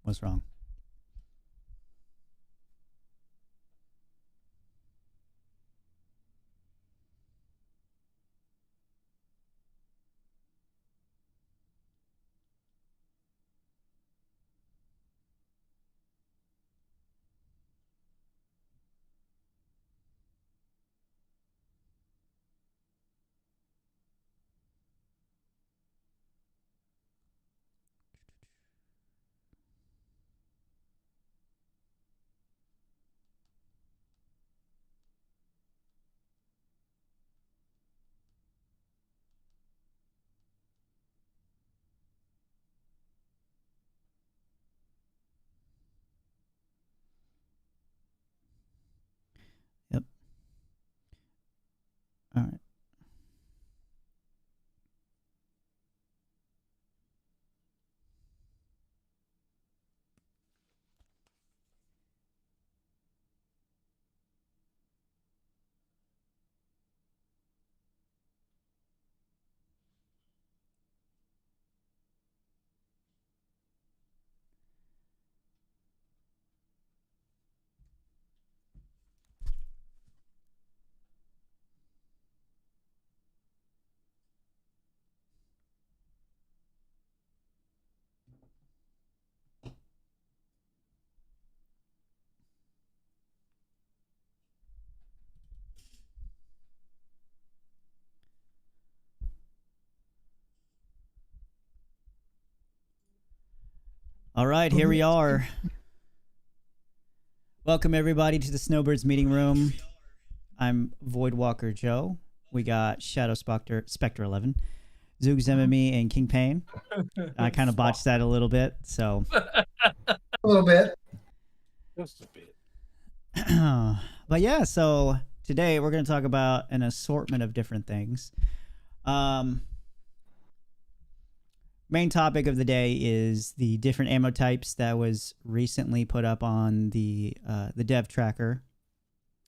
What's wrong? Yep. All right. All right, here we are. Welcome everybody to the Snowbirds meeting room. I'm Voidwalker Joe. We got Shadow Spectre 11, Zoog Zememi, and King Pain. I kind of botched that a little bit, so A little bit. Just a bit. but yeah, so today we're going to talk about an assortment of different things. Main topic of the day is the different ammo types that was recently put up on the dev tracker,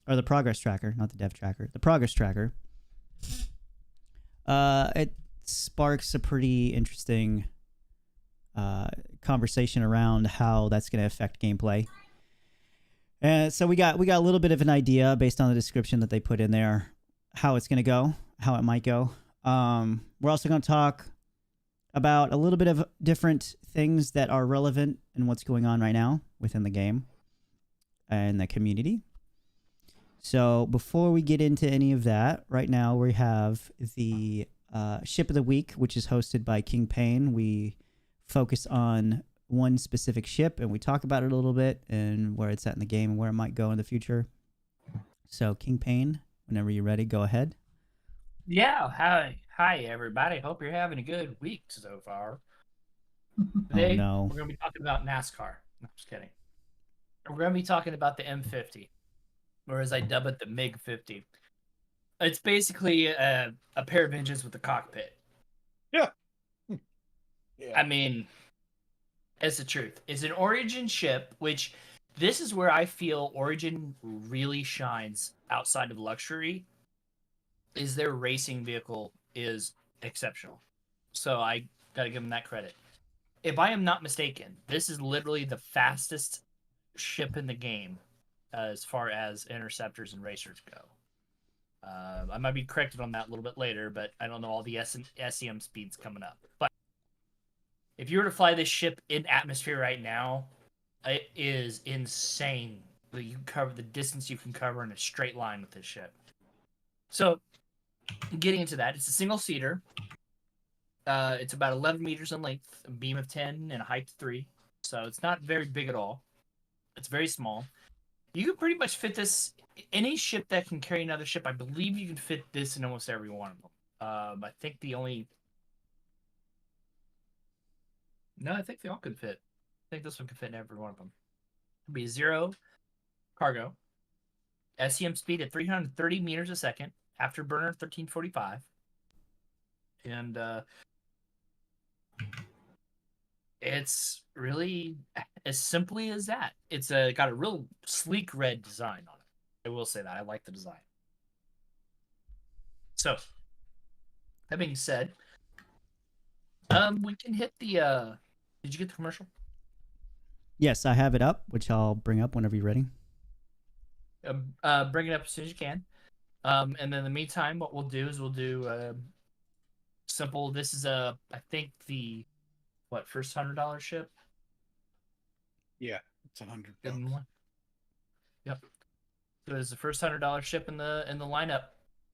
or the progress tracker, not the dev tracker, the progress tracker. It sparks a pretty interesting conversation around how that's going to affect gameplay. And so we got a little bit of an idea based on the description that they put in there, how it's going to go, how it might go. We're also going to talk about a little bit of different things that are relevant in what's going on right now within the game and the community. So before we get into any of that, right now we have the Ship of the Week, which is hosted by King Pain. We focus on one specific ship and we talk about it a little bit and where it's at in the game and where it might go in the future. So King Pain, whenever you're ready, go ahead. Yeah, hi everybody. Hope you're having a good week so far. Today, no. we're going to be talking about NASCAR. No, just kidding. We're going to be talking about the M50, or as I dub it, the MiG 50. It's basically a pair of engines with a cockpit. Yeah. I mean, it's the truth. It's an Origin ship, which this is where I feel Origin really shines outside of luxury, is their racing vehicle is exceptional. So I got to give them that credit. If I am not mistaken, this is literally the fastest ship in the game as far as interceptors and racers go. I might be corrected on that a little bit later, but I don't know all the SEM speeds coming up. But if you were to fly this ship in atmosphere right now, it is insane that you can cover the distance you can cover in a straight line with this ship. So, getting into that, it's a single-seater. It's about 11 meters in length, a beam of 10, and a height of 3. So it's not very big at all. It's very small. You can pretty much fit this... Any ship that can carry another ship, I believe you can fit this in almost every one of them. I think the only... No, I think they all could fit. I think this one could fit in every one of them. It'd be 0 cargo. SEM speed at 330 meters a second. Afterburner 1345. And it's really as simply as that. It's got a real sleek red design on it. I will say that. I like the design. So, that being said, we can hit the... Did you get the commercial? Yes, I have it up, which I'll bring up whenever you're ready. Bring it up as soon as you can. And then in the meantime, what we'll do is we'll do simple. This is I think the first $100 ship. Yeah, it's $100. Yep. So it's the first $100 ship in the lineup,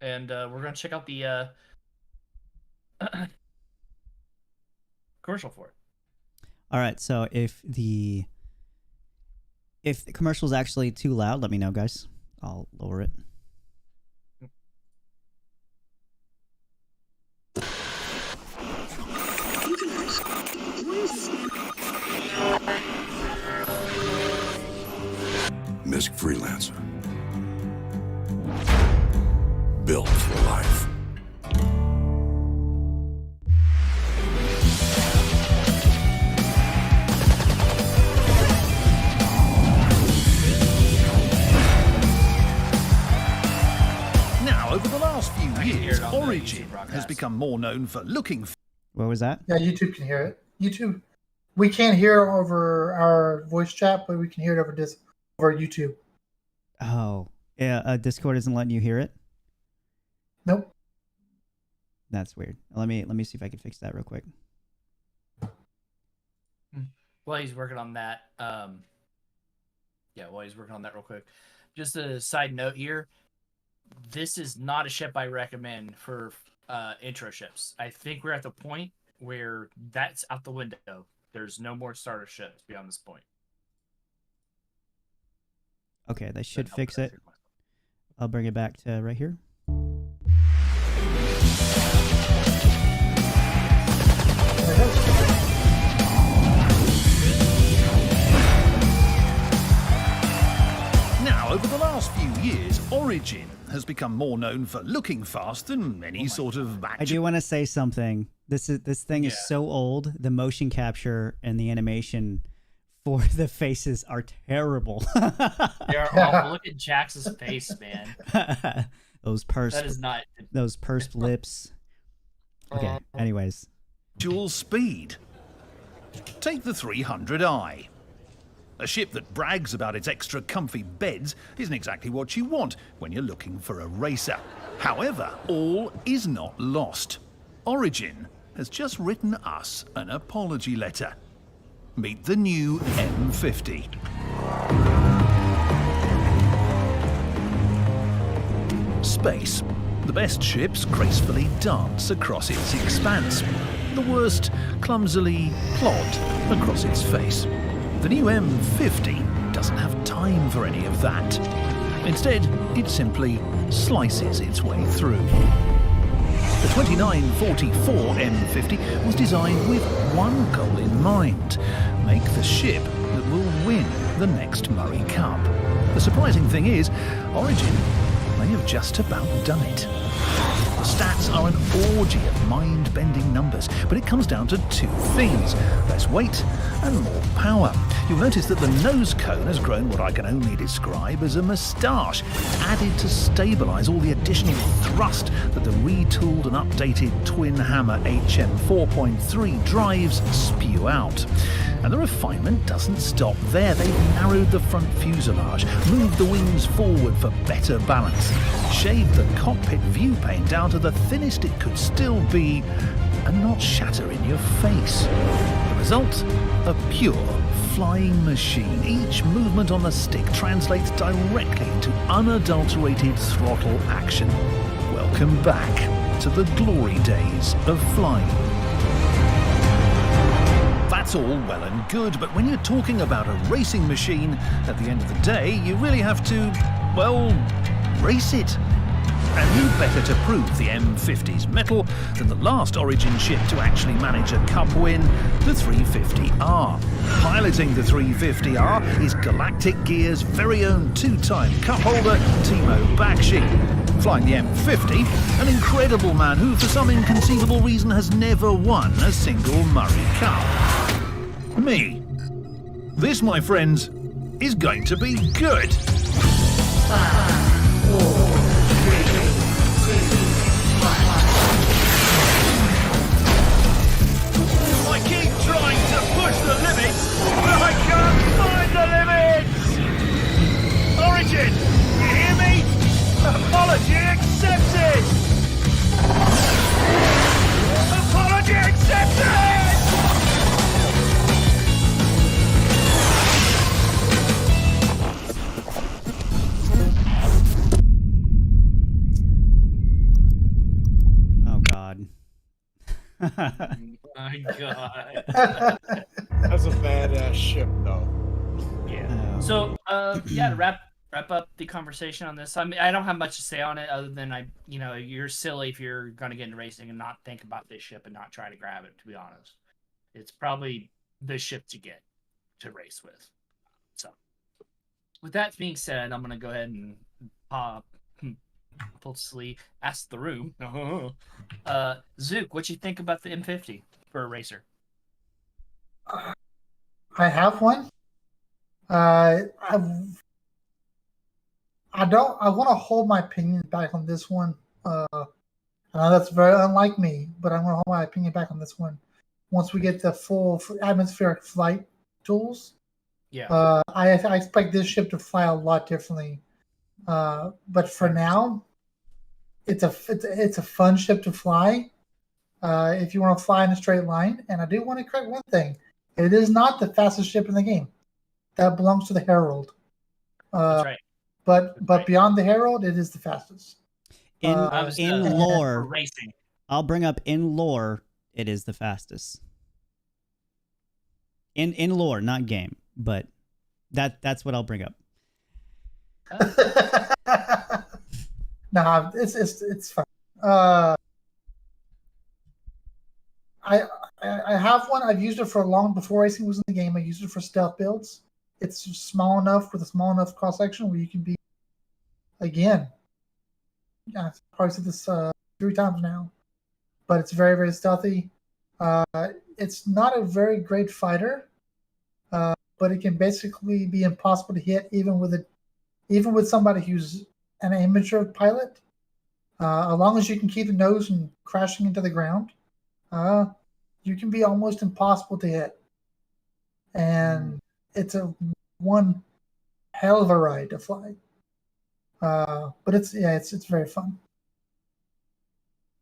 and we're gonna check out the commercial for it. All right. So if the commercial is actually too loud, let me know, guys. I'll lower it. Misk Freelancer. Built for life. Now, over the last few I can hear years, it on the Origin YouTube broadcast. has become more known for looking What was that? Yeah, YouTube can hear it. YouTube, we can't hear over our voice chat, but we can hear it over YouTube. Oh, yeah. Discord isn't letting you hear it. Nope. That's weird. Let me see if I can fix that real quick. While he's working on that, while he's working on that real quick, just a side note here. This is not a ship I recommend for intro ships. I think we're at the point where that's out the window. There's no more starter ships beyond this point. Okay, they should fix it. I'll bring it back to right here. Now, over the last few years, Origin has become more known for looking fast than any sort of I action. do want to say something. This thing is Yeah. so old. The motion capture and the animation for the faces are terrible. They're awful. Look at Jax's face, man. Those pursed, That is not. those pursed lips. Okay. Anyways, Dual speed. Take the 300i. A ship that brags about its extra comfy beds isn't exactly what you want when you're looking for a racer. However, all is not lost. Origin has just written us an apology letter. Meet the new M50. Space. The best ships gracefully dance across its expanse. The worst clumsily plod across its face. The new M50 doesn't have time for any of that. Instead, it simply slices its way through. The 2944 M50 was designed with one goal in mind: make the ship that will win the next Murray Cup. The surprising thing is, Origin may have just about done it. The stats are an orgy of mind-bending numbers, but it comes down to two things: less weight and more power. You'll notice that the nose cone has grown what I can only describe as a moustache, added to stabilise all the additional thrust that the retooled and updated twin hammer HM 4.3 drives spew out. And the refinement doesn't stop there. They've narrowed the front fuselage, moved the wings forward for better balance, shaved the cockpit view pane down to the thinnest it could still be, and not shatter in your face. The result? A pure flying machine. Each movement on the stick translates directly into unadulterated throttle action. Welcome back to the glory days of flying. That's all well and good, but when you're talking about a racing machine, at the end of the day, you really have to, well, race it. And who better to prove the M50's mettle than the last Origin ship to actually manage a cup win, the 350R. Piloting the 350R is Galactic Gear's very own two-time cup holder, Timo Bakshi. Flying the M50, an incredible man who, for some inconceivable reason, has never won a single Murray Cup. Me. This, my friends, is going to be good. 5, 4, 3, 2, 1. I keep trying to push the limits, but I can't Apology accepted! Apology accepted! Oh God. My God. That's a badass ship, though. Yeah. Oh. So, yeah, to wrap up the conversation on this. I mean, I don't have much to say on it other than you're silly if you're gonna get into racing and not think about this ship and not try to grab it. To be honest, it's probably the ship to get to race with. So, with that being said, I'm gonna go ahead and impulsively ask the room. Zook, what you think about the M50 for a racer? I have one. I want to hold my opinion back on this one. I know that's very unlike me, but I'm going to hold my opinion back on this one once we get the full atmospheric flight tools. Yeah. I expect this ship to fly a lot differently. But for now, it's a fun ship to fly. If you want to fly in a straight line, and I do want to correct one thing: it is not the fastest ship in the game. That belongs to the Herald. That's right. But right. beyond the Herald, it is the fastest. In for lore, racing. I'll bring up in lore, it is the fastest. In lore, not game, but that's what I'll bring up. Nah, it's fun. I have one. I've used it for long before racing was in the game. I used it for stealth builds. It's small enough with a small enough cross section where you can be, again. Yeah, I've probably said this 3 times now, but it's very, very stealthy. It's not a very great fighter, but it can basically be impossible to hit even with somebody who's an amateur pilot. As long as you can keep the nose from crashing into the ground, you can be almost impossible to hit. And it's one hell of a ride to fly. But it's very fun.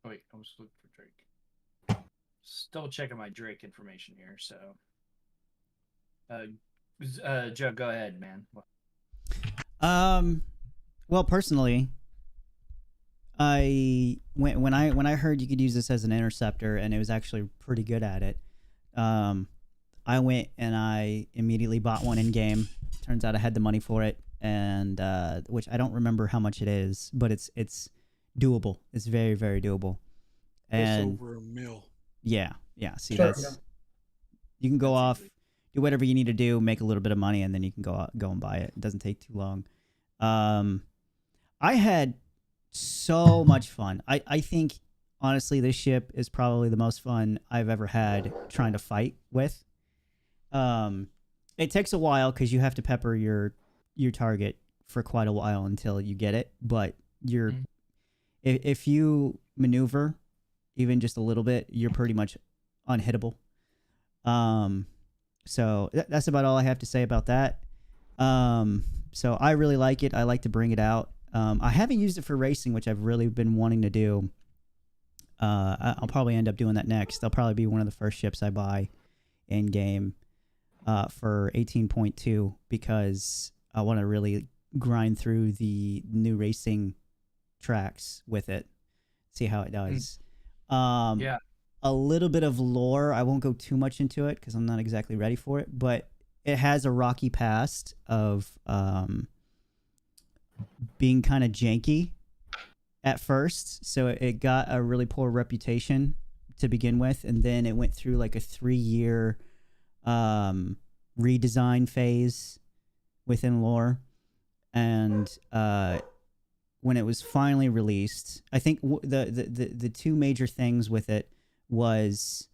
Wait, I was looking for Drake. Still checking my Drake information here. So, Joe, go ahead, man. Well, personally, when I heard you could use this as an interceptor and it was actually pretty good at it, I went and I immediately bought one in game. Turns out I had the money for it, and which I don't remember how much it is, but it's doable. It's very, very doable. And It's over $1 million. yeah. See, Sure, that's you can go off, do whatever you need to do, make a little bit of money, and then you can go and buy it. It doesn't take too long. I had so much fun. I think honestly this ship is probably the most fun I've ever had trying to fight with. It takes a while because you have to pepper your target for quite a while until you get it, but if you maneuver even just a little bit, you're pretty much unhittable. So that's about all I have to say about that. So I really like it. I like to bring it out. I haven't used it for racing, which I've really been wanting to do. I'll probably end up doing that next. They'll probably be one of the first ships I buy in game for 18.2 because I want to really grind through the new racing tracks with it, see how it does. Yeah. A little bit of lore. I won't go too much into it because I'm not exactly ready for it, but it has a rocky past of being kind of janky at first. So it got a really poor reputation to begin with, and then it went through like a 3-year redesign phase within lore. And when it was finally released, I think the 2 major things with it was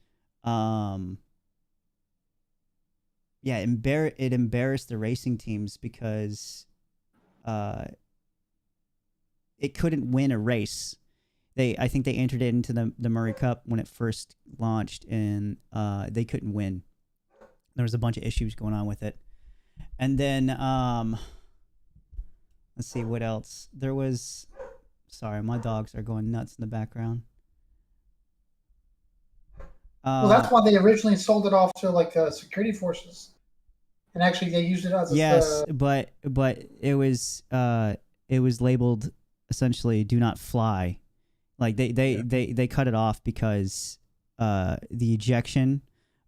it embarrassed the racing teams because it couldn't win a race. I think they entered it into the Murray Cup when it first launched, and they couldn't win. There was a bunch of issues going on with it. And then let's see what else. There was Sorry, my dogs are going nuts in the background. Well, that's why they originally sold it off to like security forces, and actually they used it as yes, but it was labeled essentially "do not fly." Like they cut it off because the ejection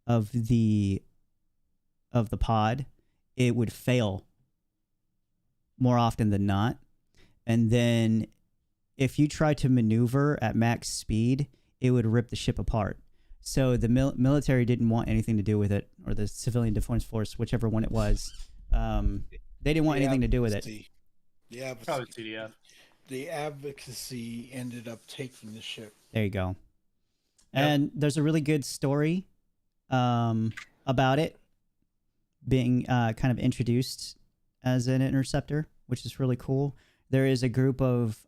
of the pod, it would fail more often than not, and then if you try to maneuver at max speed, it would rip the ship apart. So the military didn't want anything to do with it, or the civilian defense force, whichever one it was. They didn't want anything to do with it. Yeah, Probably CDF. The advocacy ended up taking the ship. There you go. And there's a really good story about it being kind of introduced as an interceptor, which is really cool. There is a group of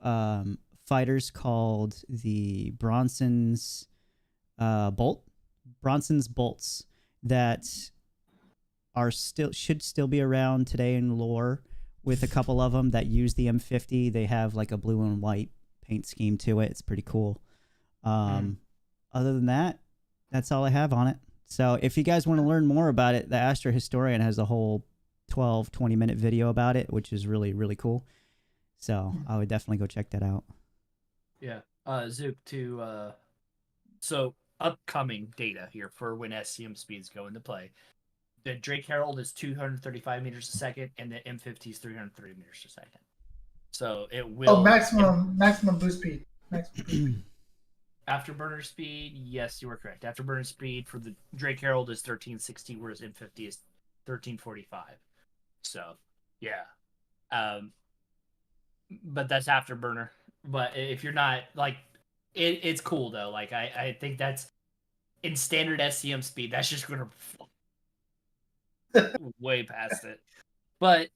fighters called the Bronson's bolts that are should still be around today in lore, with a couple of them that use the M50. They have like a blue and white paint scheme to it. It's pretty cool. Other than that, that's all I have on it. So if you guys want to learn more about it, the Astro Historian has a whole 20 minute video about it, which is really, really cool. So I would definitely go check that out. Yeah. Zook, so upcoming data here for when SCM speeds go into play. The Drake Herald is 235 meters a second, and the M50 is 330 meters a second. So it will. Oh, maximum boost speed. Afterburner speed, yes, you are correct. Afterburner speed for the Drake Herald is 1360, whereas M50 is 1345. So, yeah. But that's afterburner. But if you're not like, it's cool though. Like I think that's in standard SCM speed. That's just gonna way past it. But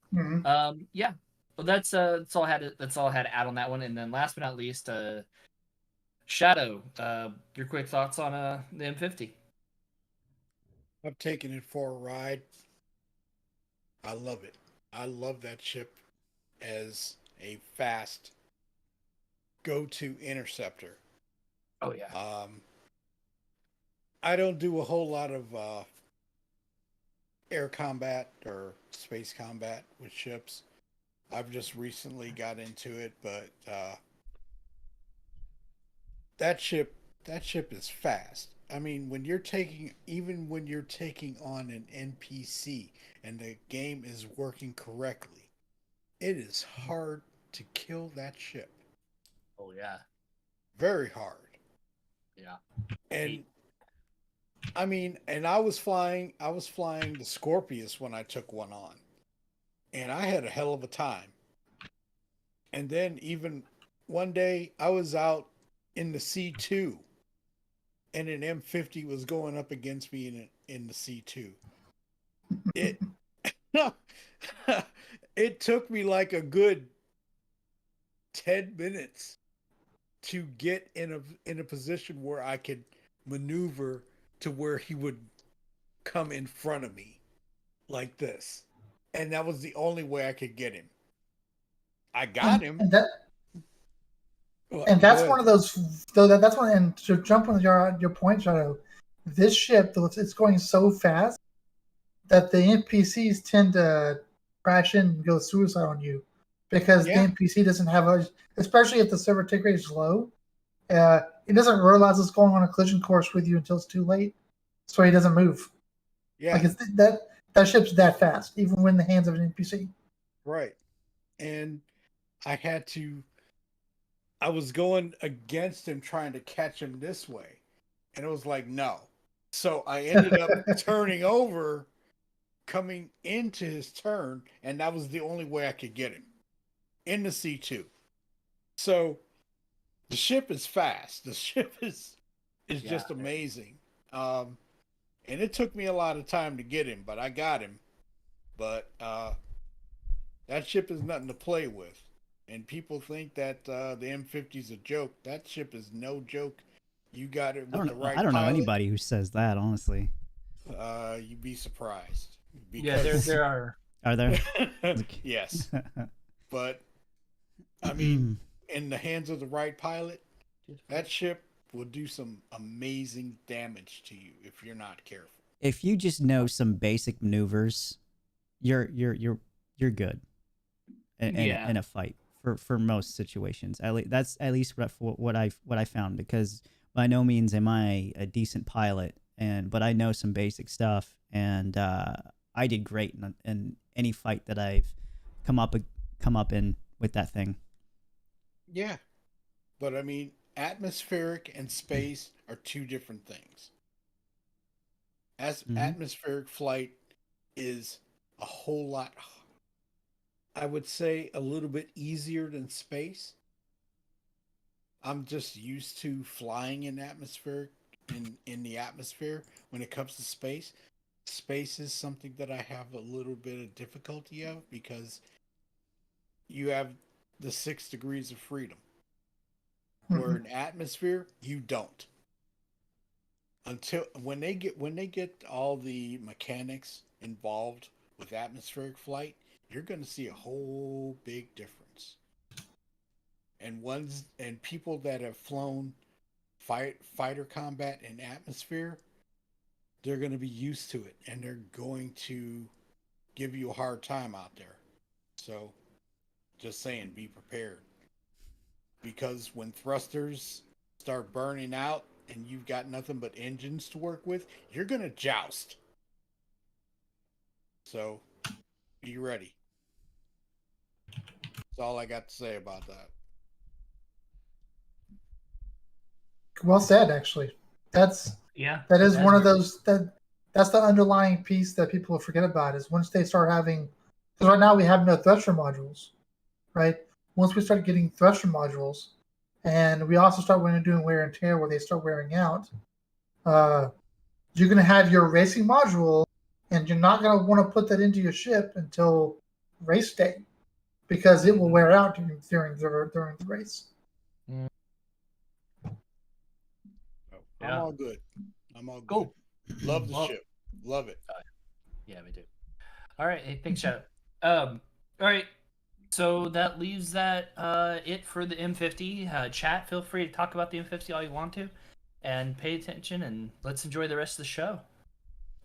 yeah. Well, that's all I had. That's all I had to add on that one. And then last but not least, Shadow. Your quick thoughts on the M50? I've taken it for a ride. I love it. I love that ship as a fast go-to interceptor. Oh yeah. I don't do a whole lot of air combat or space combat with ships. I've just recently got into it, but that ship is fast. I mean, when you're taking on an NPC and the game is working correctly, it is hard to kill that ship. Oh yeah. Very hard. Yeah. And I mean, and I was flying the Scorpius when I took one on. And I had a hell of a time. And then even one day I was out in the C2 and an M50 was going up against me in the C2. It it took me like a good 10 minutes to get in a position where I could maneuver to where he would come in front of me like this. And that was the only way I could get him. I got him. And that's one of those. So that's one. And to jump on your point, Shadow, this ship, it's going so fast that the NPCs tend to crash in and go suicide on you because the NPC doesn't have especially if the server tick rate is low. It doesn't realize it's going on a collision course with you until it's too late, so he doesn't move. Yeah, like that ship's that fast, even when in the hands of an NPC. Right, and I was going against him trying to catch him this way, and it was like no. So I ended up turning over, coming into his turn, and that was the only way I could get him in the C2. So the ship is fast. The ship is just amazing. And it took me a lot of time to get him, but I got him. But that ship is nothing to play with. And people think that the M50 is a joke. That ship is no joke. You got it with the right I don't know pilot. anybody who says that, honestly. You'd be surprised. Yeah, there are. Are there? Yes. But, I mean, in the hands of the right pilot, that ship will do some amazing damage to you if you're not careful. If you just know some basic maneuvers, you're good in a fight for most situations. That's at least what I found, because by no means am I a decent pilot, but I know some basic stuff, and I did great in any fight that I've come up in with that thing. Yeah, but I mean, atmospheric and space are two different things. As atmospheric flight is a whole lot, I would say, a little bit easier than space. I'm just used to flying in atmospheric in the atmosphere. When it comes to space, space is something that I have a little bit of difficulty of, because you have the 6 degrees of freedom. Where in atmosphere, you don't. Until when they get all the mechanics involved with atmospheric flight, you're going to see a whole big difference. And people that have flown fighter combat in atmosphere, they're going to be used to it, and they're going to give you a hard time out there. So, just saying, be prepared. Because when thrusters start burning out and you've got nothing but engines to work with, you're going to joust. So, be ready. That's all I got to say about that. Well said, actually. That is one of those that's the underlying piece that people forget about, is once they start having, because right now we have no thruster modules, right? Once we start getting thruster modules, and we also start doing wear and tear where they start wearing out, you're going to have your racing module, and you're not going to want to put that into your ship until race day, because it will wear out during the race. I'm all good. I'm all good. Cool. Love the ship. Love it. Yeah, we do. All right. Hey, thanks, Shadow. All right. So that leaves that it for the M50. Chat, feel free to talk about the M50 all you want to, and pay attention, and let's enjoy the rest of the show.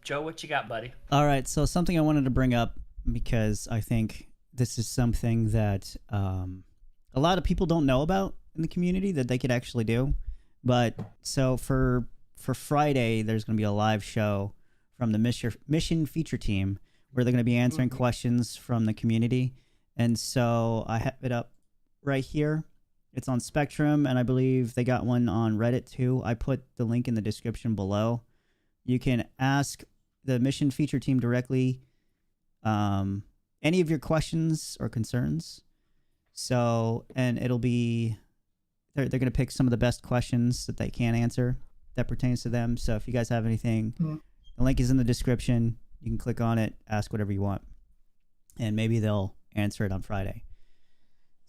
Joe, what you got, buddy? All right, so something I wanted to bring up, because I think this is something that a lot of people don't know about in the community that they could actually do. But so for Friday, there's going to be a live show from the mission feature team where they're going to be answering questions from the community. And so I have it up right here. It's on Spectrum, and I believe they got one on Reddit too. I put the link in the description below. You can ask the mission feature team directly any of your questions or concerns. So, and it'll be, they're going to pick some of the best questions that they can answer that pertains to them. So if you guys have anything, the link is in the description. You can click on it, ask whatever you want, and maybe they'll answer it on Friday.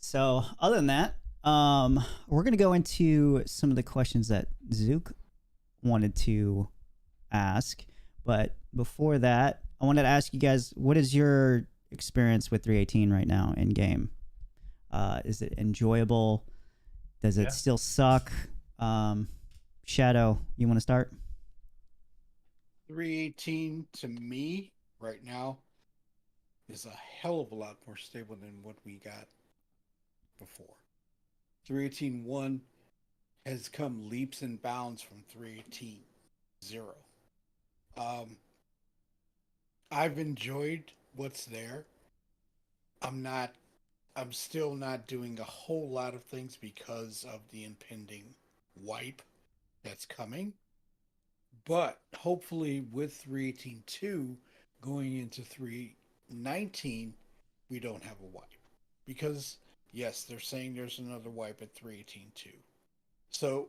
So other than that, we're going to go into some of the questions that Zook wanted to ask. But before that, I wanted to ask you guys, what is your experience with 318 right now in game? Is it enjoyable? Does it still suck? Shadow, you want to start? 318 to me right now is a hell of a lot more stable than what we got before. 318.1 has come leaps and bounds from 318.0. I've enjoyed what's there. I'm still not doing a whole lot of things because of the impending wipe that's coming. But hopefully with 318.2 going into 319, we don't have a wipe. Because, yes, they're saying there's another wipe at 318.2. So,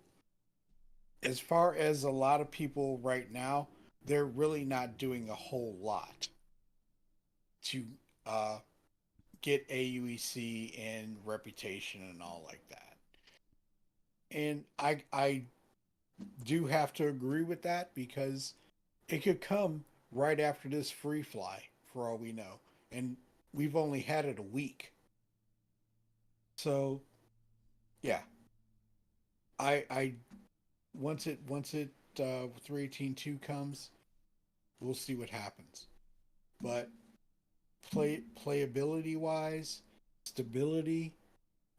as far as a lot of people right now, they're really not doing a whole lot to get AUEC and reputation and all like that. And I do have to agree with that, because it could come right after this free fly, for all we know. And we've only had it a week. So Yeah. I once it 318.2 comes, we'll see what happens. But playability wise, stability,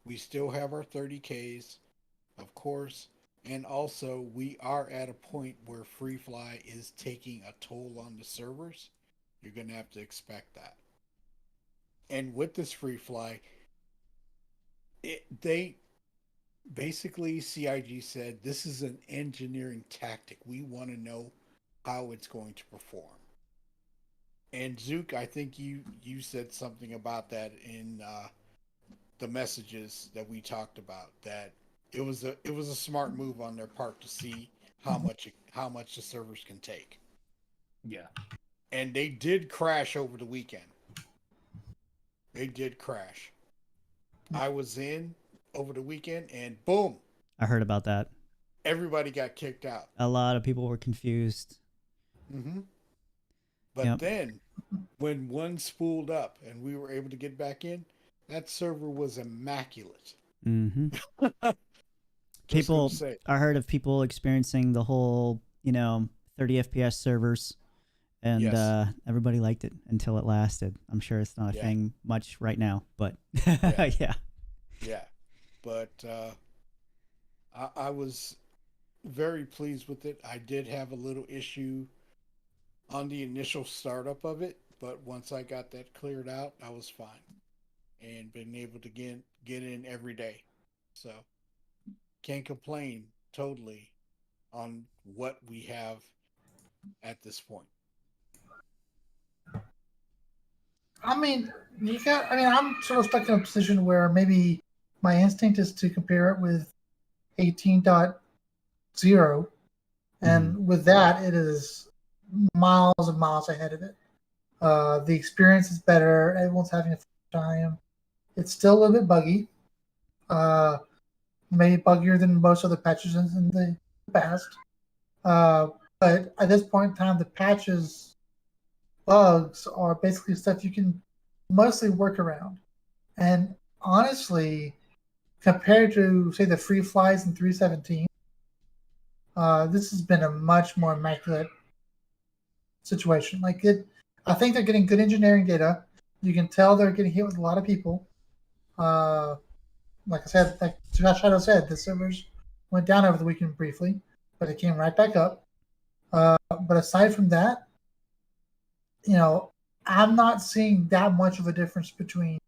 we still have our 30Ks, of course, and also we are at a point where free fly is taking a toll on the servers. You're gonna have to expect that. And with this free fly, they basically, CIG said this is an engineering tactic. We want to know how it's going to perform. And Zook, I think you said something about that in the messages that we talked about, that it was a smart move on their part to see how much the servers can take. Yeah. And they did crash over the weekend. They did crash. I was in over the weekend, and boom, I heard about that. everybody got kicked out. A lot of people were confused. Mm-hmm. But Yep. then, when one spooled up and we were able to get back in, that server was immaculate. Mm-hmm. Just People, gonna say. I heard of people experiencing the whole, 30 FPS servers, and Yes. everybody liked it until it lasted. I'm sure it's not a Yeah. thing much right now, but Yeah. yeah. Yeah, but I was very pleased with it. I did have a little issue on the initial startup of it, but once I got that cleared out, I was fine and been able to get in every day. So can't complain totally on what we have at this point. I mean, I'm sort of stuck in a position where maybe my instinct is to compare it with 18.0, and with that, it is miles and miles ahead of it. The experience is better. Everyone's having a fun time. It's still a little bit buggy, maybe buggier than most other patches in the past. But at this point in time, the patches bugs are basically stuff you can mostly work around. And honestly, compared to say the free flies in 317, this has been a much more immaculate situation. I think they're getting good engineering data. You can tell they're getting hit with a lot of people. Like I said, like Shadow said, the servers went down over the weekend briefly, but it came right back up. But aside from that, I'm not seeing that much of a difference between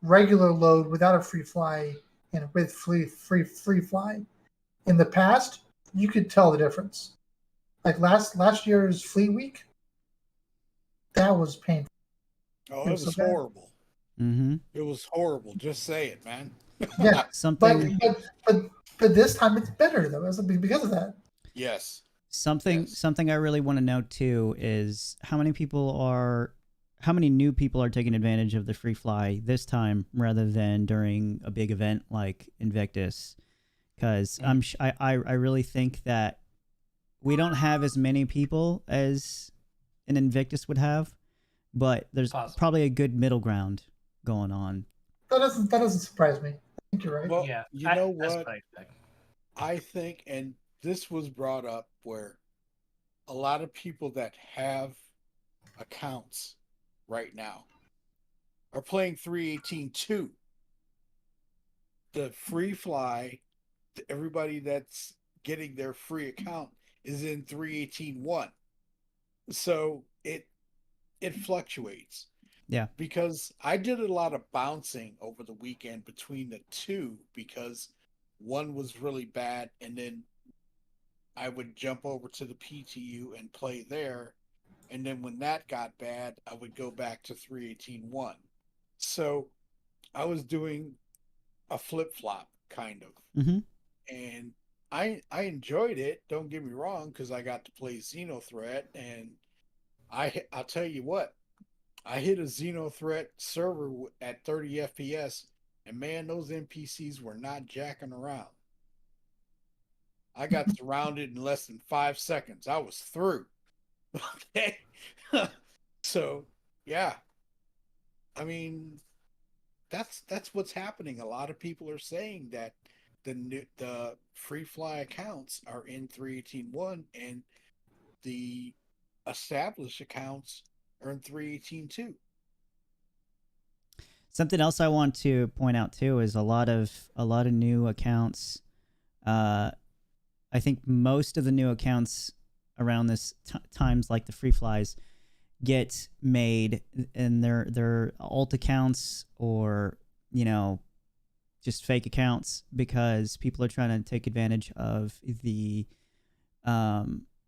regular load without a free fly and with free fly. In the past, you could tell the difference. Like last year's Fleet Week, that was painful. Oh, It it was was so bad. horrible. Mm-hmm. It was horrible. Just say it, man. Yeah, Something, but this time it's better though, because of that. Yes. something, Yes. something I really want to know too is how many new people are taking advantage of the free fly this time rather than during a big event like Invictus. Because I really think that we don't have as many people as an Invictus would have, but there's Possible. probably a good middle ground going on. That doesn't surprise me. I think you're right. Well, Yeah. you know That's what? I expect. I think, and this was brought up where a lot of people that have accounts right now are playing 318.2. The free fly, everybody that's getting their free account is in 318.1. So it fluctuates. Yeah. Because I did a lot of bouncing over the weekend between the two because one was really bad, and then I would jump over to the PTU and play there, and then when that got bad, I would go back to 318.1. So I was doing a flip-flop kind of. Mm-hmm. And I enjoyed it, don't get me wrong, because I got to play Xenothreat, and I'll tell you what, I hit a Xenothreat server at 30 FPS, and man, those NPCs were not jacking around. I got surrounded in less than 5 seconds. I was through. Okay. So, yeah. I mean, that's what's happening. A lot of people are saying that the free fly accounts are in 3.18.1 and the established accounts are in 3.18.2. Something else I want to point out too is a lot of new accounts. I think most of the new accounts around this times, like the free flies, get made in their alt accounts or just fake accounts because people are trying to take advantage of the.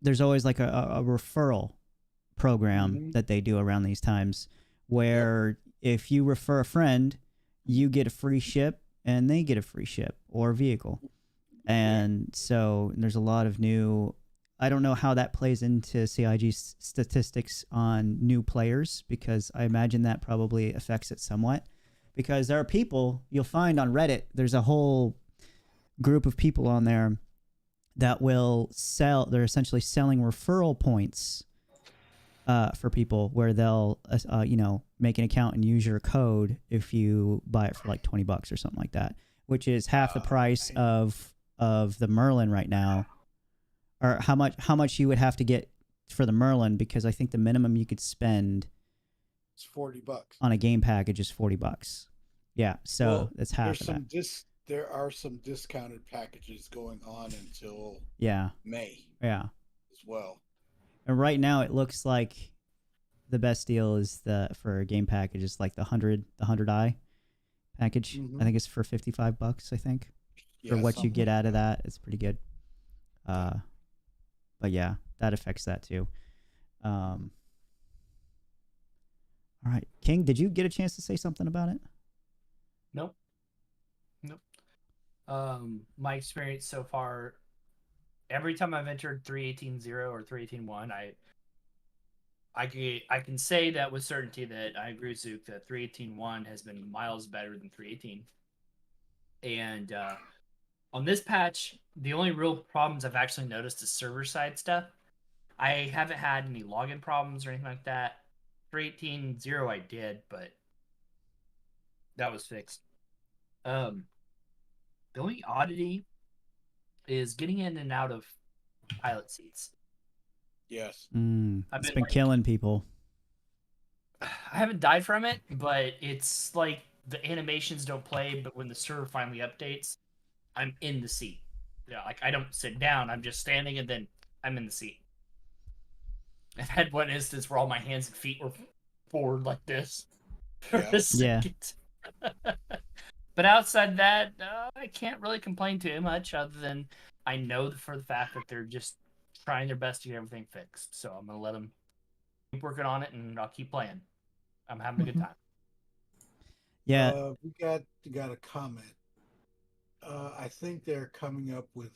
There's always like a referral program that they do around these times where if you refer a friend, you get a free ship and they get a free ship or vehicle. And so there's a lot of new. I don't know how that plays into CIG's statistics on new players because I imagine that probably affects it somewhat. Because there are people you'll find on Reddit. There's a whole group of people on there that will sell. They're essentially selling referral points for people where they'll make an account and use your code if you buy it for like $20 or something like that, which is half the price of the Merlin right now. Or how much you would have to get for the Merlin, because I think the minimum you could spend It's $40 on a game package is $40. Yeah, so that's half of that. There are some discounted packages going on until May Yeah. as well. And right now it looks like the best deal is for a game package is like the 100i package. I think it's for $55, I think. For what you get out of that, it's pretty good. But yeah, that affects that too. All right, King, did you get a chance to say something about it? Nope. My experience so far, every time I've entered 3.18.0 or 3.18.1, I can say that with certainty that I agree with Zook that 3.18.1 has been miles better than 3.18. And on this patch, the only real problems I've actually noticed is server side stuff. I haven't had any login problems or anything like that. 3.18.0 I did, but that was fixed. The only oddity is getting in and out of pilot seats. Yes. It's been killing people. I haven't died from it, but it's like the animations don't play, but when the server finally updates, I'm in the seat. Yeah, like I don't sit down, I'm just standing and then I'm in the seat. I've had one instance where all my hands and feet were forward like this for a second. But outside that, I can't really complain too much other than I know for the fact that they're just trying their best to get everything fixed. So I'm going to let them keep working on it and I'll keep playing. I'm having a good time. Yeah. We got a comment. I think they're coming up with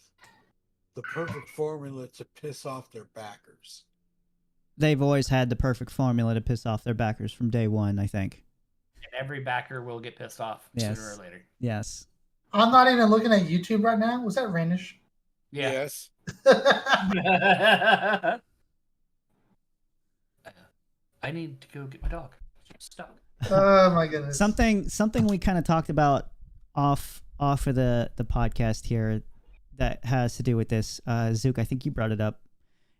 the perfect formula to piss off their backers. They've always had the perfect formula to piss off their backers from day one, I think. And every backer will get pissed off sooner or later. Yes. I'm not even looking at YouTube right now. Was that Rainish? Yeah. Yes. I need to go get my dog. I'm stuck. Oh my goodness. Something we kind of talked about off of the podcast here that has to do with this. Zook, I think you brought it up,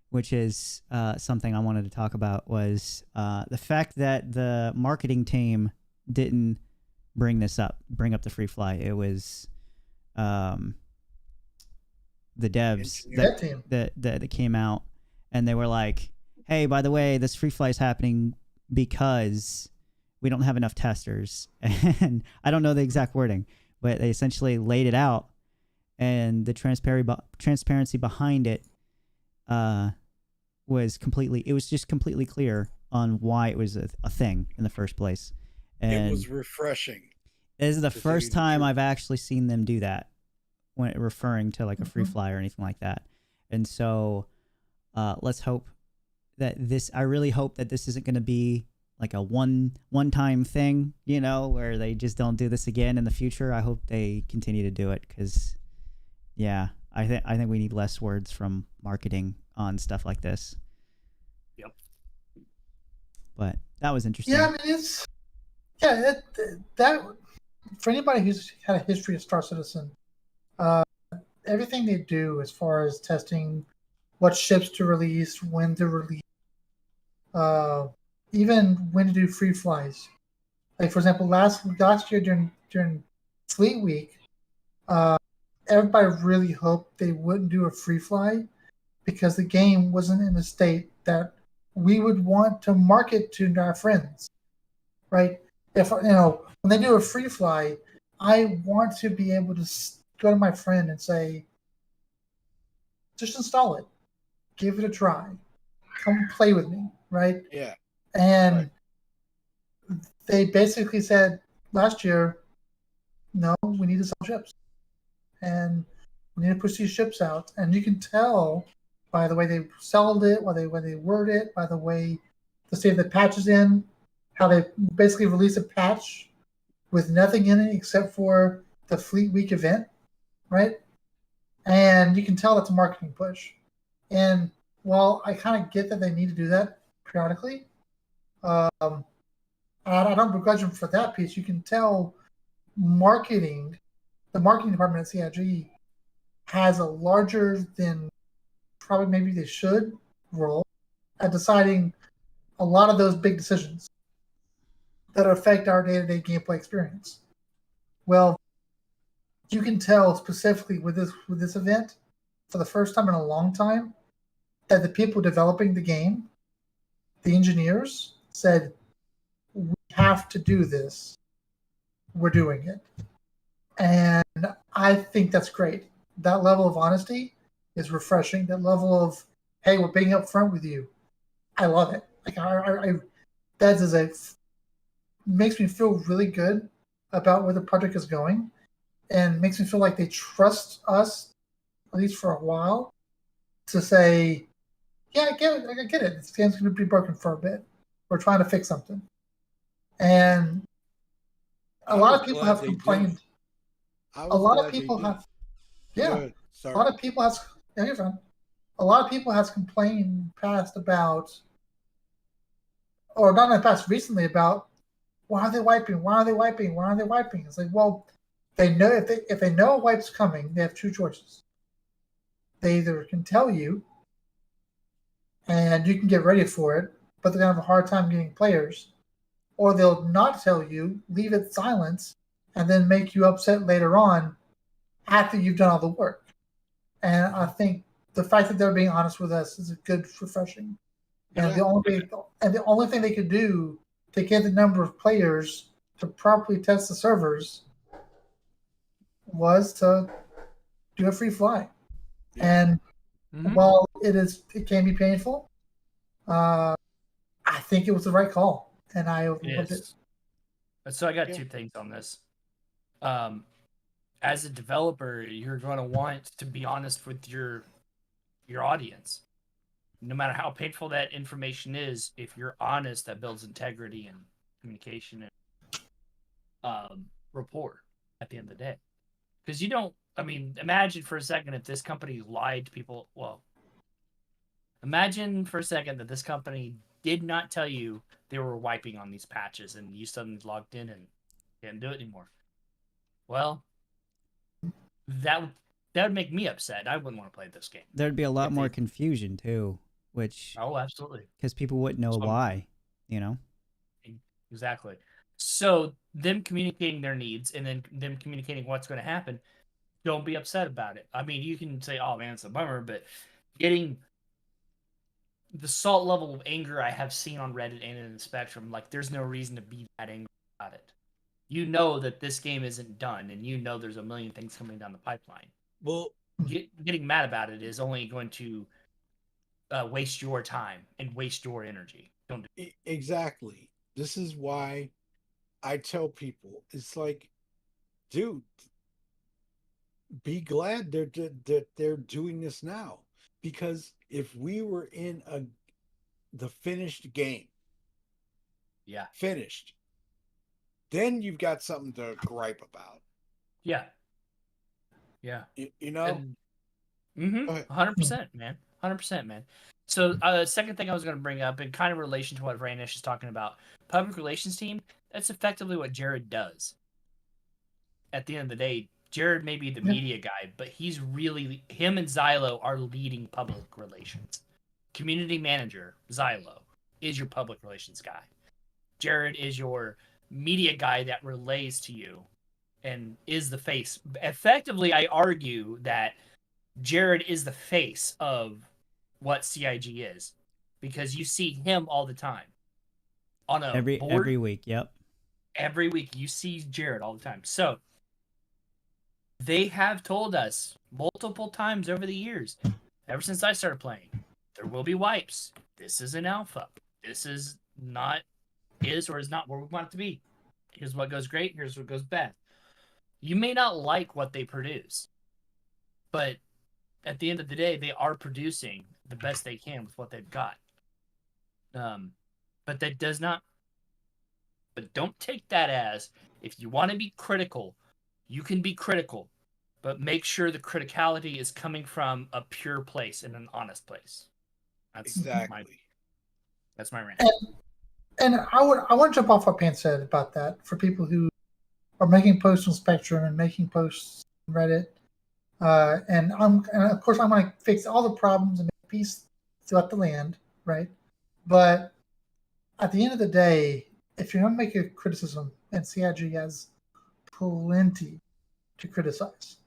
which is something I wanted to talk about was the fact that the marketing team didn't bring up the free fly. It was the devs that came out and they were like, hey, by the way, this free fly is happening because we don't have enough testers. And I don't know the exact wording, but they essentially laid it out, and the transparency behind it was just completely clear on why it was a thing in the first place. And it was refreshing. This is the first time I've actually seen them do that when referring to like a free fly or anything like that. And so let's hope that I really hope that this isn't going to be like a one-time thing, where they just don't do this again in the future. I hope they continue to do it because, yeah, I think we need less words from marketing on stuff like this. Yep. But that was interesting. Yeah, I mean, for anybody who's had a history of Star Citizen, everything they do as far as testing what ships to release, when to release, even when to do free flies. Like for example, last year during Fleet Week, everybody really hoped they wouldn't do a free fly because the game wasn't in a state that we would want to market to our friends, right? If when they do a free fly, I want to be able to go to my friend and say, just install it, give it a try, come play with me, right? Yeah. And they basically said last year, no, we need to sell ships. And we need to push these ships out. And you can tell by the way they sold it, by the way they word it, by the way the state of the patches in, how they basically released a patch with nothing in it except for the Fleet Week event, right? And you can tell that's a marketing push. And while I kind of get that they need to do that periodically, I don't begrudge them for that piece. You can tell the marketing department at CIG has a larger than probably maybe they should role at deciding a lot of those big decisions that affect our day-to-day gameplay experience. Well, you can tell specifically with this event, for the first time in a long time, that the people developing the game, the engineers, said, we have to do this. We're doing it. And I think that's great. That level of honesty is refreshing. That level of, hey, we're being upfront with you. I love it. Like makes me feel really good about where the project is going, and makes me feel like they trust us, at least for a while, to say, yeah, I get it. This game's going to be broken for a bit. We're trying to fix something. And a lot of people have complained. A lot of people have, yeah. A lot of people have, yeah, you're fine. A lot of people has complained past about, or not in the past, recently about, why are they wiping? Why are they wiping? Why are they wiping? It's like, well, they know if they know a wipe's coming, they have two choices. They either can tell you, and you can get ready for it, but they're gonna have a hard time getting players, or they'll not tell you, leave it silent, and then make you upset later on after you've done all the work. And I think the fact that they're being honest with us is a good refreshing. And the only thing they could do to get the number of players to properly test the servers was to do a free fly. And while it can be painful, I think it was the right call, and I overlooked it. So I got two things on this. As a developer, you're going to want to be honest with your audience. No matter how painful that information is, if you're honest, that builds integrity and communication and rapport at the end of the day. Because you don't, imagine for a second if this company lied to people. Well, imagine for a second that this company did not tell you they were wiping on these patches and you suddenly logged in and can't do it anymore. Well, that would make me upset. I wouldn't want to play this game. There'd be a lot more confusion too, which absolutely, because people wouldn't know why, Exactly. So them communicating their needs and then them communicating what's going to happen, don't be upset about it. You can say, oh man, it's a bummer, but getting the salt level of anger I have seen on Reddit and in the Spectrum, like there's no reason to be that angry about it. You know that this game isn't done, and you know there's a million things coming down the pipeline. Well, getting mad about it is only going to waste your time and waste your energy. Don't do it. Exactly. This is why I tell people, it's like, dude, be glad they're doing this now, because if we were in the finished game, finished, then you've got something to gripe about. Yeah. You know? 100%, man. 100%, man. So, second thing I was going to bring up, in kind of relation to what Ranish is talking about, public relations team, that's effectively what Jared does. at the end of the day, Jared may be the Yeah. media guy, but he's really, him and Xylo are leading public relations. Community manager, Xylo, is your public relations guy. Jared is your media guy that relays to you and is the face. Effectively, I argue that Jared is the face of what CIG is, because you see him all the time on a board. Every week. Yep. Every week you see Jared all the time. So they have told us multiple times over the years, ever since I started playing, there will be wipes. This is an alpha. This is not or is not where we want it to be. Here's what goes great. Here's what goes bad. You may not like what they produce, but at the end of the day, they are producing the best they can with what they've got. But that does not. But don't take that as, if you want to be critical, you can be critical, but make sure the criticality is coming from a pure place and an honest place. That's Exactly. that's my rant. And I want to jump off what Pan said about that for people who are making posts on Spectrum and making posts on Reddit. And of course I'm going to fix all the problems and make peace throughout the land, right? But at the end of the day, if you're going to make a criticism, and CIG has plenty to criticize,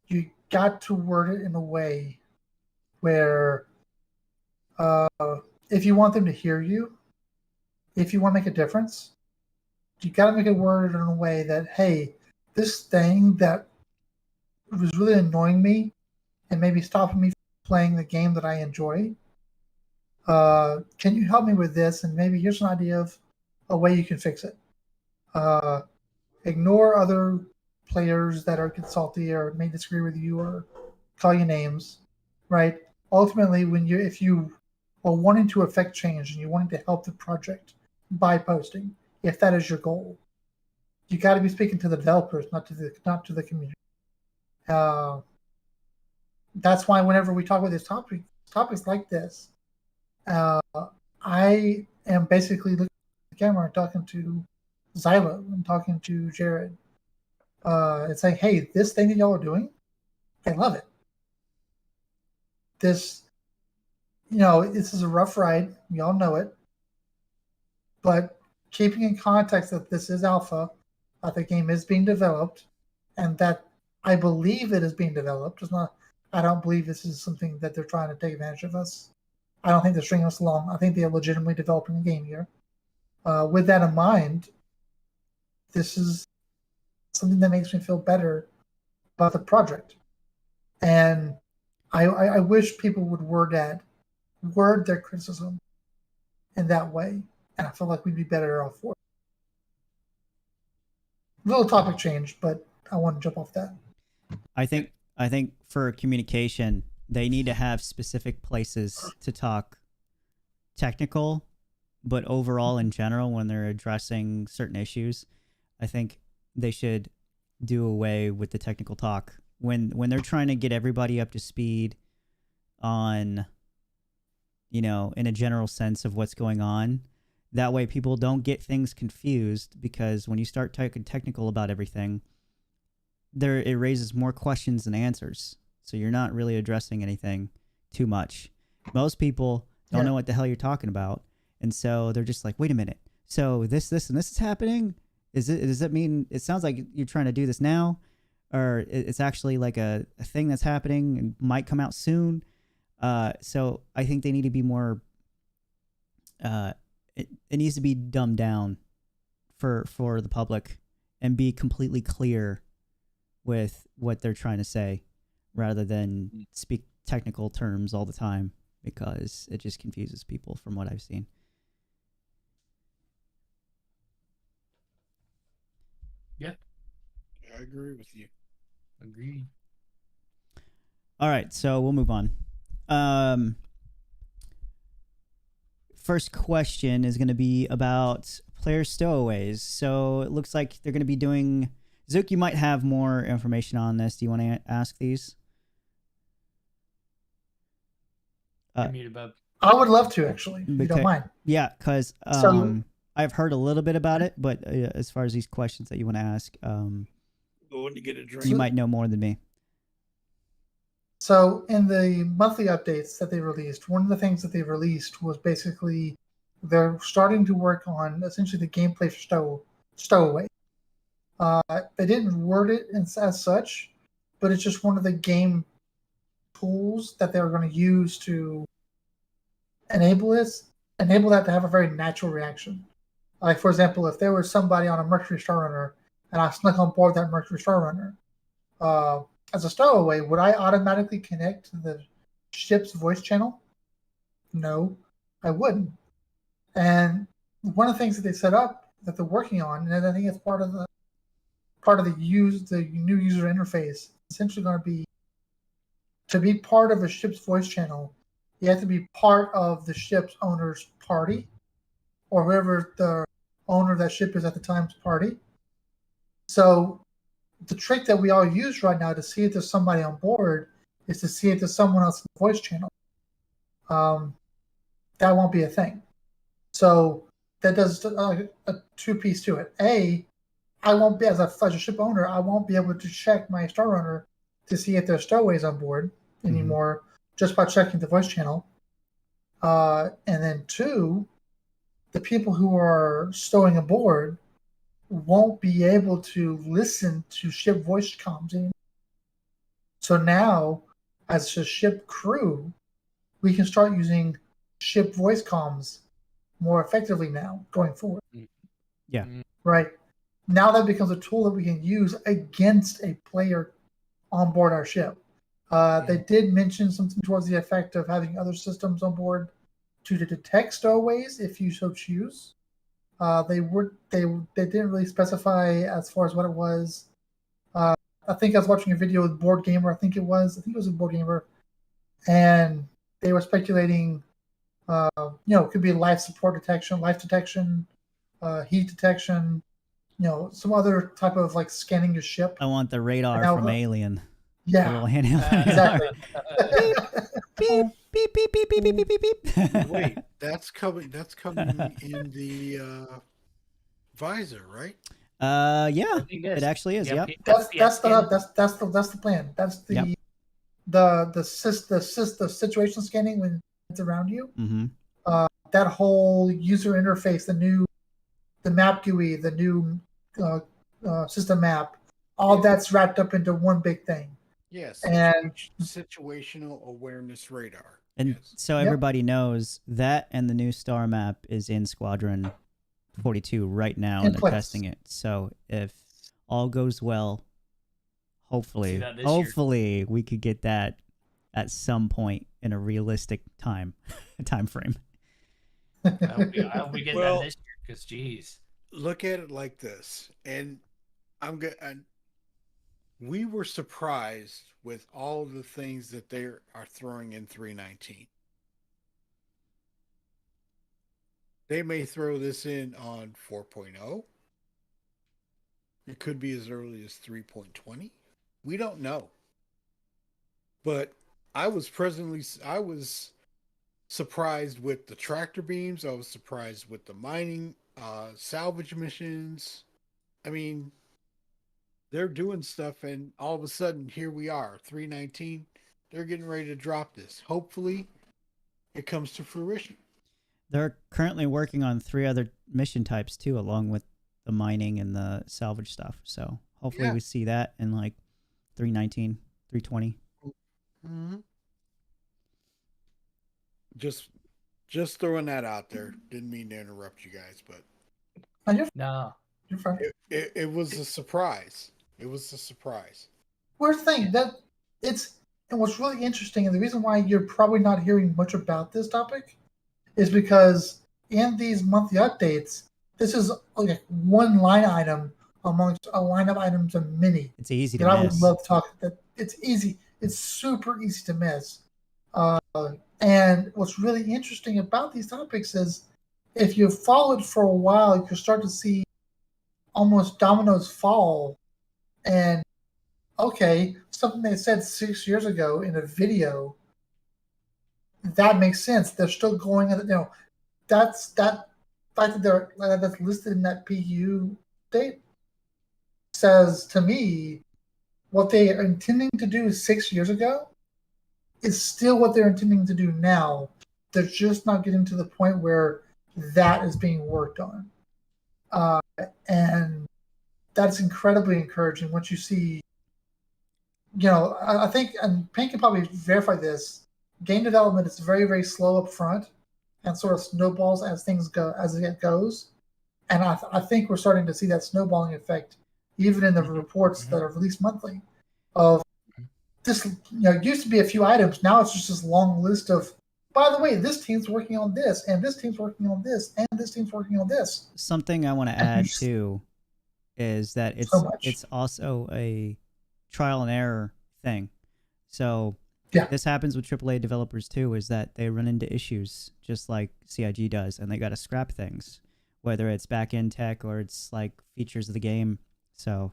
you got to word it in a way where if you want them to hear you, if you want to make a difference, you got to make it worded in a way that, hey, this thing that was really annoying me and maybe stopping me from playing the game that I enjoy, can you help me with this? And maybe here's an idea of a way you can fix it. Ignore other players that are salty or may disagree with you or call you names, right? Ultimately, if you are wanting to affect change and you wanting to help the project by posting, if that is your goal, you got to be speaking to the developers, not to the community. That's why whenever we talk about these topics like this, I am basically looking at the camera and talking to Xylo and talking to Jared. And saying, hey, this thing that y'all are doing, I love it. This is a rough ride. We all know it. But keeping in context that this is alpha, that the game is being developed, and that I believe it is being developed. I don't believe this is something that they're trying to take advantage of us. I don't think they're stringing us along. I think they're legitimately developing a game here. With that in mind, this is something that makes me feel better about the project. And I wish people would word their criticism in that way. And I feel like we'd be better off for it. Little topic change, but I want to jump off that. I think for communication, they need to have specific places to talk technical, but overall in general, when they're addressing certain issues, I think they should do away with the technical talk when they're trying to get everybody up to speed on, in a general sense of what's going on. That way people don't get things confused, because when you start talking technical about everything, it raises more questions than answers. So you're not really addressing anything too much. Most people don't know what the hell you're talking about. And so they're just like, wait a minute. So this, and this is happening? Does that mean it sounds like you're trying to do this now? Or it's actually like a thing that's happening and might come out soon? So I think they need to be more... It needs to be dumbed down for the public and be completely clear with what they're trying to say, rather than speak technical terms all the time, because it just confuses people from what I've seen. Yeah, I agree with you. Agreed. All right, so we'll move on. First question is going to be about player stowaways. So it looks like they're going to be doing... Zook, you might have more information on this. Do you want to ask these? You're muted, bub. I would love to, actually, if you don't mind. Yeah, because I've heard a little bit about it, but as far as these questions that you want to ask, going to get a drink. You might know more than me. So in the monthly updates that they released, one of the things that they released was basically they're starting to work on essentially the gameplay for Stowaway. They didn't word it as such, but it's just one of the game tools that they're going to use to enable that to have a very natural reaction. Like, for example, if there was somebody on a Mercury Star Runner and I snuck on board that Mercury Star Runner, as a stowaway, would I automatically connect to the ship's voice channel? No, I wouldn't. And one of the things that they set up that they're working on, and I think it's part of the new user interface, essentially going to be to be part of a ship's voice channel, you have to be part of the ship's owner's party, or whoever the owner of that ship is at the time's party. So the trick that we all use right now to see if there's somebody on board is to see if there's someone else in the voice channel. That won't be a thing. So that does a two-piece to it. I won't be, as a ship owner, I won't be able to check my Star Runner to see if there's stowaways on board anymore just by checking the voice channel. And then two, the people who are stowing aboard won't be able to listen to ship voice comms anymore. So now, as a ship crew, we can start using ship voice comms more effectively now going forward. Yeah. Right. Now that becomes a tool that we can use against a player on board our ship. They did mention something towards the effect of having other systems on board to detect stowaways if you so choose. They didn't really specify as far as what it was. I think I was watching a video with Board Gamer. I think it was a Board Gamer, and they were speculating. It could be life detection, heat detection. Some other type of like scanning your ship. I want the radar from Alien. Yeah, little handheld. exactly. beep, beep, beep, beep, beep, beep, beep, beep, beep. Wait, that's coming in the visor, right? Yeah, it actually is. Yep. That's the plan. That's the situation scanning when it's around you. Mm-hmm. That whole user interface, the map GUI, the new system map, all that's wrapped up into one big thing. Yes, and situational awareness radar. And so everybody knows that, and the new star map is in Squadron 42 right now, and they're testing it. So if all goes well, hopefully we could get that at some point in a realistic time frame. I hope we get that this year, because geez. Look at it like this, and we were surprised with all the things that they are throwing in 319. They may throw this in on 4.0. It could be as early as 3.20. We don't know. But I was surprised with the tractor beams. I was surprised with the mining, salvage missions. I mean, they're doing stuff, and all of a sudden, here we are, 319. They're getting ready to drop this. Hopefully, it comes to fruition. They're currently working on 3 other mission types, too, along with the mining and the salvage stuff. So hopefully we see that in, like, 319, 320. Mm-hmm. Just throwing that out there. Didn't mean to interrupt you guys, but... No. You're fine. It was a surprise. It was a surprise. Here's the thing, and what's really interesting, and the reason why you're probably not hearing much about this topic is because in these monthly updates, this is like one line item amongst a line of items of many. It's easy to miss. I would love to talk. That it's easy. It's super easy to miss. And what's really interesting about these topics is if you follow it for a while, you can start to see almost dominoes fall. And okay, something they said 6 years ago in a video, that makes sense. They're still going at it. That's that fact that that's listed in that PU date says to me what they are intending to do 6 years ago is still what they're intending to do now. They're just not getting to the point where that is being worked on. And that's incredibly encouraging once you see, I think, and Payne can probably verify this, game development is very, very slow up front and sort of snowballs as things go, as it goes. And I think we're starting to see that snowballing effect even in the reports that are released monthly of this, it used to be a few items. Now it's just this long list of, by the way, this team's working on this, and this team's working on this, and this team's working on this. Something I want to add too is that it's also a trial and error thing. So this happens with AAA developers too, is that they run into issues just like CIG does, and they got to scrap things, whether it's back-end tech or it's like features of the game. So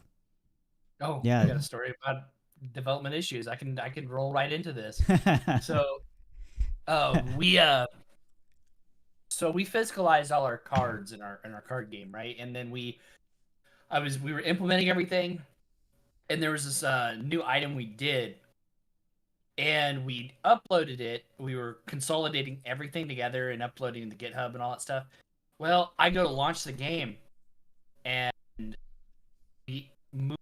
yeah, I got a story about development issues. I can roll right into this. So we physicalized all our cards in our card game, right? And then we were implementing everything, and there was this new item we did, and we uploaded it. We were consolidating everything together and uploading to GitHub and all that stuff. Well, I go to launch the game, and we move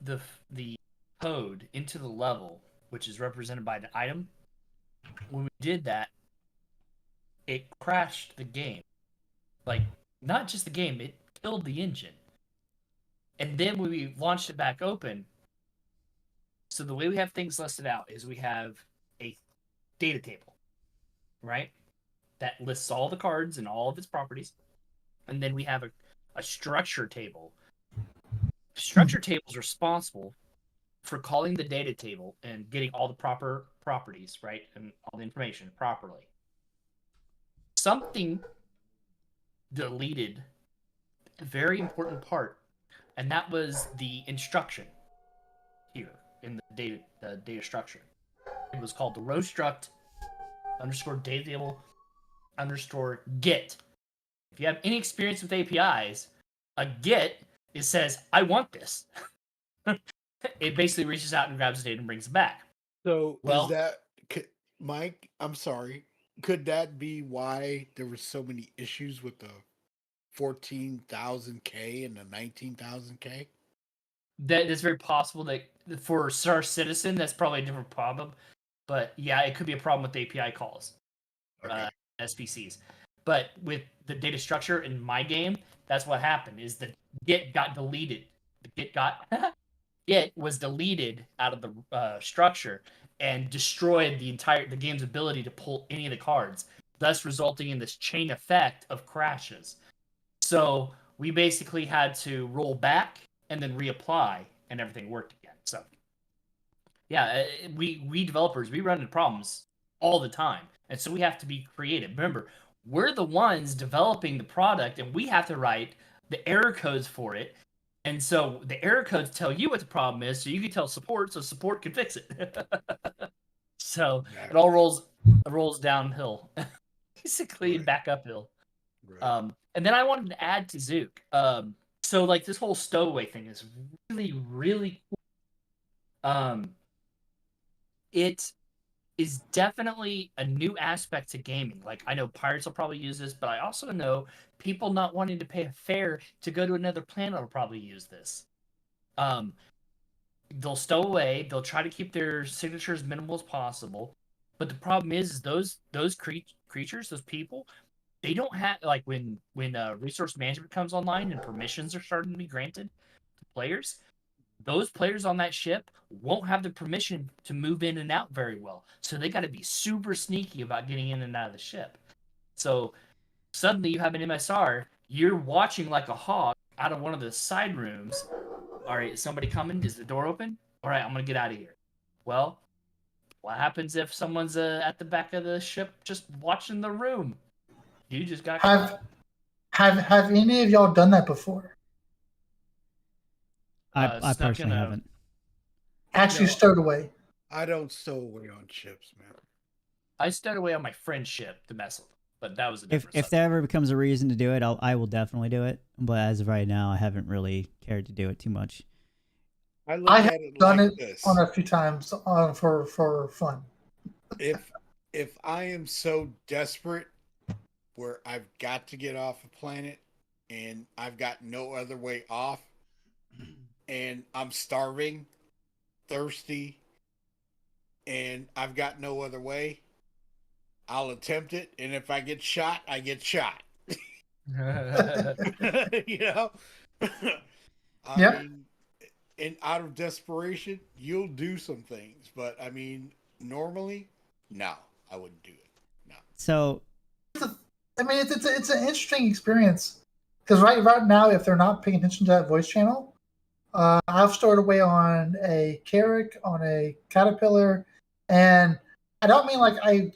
the code into the level, which is represented by the item. When we did that, it crashed the game. Like, not just the game, it killed the engine. And then when we launched it back open, so the way we have things listed out is we have a data table, right? That lists all the cards and all of its properties. And then we have a structure table. Structure table is responsible for calling the data table and getting all the proper properties, right? And all the information properly. Something deleted a very important part, and that was the instruction here in the data structure. It was called the row struct _ data table _ get. If you have any experience with APIs, a get, it says, I want this. It basically reaches out and grabs the data and brings it back. So, is that, Mike, I'm sorry, could that be why there were so many issues with the 14,000K and the 19,000K? That's very possible. That for Star Citizen, that's probably a different problem. But yeah, it could be a problem with the API calls, SPCs. But with the data structure in my game, that's what happened. Is the get got deleted. The get was deleted out of the structure and destroyed the game's ability to pull any of the cards, thus resulting in this chain effect of crashes. So we basically had to roll back and then reapply, and everything worked again. So yeah, we developers, we run into problems all the time, and so we have to be creative. Remember, we're the ones developing the product, and we have to write the error codes for it. And so the error codes tell you what the problem is, so you can tell support, so support can fix it. So it all rolls downhill, basically, back uphill. Right. And then I wanted to add to Zook. So like this whole stowaway thing is really, really cool. It is definitely a new aspect to gaming. Like, I know pirates will probably use this, but I also know people not wanting to pay a fare to go to another planet will probably use this. They'll stow away. They'll try to keep their signature as minimal as possible. But the problem is those creatures, those people, they don't have, like, when resource management comes online and permissions are starting to be granted to players, those players on that ship won't have the permission to move in and out very well. So they got to be super sneaky about getting in and out of the ship. So suddenly you have an MSR, you're watching like a hawk out of one of the side rooms. All right, is somebody coming? Is the door open? All right, I'm going to get out of here. Well, what happens if someone's at the back of the ship just watching the room? You just got have any of y'all done that before? I personally haven't. Actually stowed away. I don't stow away on ships, man. I stowed away on my friend's ship to mess with them, but that was a different if there ever becomes a reason to do it, I will definitely do it. But as of right now, I haven't really cared to do it too much. I look I at have it done like it this. on a few times for fun. If I am so desperate where I've got to get off a planet and I've got no other way off and I'm starving, thirsty, and I've got no other way, I'll attempt it, and if I get shot, I get shot. You know? I Yep. mean, and out of desperation, you'll do some things, but I mean, normally, no, I wouldn't do it. No. So I mean, it's an interesting experience because right now, if they're not paying attention to that voice channel, I've stored away on a Carrack, on a Caterpillar, and I don't mean like I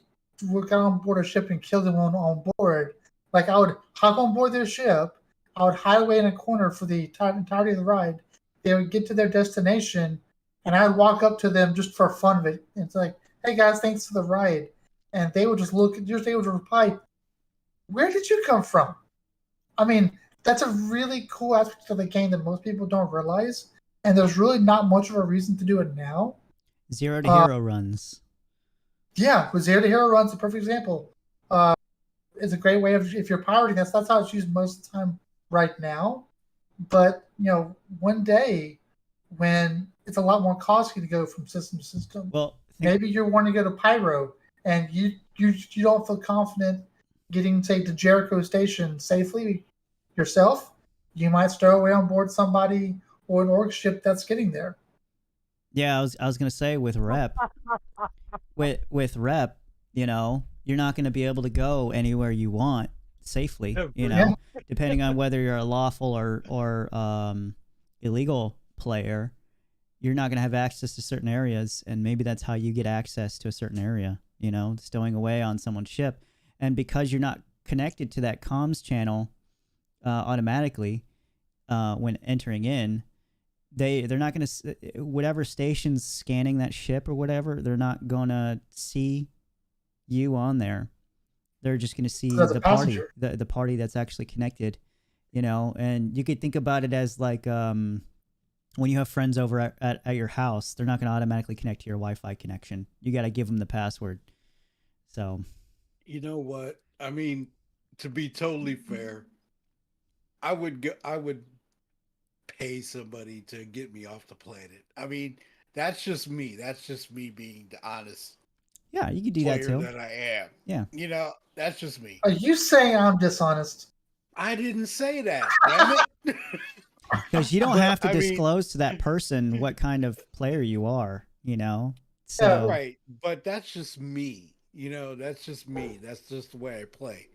got on board a ship and killed them on board. Like I would hop on board their ship, I would hide away in a corner for the entirety of the ride. They would get to their destination, and I would walk up to them just for fun of it. It's like, "Hey guys, thanks for the ride," and they would just they would reply, "Where did you come from?" I mean, that's a really cool aspect of the game that most people don't realize, and there's really not much of a reason to do it now. Zero to hero runs. Yeah, with Zero to Hero Run's a perfect example. It's a great way of, if you're pirating, that's how it's used most of the time right now. But one day when it's a lot more costly to go from system to system, Well, maybe you're wanting to go to Pyro and you don't feel confident getting, say, to Jericho Station safely yourself. You might stow away on board somebody or an orc ship that's getting there. yeah, I was gonna say with rep, with rep, you're not gonna be able to go anywhere you want safely. Yeah. Depending on whether you're a lawful or illegal player, you're not gonna have access to certain areas, and maybe that's how you get access to a certain area. Stowing away on someone's ship, and because you're not connected to that comms channel automatically when entering in, they're not going to, whatever station's scanning that ship or whatever, they're not going to see you on there. They're just going to see That's a the party, passenger. the party that's actually connected, and you could think about it as like when you have friends over at your house, they're not going to automatically connect to your Wi-Fi connection. You got to give them the password. So, You know what? I mean, to be totally fair, I would pay somebody to get me off the planet. I mean, that's just me. That's just me being the honest yeah, you could do that player too. that I am. Yeah. That's just me. Are you saying I'm dishonest? I didn't say that. Damn it. Because you don't But, have to I mean- disclose to that person what kind of player you are, Yeah, So, Right, but that's just me. That's just me. That's just the way I play.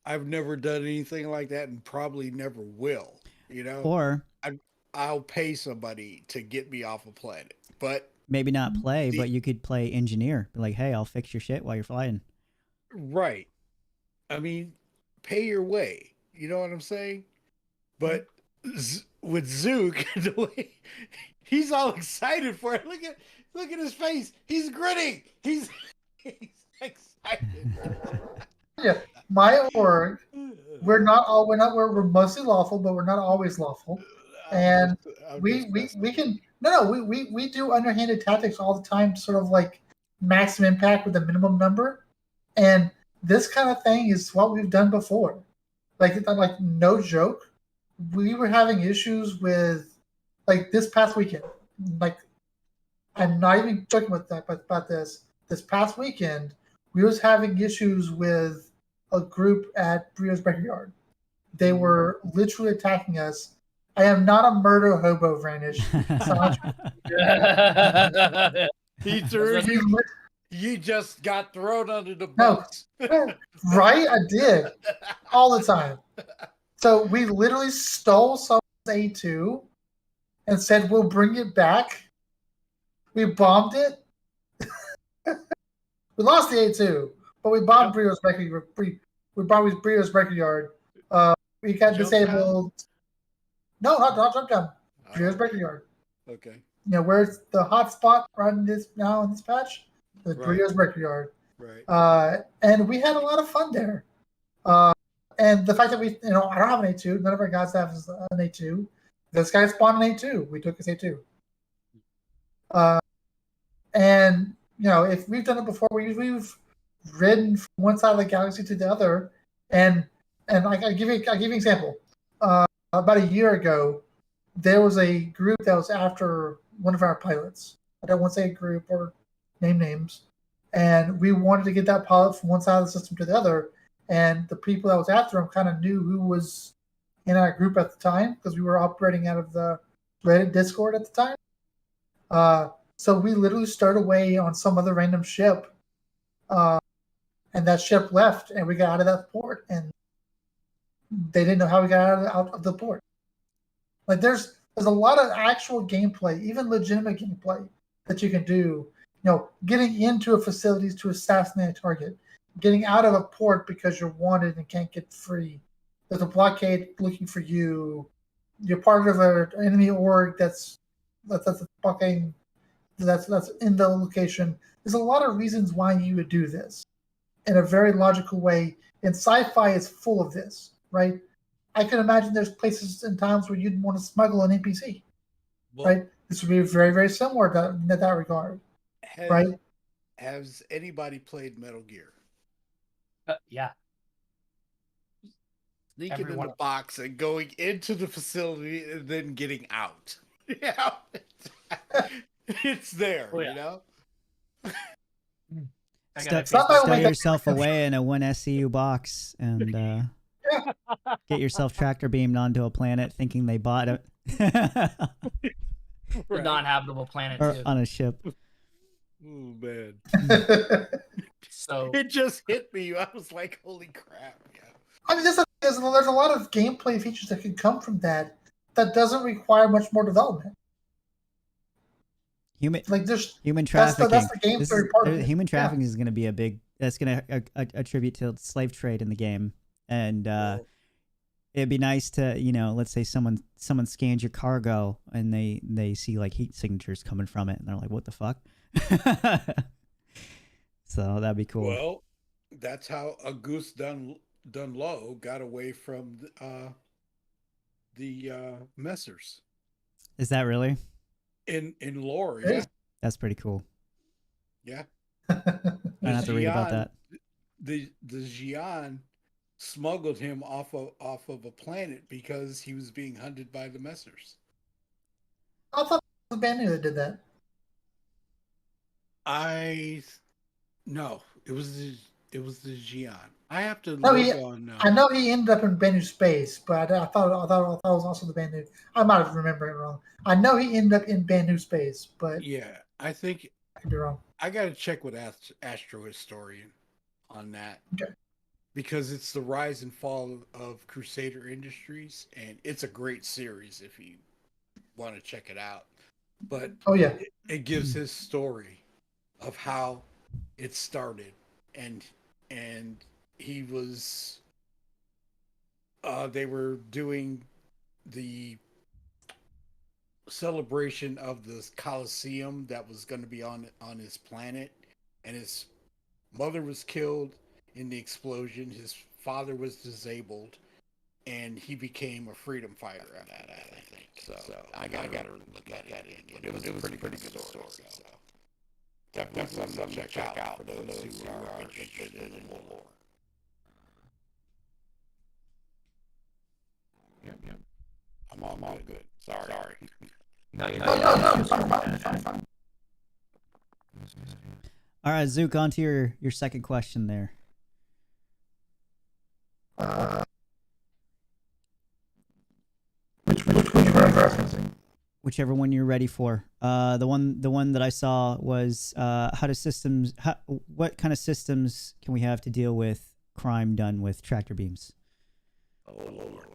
I've never done anything like that and probably never will. or I'll pay somebody to get me off a planet. But maybe not play, The- but you could play engineer. Be like, hey, I'll fix your shit while you're flying. right. I mean, pay your way. You know what I'm saying? But with Zook, the way he's all excited for it. Look at his face. He's grinning. He's excited. Yeah, my org. We're mostly lawful, but we're not always lawful. And we can we do underhanded tactics all the time to sort of like maximum impact with a minimum number. And this kind of thing is what we've done before. Like no joke. We were having issues with like this past weekend. Like I'm not even joking with that about this. This past weekend, we was having issues with a group at Brio's Brickyard. They were literally attacking us. I am not a murder hobo, Vanish. He threw We you. lit- You just got thrown under the No. bus. Right? I did. All the time. So we literally stole someone's A2 and said, we'll bring it back. We bombed it. We lost the A2, but we bombed Brio's Brickyard. We bombed Brio's Brickyard. We got Jump disabled. No, not jump down. Brio's Brickyard. Okay. Where's the hot spot right in this patch? The Right. Brio's Brickyard. Right. And we had a lot of fun there. And the fact that we, I don't have an A2. None of our guys have an A2. This guy spawned an A2. We took his A2. And if we've done it before, we've ridden from one side of the galaxy to the other, and I give you an example. About a year ago, there was a group that was after one of our pilots. I don't want to say a group or name names, and we wanted to get that pilot from one side of the system to the other. And the people that was after him kind of knew who was in our group at the time because we were operating out of the Reddit Discord at the time. So we literally stowed away on some other random ship, and that ship left, and we got out of that port, and they didn't know how we got out of the port. Like there's a lot of actual gameplay, even legitimate gameplay that you can do. Getting into a facility to assassinate a target, getting out of a port because you're wanted and can't get free. There's a blockade looking for you. You're part of an enemy org that's fucking that's in the location. There's a lot of reasons why you would do this in a very logical way. And sci-fi is full of this, right? I can imagine there's places and times where you'd want to smuggle an NPC, right? This would be very, very similar in that regard, right? Has anybody played Metal Gear? Yeah. Sneaking in the box and going into the facility and then getting out. Yeah. It's there, Stow yourself away in a 1 SCU box and get yourself tractor beamed onto a planet thinking they bought it. The non-habitable planet or too. on a ship. Oh man. So it just hit me. I was like, holy crap. Yeah. I mean, there's a lot of gameplay features that can come from that doesn't require much more development. Human trafficking. That's the gameplay part of it. Human trafficking is going to be a big. That's going to attribute to slave trade in the game, and it'd be nice to let's say someone scans your cargo and they see like heat signatures coming from it, and they're like, what the fuck? So that'd be cool. Well, that's how Auguste Dunlow got away from the Messers. Is that really? In lore, yeah. That's pretty cool. Yeah. I have to read about that. The Xi'an smuggled him off of a planet because he was being hunted by the Messers. I thought it was Banu that did that. No, it was the Xi'an. I have to No, look on. I know he ended up in Banu space, but I thought it was also the Banu. I might have remembered it wrong. I know he ended up in Banu space, but yeah, I think I could be wrong. I got to check with Astro Historian on that. Okay. Because it's the rise and fall of Crusader Industries, and it's a great series if you want to check it out. But it gives his story of how it started, and he was they were doing the celebration of the Colosseum that was going to be on his planet, and his mother was killed in the explosion. His father was disabled, and he became a freedom fighter after that, I think. So I got to look at it. But it was a pretty good story. So definitely something to check out for those who are interested in lore. Yep. I'm all good. Sorry. No, fine. All right, Zook, on to your second question there. Which one you were referencing? Whichever one you're ready for. The one that I saw was what kind of systems can we have to deal with crime done with tractor beams? Oh Lord.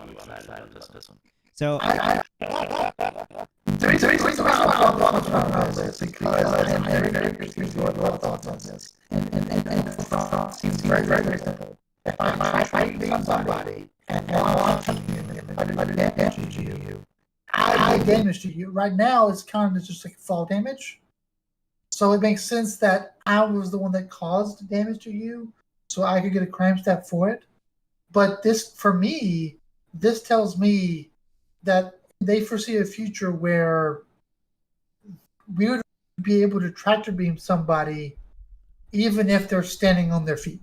I'm excited about this one. So The reason why I'm on this because I'm very curious to what your thoughts on this. And seems very simple. If I fight on somebody and I want to do damage to you, I damage to you. Right now, it's kind of just like fall damage. So it makes sense that I was the one that caused damage to you, so I could get a crime stat for it. But this, for me, this tells me that they foresee a future where we would be able to tractor beam somebody even if they're standing on their feet.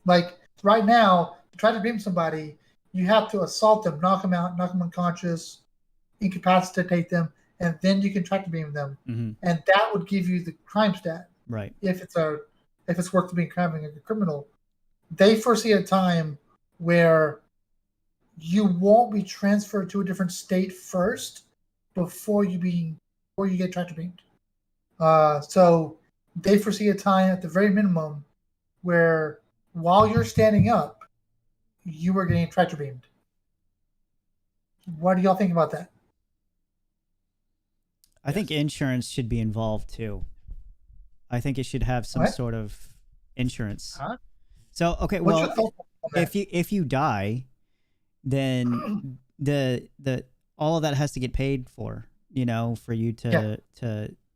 Like right now, to try to beam somebody, you have to assault them, knock them out, knock them unconscious, incapacitate them, and then you can tractor beam them, Hmm. and that would give you the crime stat Right. if it's worth being a criminal. They foresee a time where you won't be transferred to a different state first before you get tractor beamed. So they foresee a time at the very minimum where while you're standing up, you are getting tractor beamed. What do y'all think about that? I think insurance should be involved too. I think it should have some What? sort of insurance. Huh? So okay, What's well, your thought on that? if you die, then the all of that has to get paid for, for you to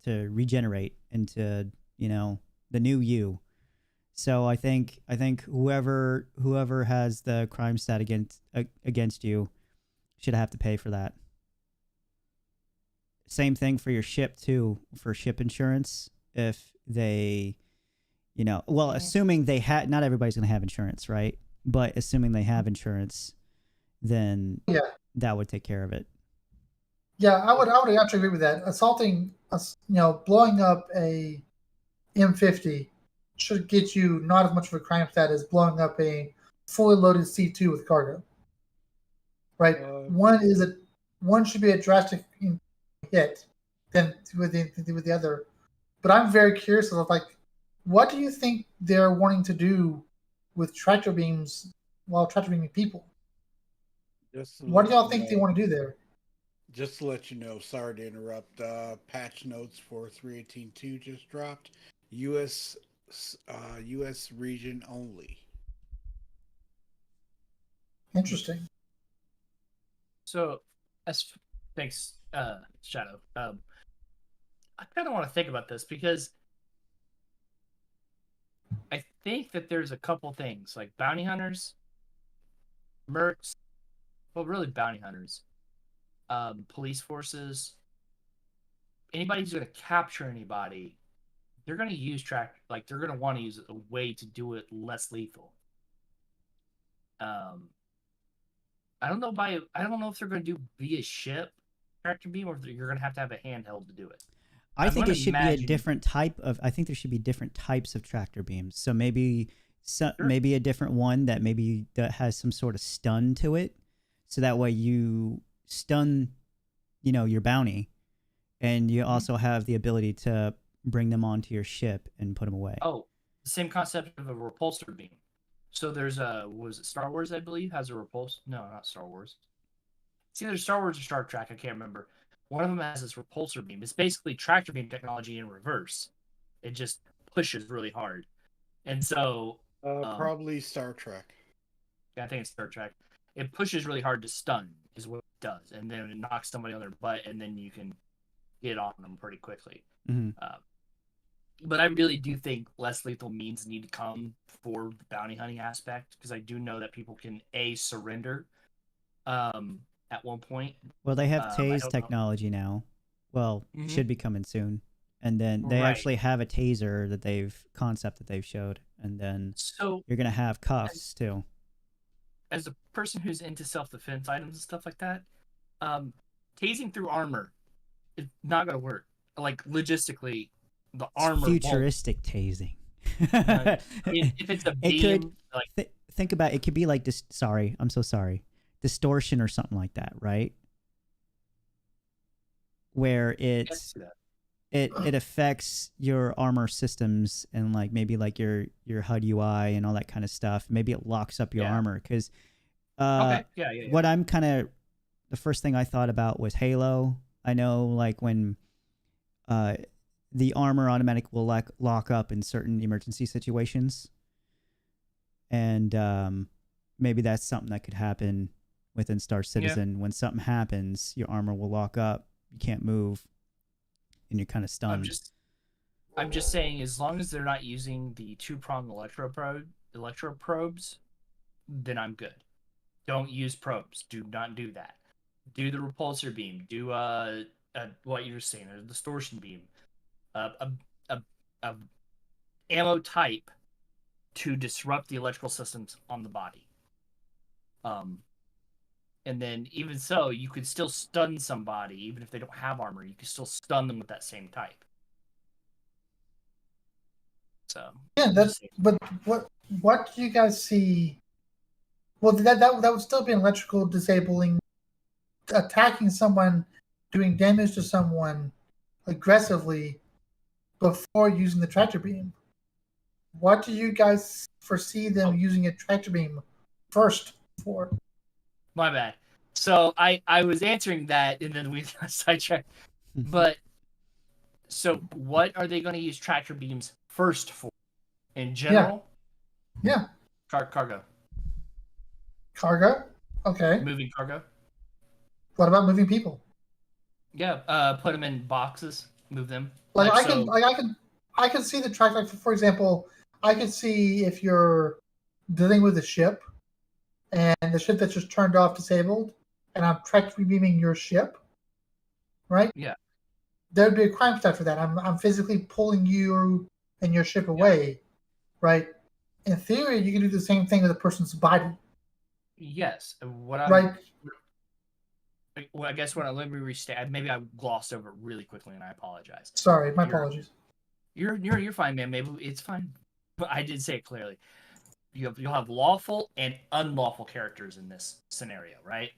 to regenerate into, the new you. So I think whoever has the crime stat against you should have to pay for that. Same thing for your ship too, for ship insurance. If they, assuming they had, not everybody's going to have insurance, right? But assuming they have insurance, then Yeah. that would take care of it. Yeah, I would actually agree with that. Assaulting, blowing up a M50 should get you not as much of a crime stat as blowing up a fully loaded C2 with cargo. Right? One should be a drastic hit than with the other. But I'm very curious of what do you think they're wanting to do with tractor beams while tractor beaming people? What do y'all think they want to do there? Just to let you know, sorry to interrupt. Patch notes for 3.18.2 just dropped. U.S. region only. Interesting. So, thanks, Shadow. I kind of want to think about this because I think that there's a couple things like bounty hunters, mercs, well, really bounty hunters, police forces, anybody who's going to capture anybody, they're going to use they're going to want to use a way to do it less lethal. I don't know if they're going to do via ship tractor beam or if you're going to have a handheld to do it. I think gonna it should be a imagine- different type of. I think there should be different types of tractor beams. So maybe Sure. maybe a different one that has some sort of stun to it, so that way you stun, your bounty, and you also have the ability to bring them onto your ship and put them away. Oh, the same concept of a repulsor beam. So there's was it Star Wars, I believe, has a repulsor. No, not Star Wars. It's either Star Wars or Star Trek. I can't remember. One of them has this repulsor beam. It's basically tractor beam technology in reverse. It just pushes really hard. And so Probably Star Trek. I think it's Star Trek. It pushes really hard to stun is what it does. And then it knocks somebody on their butt and then you can get on them pretty quickly. Mhm. But I really do think less lethal means need to come for the bounty hunting aspect because I do know that people can surrender at one point. Well, they have I tase don't know. technology now. Well, Mhm. should be coming soon. And then they Right. actually have a taser that they've showed. And then So you're gonna have cuffs too. as a person who's into self-defense items and stuff like that, tasing through armor is not going to work. Like logistically, the armor won't. Futuristic tasing. If it's a It beam, could- like Think about it. It could be like this. Sorry, I'm so sorry. Distortion or something like that, right? Where yes, that. it affects your armor systems and maybe your HUD UI and all that kind of stuff. Maybe it locks up your Yeah. armor because Okay, yeah. what I'm the first thing I thought about was Halo. I know when the armor automatic will lock up in certain emergency situations, and maybe that's something that could happen within Star Citizen. When something happens, your armor will lock up. You can't move, and you're kind of stunned. I'm just saying, as long as they're not using the two-pronged electro probes, then I'm good. Don't use probes. Do not do that. Do the repulsor beam. Do what you were saying, a distortion beam, a ammo type to disrupt the electrical systems on the body. And then even so, you could still stun somebody even if they don't have armor. You could still stun them with that same type. So Yeah, but what do you guys see? Well, that would still be an electrical disabling, attacking someone, doing damage to someone aggressively before using the tractor beam. What do you guys foresee them using a tractor beam first for? My bad. So I was answering that, and then we sidetracked. But so what are they going to use tractor beams first for? In general? Yeah. Cargo. Cargo? Okay. Moving cargo? What about moving people? Yeah. Put them in boxes. Move them. Like I so- can see the track. Like for example, I could see if you're dealing with a ship, and the ship that's just turned off, disabled, and I'm tractor beaming your ship, right? Yeah. There'd be a crime stat for that. I'm physically pulling you and your ship away, right? In theory, you can do the same thing with a person's body, Yes. What I'm, right? Well, I guess let me restate. Maybe I glossed over it really quickly, and I apologize. Sorry, my You're- apologies. You're fine, man. Maybe it's fine. But I did say it clearly. You'll have lawful and unlawful characters in this scenario, right?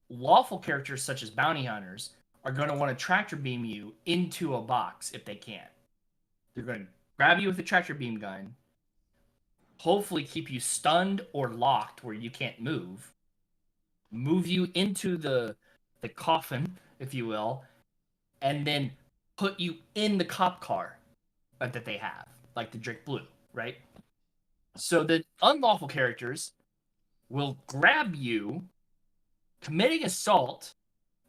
Lawful characters such as bounty hunters are going to want to tractor beam you into a box if they can. They're going to grab you with a tractor beam gun, hopefully keep you stunned or locked where you can't move you into the coffin, if you will, and then put you in the cop car that they have, like the Drake Blue, right? So the unlawful characters will grab you, committing assault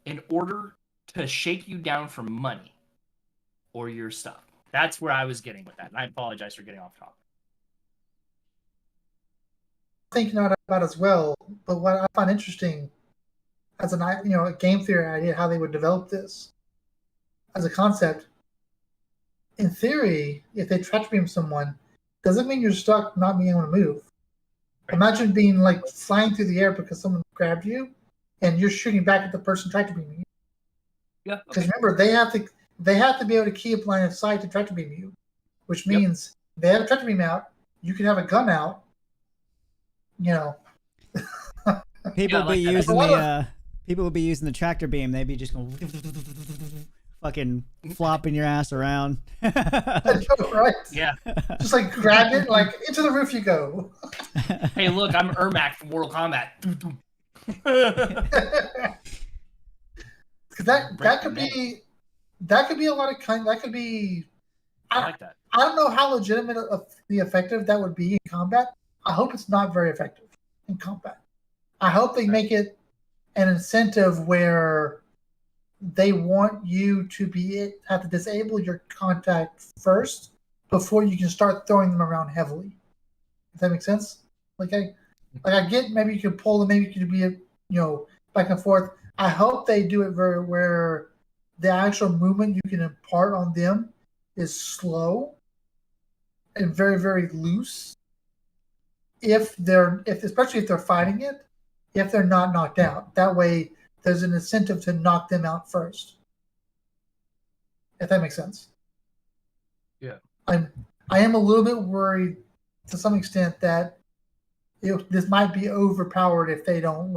in order to shake you down for money or your stuff. That's where I was getting with that, and I apologize for getting off topic. Thinking about as well, but what I find interesting as a game theory idea, how they would develop this as a concept. In theory, if they tractor beam someone, doesn't mean you're stuck not being able to move. Imagine being like flying through the air because someone grabbed you, and you're shooting back at the person tractor beaming you. Yeah. Because remember, they have to be able to keep line of sight to tractor beam you, which means they have a tractor beam out. You could have a gun out. People Yeah, would be like that. using people would be using the tractor beam. They'd be just going fucking flopping your ass around. Right? Yeah. Just like grab it, like into the roof you go. Hey, look, I'm Ermac from Mortal Kombat. Because that could be a lot of that could be. I like that. I don't know how legitimately effective that would be in combat. I hope it's not very effective in combat. I hope they make it an incentive where they want you to have to disable your contact first before you can start throwing them around heavily. If that makes sense? Like I get maybe you can pull them, maybe you could be back and forth. I hope they do it where the actual movement you can impart on them is slow and very, very loose. Especially if they're fighting it, if they're not knocked out. That way there's an incentive to knock them out first. If that makes sense. Yeah. I am a little bit worried to some extent that this might be overpowered if they don't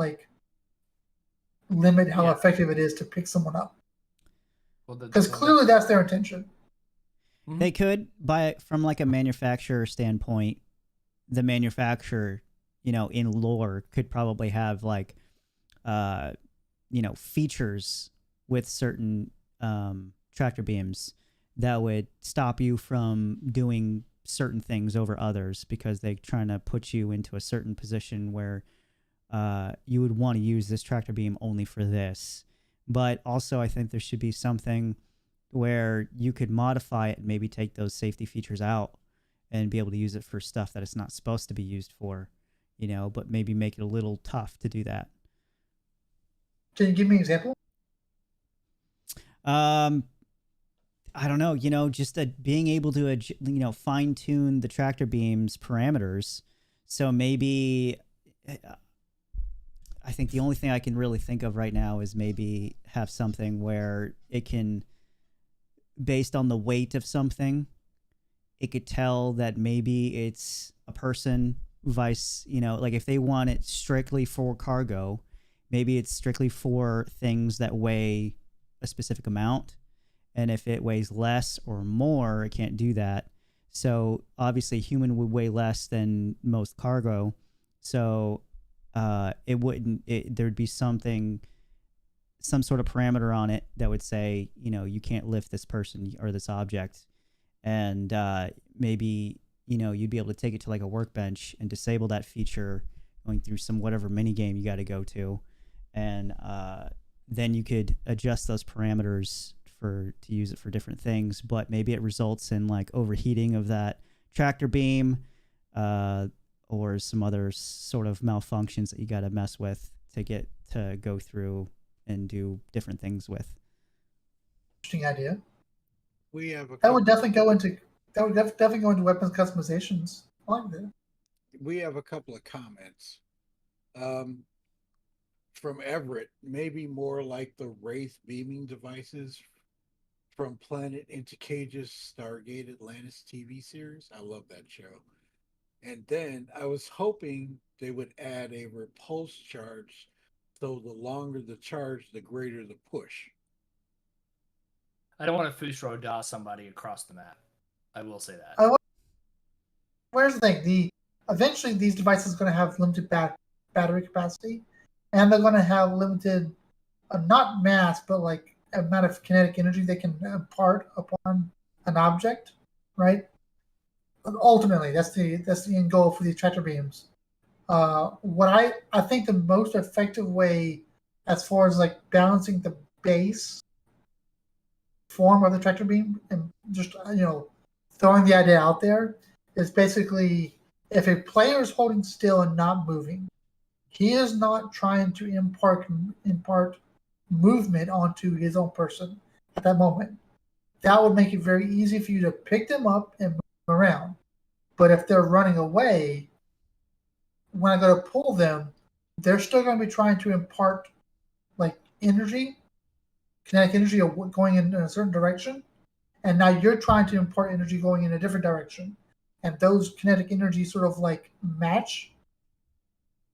limit how effective it is to pick someone up. Because clearly that's their intention. They could, from like a manufacturer standpoint, the manufacturer, in lore could probably have features with certain tractor beams that would stop you from doing certain things over others because they're trying to put you into a certain position where you would want to use this tractor beam only for this. But also I think there should be something where you could modify it and maybe take those safety features out and be able to use it for stuff that it's not supposed to be used for, but maybe make it a little tough to do that. Can you give me an example? I don't know, just being able to, fine tune the tractor beam's parameters. So maybe, I think the only thing I can really think of right now is maybe have something where it can, based on the weight of something, it could tell that maybe it's a person, vice, like if they want it strictly for cargo, maybe it's strictly for things that weigh a specific amount. And if it weighs less or more, it can't do that. So obviously human would weigh less than most cargo. So there'd be some sort of parameter on it that would say, you can't lift this person or this object. And maybe, you'd be able to take it to like a workbench and disable that feature going through some whatever mini game you got to go to. And then you could adjust those parameters to use it for different things, but maybe it results in like overheating of that tractor beam, or some other sort of malfunctions that you got to mess with to get to go through and do different things with. Interesting idea. We have That would definitely go into weapons customizations. I like that. We have a couple of comments. From Everett, maybe more like the Wraith beaming devices from Planet into Cage's Stargate Atlantis TV series. I love that show. And then I was hoping they would add a repulse charge, so the longer the charge, the greater the push. I don't want to Fusro DA somebody across the map. I will say that. Where's the thing? Eventually these devices are going to have limited battery capacity, and they're going to have limited, not mass, but like amount of kinetic energy they can impart upon an object, right? But ultimately, that's the end goal for these tractor beams. What I think the most effective way, as far as like balancing the base form of the tractor beam, and just throwing the idea out there, is basically if a player is holding still and not moving, he is not trying to impart movement onto his own person at that moment. That would make it very easy for you to pick them up and move them around. But if they're running away, when I go to pull them, they're still going to be trying to impart like energy, kinetic energy going in a certain direction. And now you're trying to impart energy going in a different direction. And those kinetic energies sort of like match.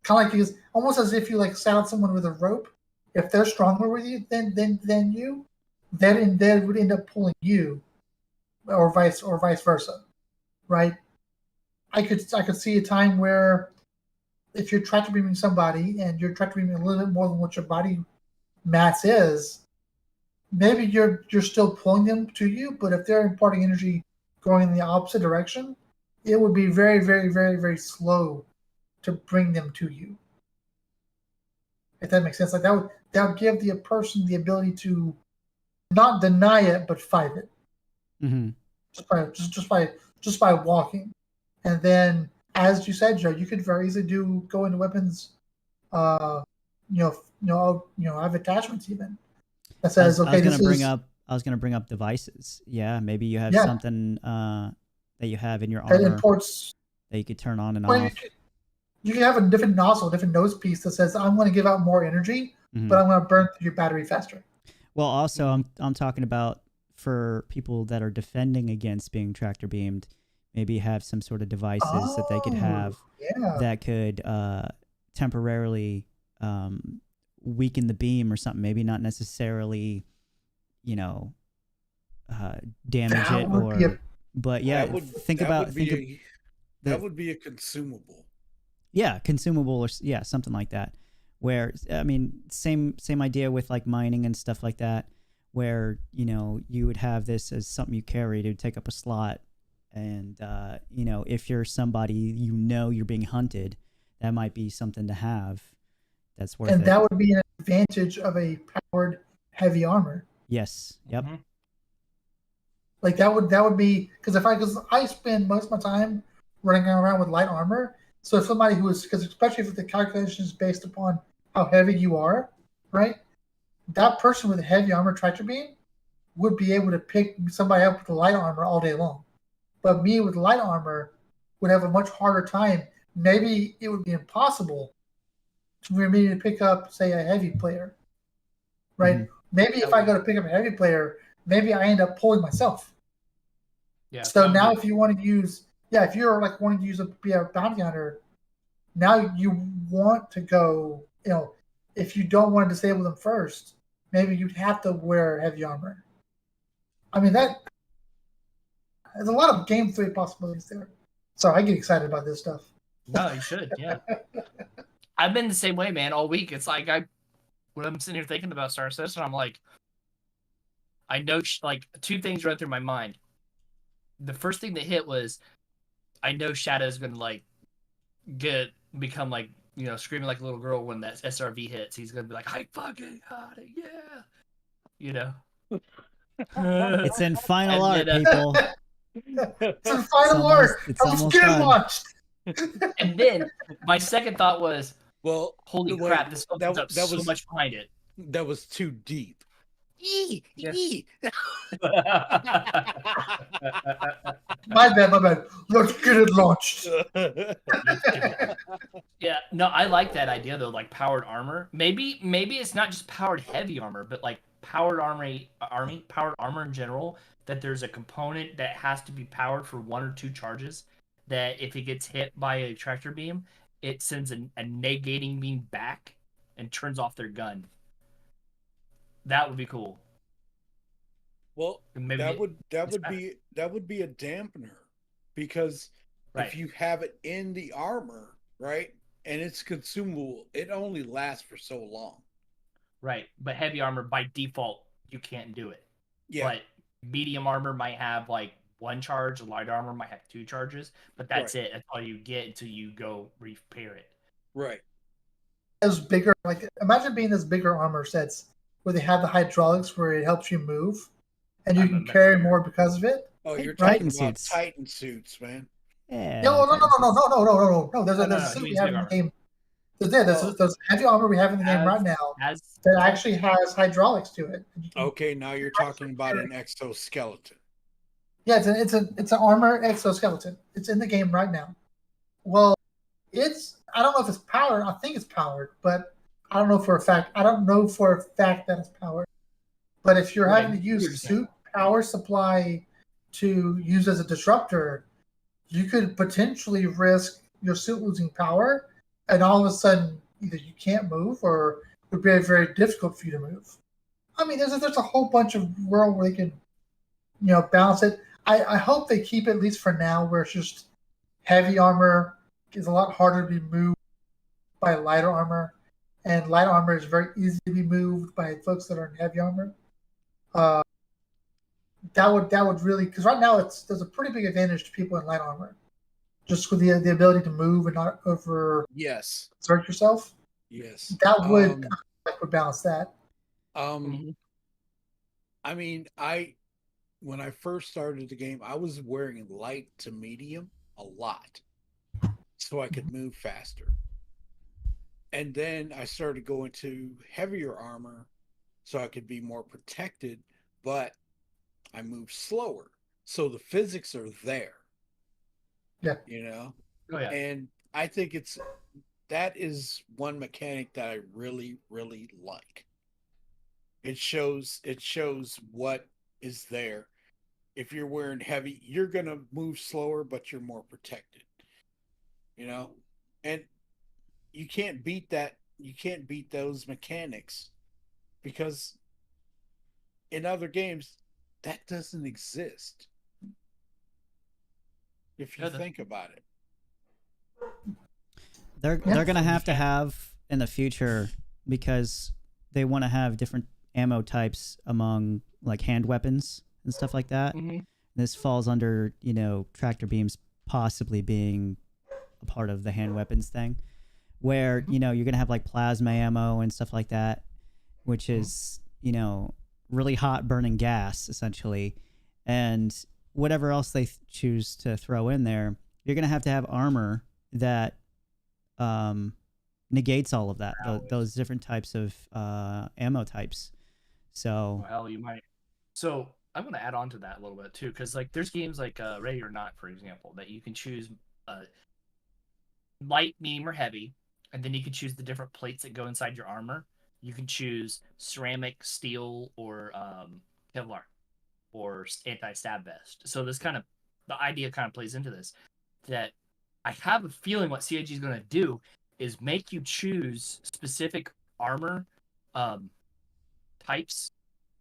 Kind of like because almost as if you like saddle someone with a rope. If they're stronger with you than you, then they would end up pulling you, or vice versa, right? I could see a time where if you're tractor beaming somebody and you're tractor beaming a little bit more than what your body mass is, maybe you're still pulling them to you, but if they're imparting energy going in the opposite direction, it would be very, very, very, very slow to bring them to you. If that makes sense, like that would give the person the ability to not deny it but fight it. Mm-hmm. just by walking. And then, as you said, Joe, you could very easily go into weapons. I have attachments even that says, okay, I was gonna bring up devices. Yeah, maybe you have something that you have in your armor imports that you could turn on and off. You can have a different nozzle, a different nose piece that says, I'm going to give out more energy, but I'm going to burn through your battery faster. Well, also, I'm talking about for people that are defending against being tractor beamed, maybe have some sort of devices that they could have that could temporarily weaken the beam or something. Maybe not necessarily, damage it but yeah, that would be a consumable. Yeah, consumable or something like that. Where I mean, same idea with like mining and stuff like that, where you would have this as something you carry to take up a slot, and if you're somebody you're being hunted, that might be something to have. That's worth it. And that would be an advantage of a powered heavy armor. Yes. Yep. Mm-hmm. Like that would be because I spend most of my time running around with light armor. So if somebody especially if the calculation is based upon how heavy you are, right? That person with a heavy armor tractor beam would be able to pick somebody up with the light armor all day long. But me with light armor would have a much harder time. Maybe it would be impossible for me to pick up, say, a heavy player. Right? Mhm. Maybe if I go to pick up a heavy player, maybe I end up pulling myself. Yeah. So now if you want to use, if you're like wanting to use be a bounty hunter, now you want to go, if you don't want to disable them first, maybe you'd have to wear heavy armor. I mean, there's a lot of game theory possibilities there. So I get excited about this stuff. No, you should. Yeah. I've been the same way, man, all week. It's like when I'm sitting here thinking about Star Citizen, I'm like, I know like two things run through my mind. The first thing that hit was, I know Shadow's gonna like become like, screaming like a little girl when that SRV hits. He's gonna be like, I fucking got it, yeah. It's in final And art, then, people. It's in final art. It's I was almost getting done. launched. And then my second thought was, Well, holy wait, crap, this opens that up so was- much behind it. that was too deep. Yeah. My bad. Let's get it launched. Yeah, no, I like that idea though, like powered armor. Maybe it's not just powered heavy armor, but like powered powered armor in general, that there's a component that has to be powered for 1 or 2 charges, that if it gets hit by a tractor beam, it sends a negating beam back and turns off their gun. That would be cool. Well, And maybe that would better. be a dampener, because Right. if you have it in the armor, right, and it's consumable, it only lasts for so long. Right, but heavy armor by default you can't do it. Yeah, But medium armor might have like 1 charge, light armor might have 2 charges, but that's Right. it. That's all you get until you go repair it. right. Those bigger, like imagine being those bigger armor sets where they have the hydraulics where it helps you move, and you I'm can a carry mech more because of it. Oh, you're Right? talking Titan about suits. Titan suits, man. Yeah. No. There's No, a suit he we means have big in the armor. game. There's heavy armor we have in the game right now As that actually has hydraulics to it. And you can- Okay, now you're talking about an exoskeleton. Yeah, it's an armor exoskeleton. It's in the game right now. Well, I don't know if it's powered. I think it's powered, but I don't know for a fact. I don't know for a fact that it's powered. But if you're Right, having to use 100%. suit power supply to use as a disruptor, you could potentially risk your suit losing power, and all of a sudden either you can't move or it would be very, very difficult for you to move. I mean, there's a whole bunch of world where they can, balance it. I hope they keep it, at least for now, where it's just heavy armor is a lot harder to be moved by lighter armor, and light armor is very easy to be moved by folks that are in heavy armor. That would really, because right now there's a pretty big advantage to people in light armor, just with the ability to move and not over Yes, exert yourself. yes. That would balance that. Mhm. I mean, when I first started the game, I was wearing light to medium a lot, so I could move faster. And then I started going to heavier armor, so I could be more protected, but I moved slower. So the physics are there. Yeah. Oh yeah. And I think that is one mechanic that I really, really like. It shows what is there. If you're wearing heavy, you're gonna move slower, but you're more protected. And you can't beat that. You can't beat those mechanics, because in other games that doesn't exist. If you Yeah, think about it. They're gonna have to have in the future, because they want to have different ammo types among like hand weapons and stuff like that. Mhm. This falls under tractor beams possibly being a part of the hand weapons thing, where you're gonna have like plasma ammo and stuff like that, which is really hot burning gas essentially, and whatever else they choose to throw in there, you're gonna have to have armor that negates all of that, those different types of ammo types. So Well, you might. So I'm going to add on to that a little bit too, because like there's games like Ready or Not, for example, that you can choose light, medium, or heavy, and then you can choose the different plates that go inside your armor. You can choose ceramic, steel, or Kevlar, or anti-stab vest. So this kind of the idea kind of plays into this. That I have a feeling what CIG is going to do is make you choose specific armor types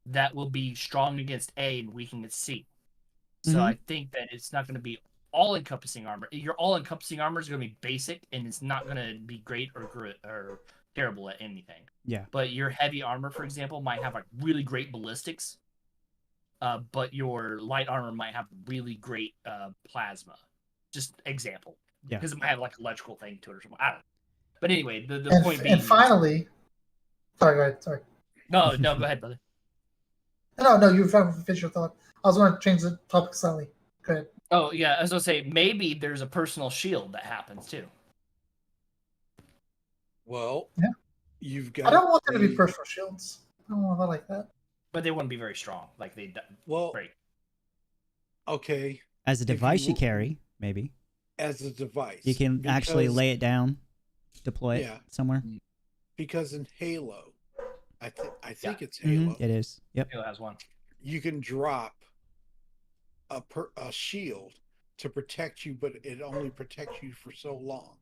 that will be strong against A and weak against C. So I think that it's not going to be all-encompassing armor. Your all-encompassing armor is going to be basic, and it's not going to be great or terrible at anything. Yeah. But your heavy armor, for example, might have like really great ballistics, but your light armor might have really great plasma. Just example. Yeah. Because it might have like electrical thing to it or something. I don't know. But anyway, the point being. And finally, sorry, go ahead. Sorry. No, go ahead, brother. No, you were trying to finish your thought. I was going to change the topic slightly. Go ahead. Oh, yeah, I was going to say, maybe there's a personal shield that happens too. Well, Yeah. You've got. I don't want them to be personal shields. I don't want that like that. But they wouldn't be very strong. Like they. Well, great. Okay. As a device you carry, maybe. As a device. You can actually lay it down, deploy it somewhere. Because in Halo, I think it's Halo. It is. Yep. Halo has one. You can drop a shield to protect you, but it only protects you for so long.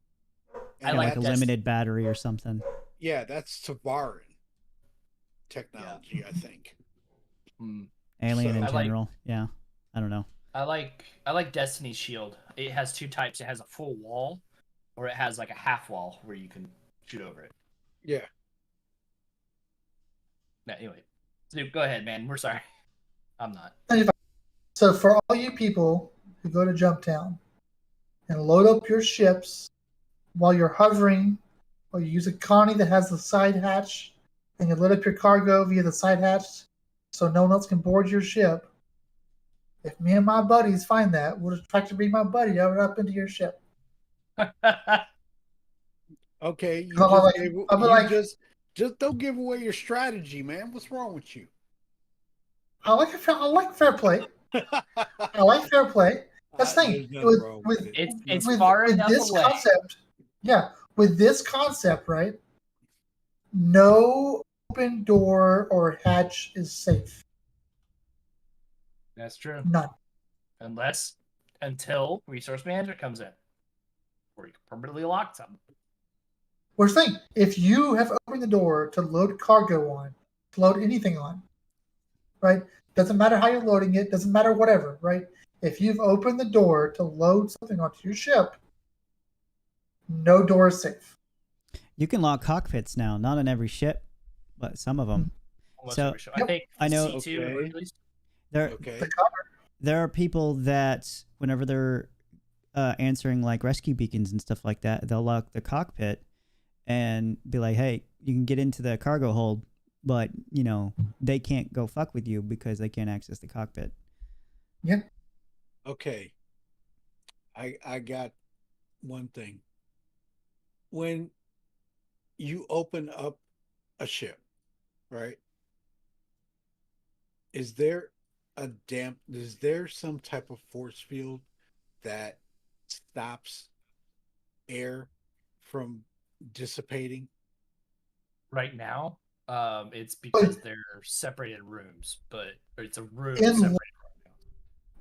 I And like a that's- limited battery or something. Yeah, that's Tavarin technology, I think. Alien in So- general. Yeah. I don't know. I like Destiny's shield. It has two types. It has a full wall, or it has like a half wall where you can shoot over it. Yeah. No, anyway, Snoop, go ahead, man. We're sorry. I'm not. So for all you people who go to Jumptown and load up your ships while you're hovering, or you use a Connie that has the side hatch, and you load up your cargo via the side hatch so no one else can board your ship. If me and my buddies find that, we'll just try to bring my buddy up into your ship. Okay. Just don't give away your strategy, man. What's wrong with you? I like fair play. I like fair play. That's the thing. There's nothing wrong with it. It's far enough this away. concept. Yeah, with this concept, right? No open door or hatch is safe. That's true. None. Until resource management comes in, or you can permanently lock something. Worst thing, if you have opened the door to load cargo on, to load anything on, right? Doesn't matter how you're loading it, doesn't matter whatever, right? If you've opened the door to load something onto your ship, no door is safe. You can lock cockpits now, not on every ship, but some of them. Almost So every show. I think I know C2 at least. There are people that whenever they're answering like rescue beacons and stuff like that, they'll lock the cockpit and be like, "Hey, you can get into the cargo hold, but you know they can't go fuck with you because they can't access the cockpit." Yeah. Okay. I got one thing. When you open up a ship, right? Is there some type of force field that stops air from dissipating? Right now, it's because they're separated rooms, but it's a room In- separated.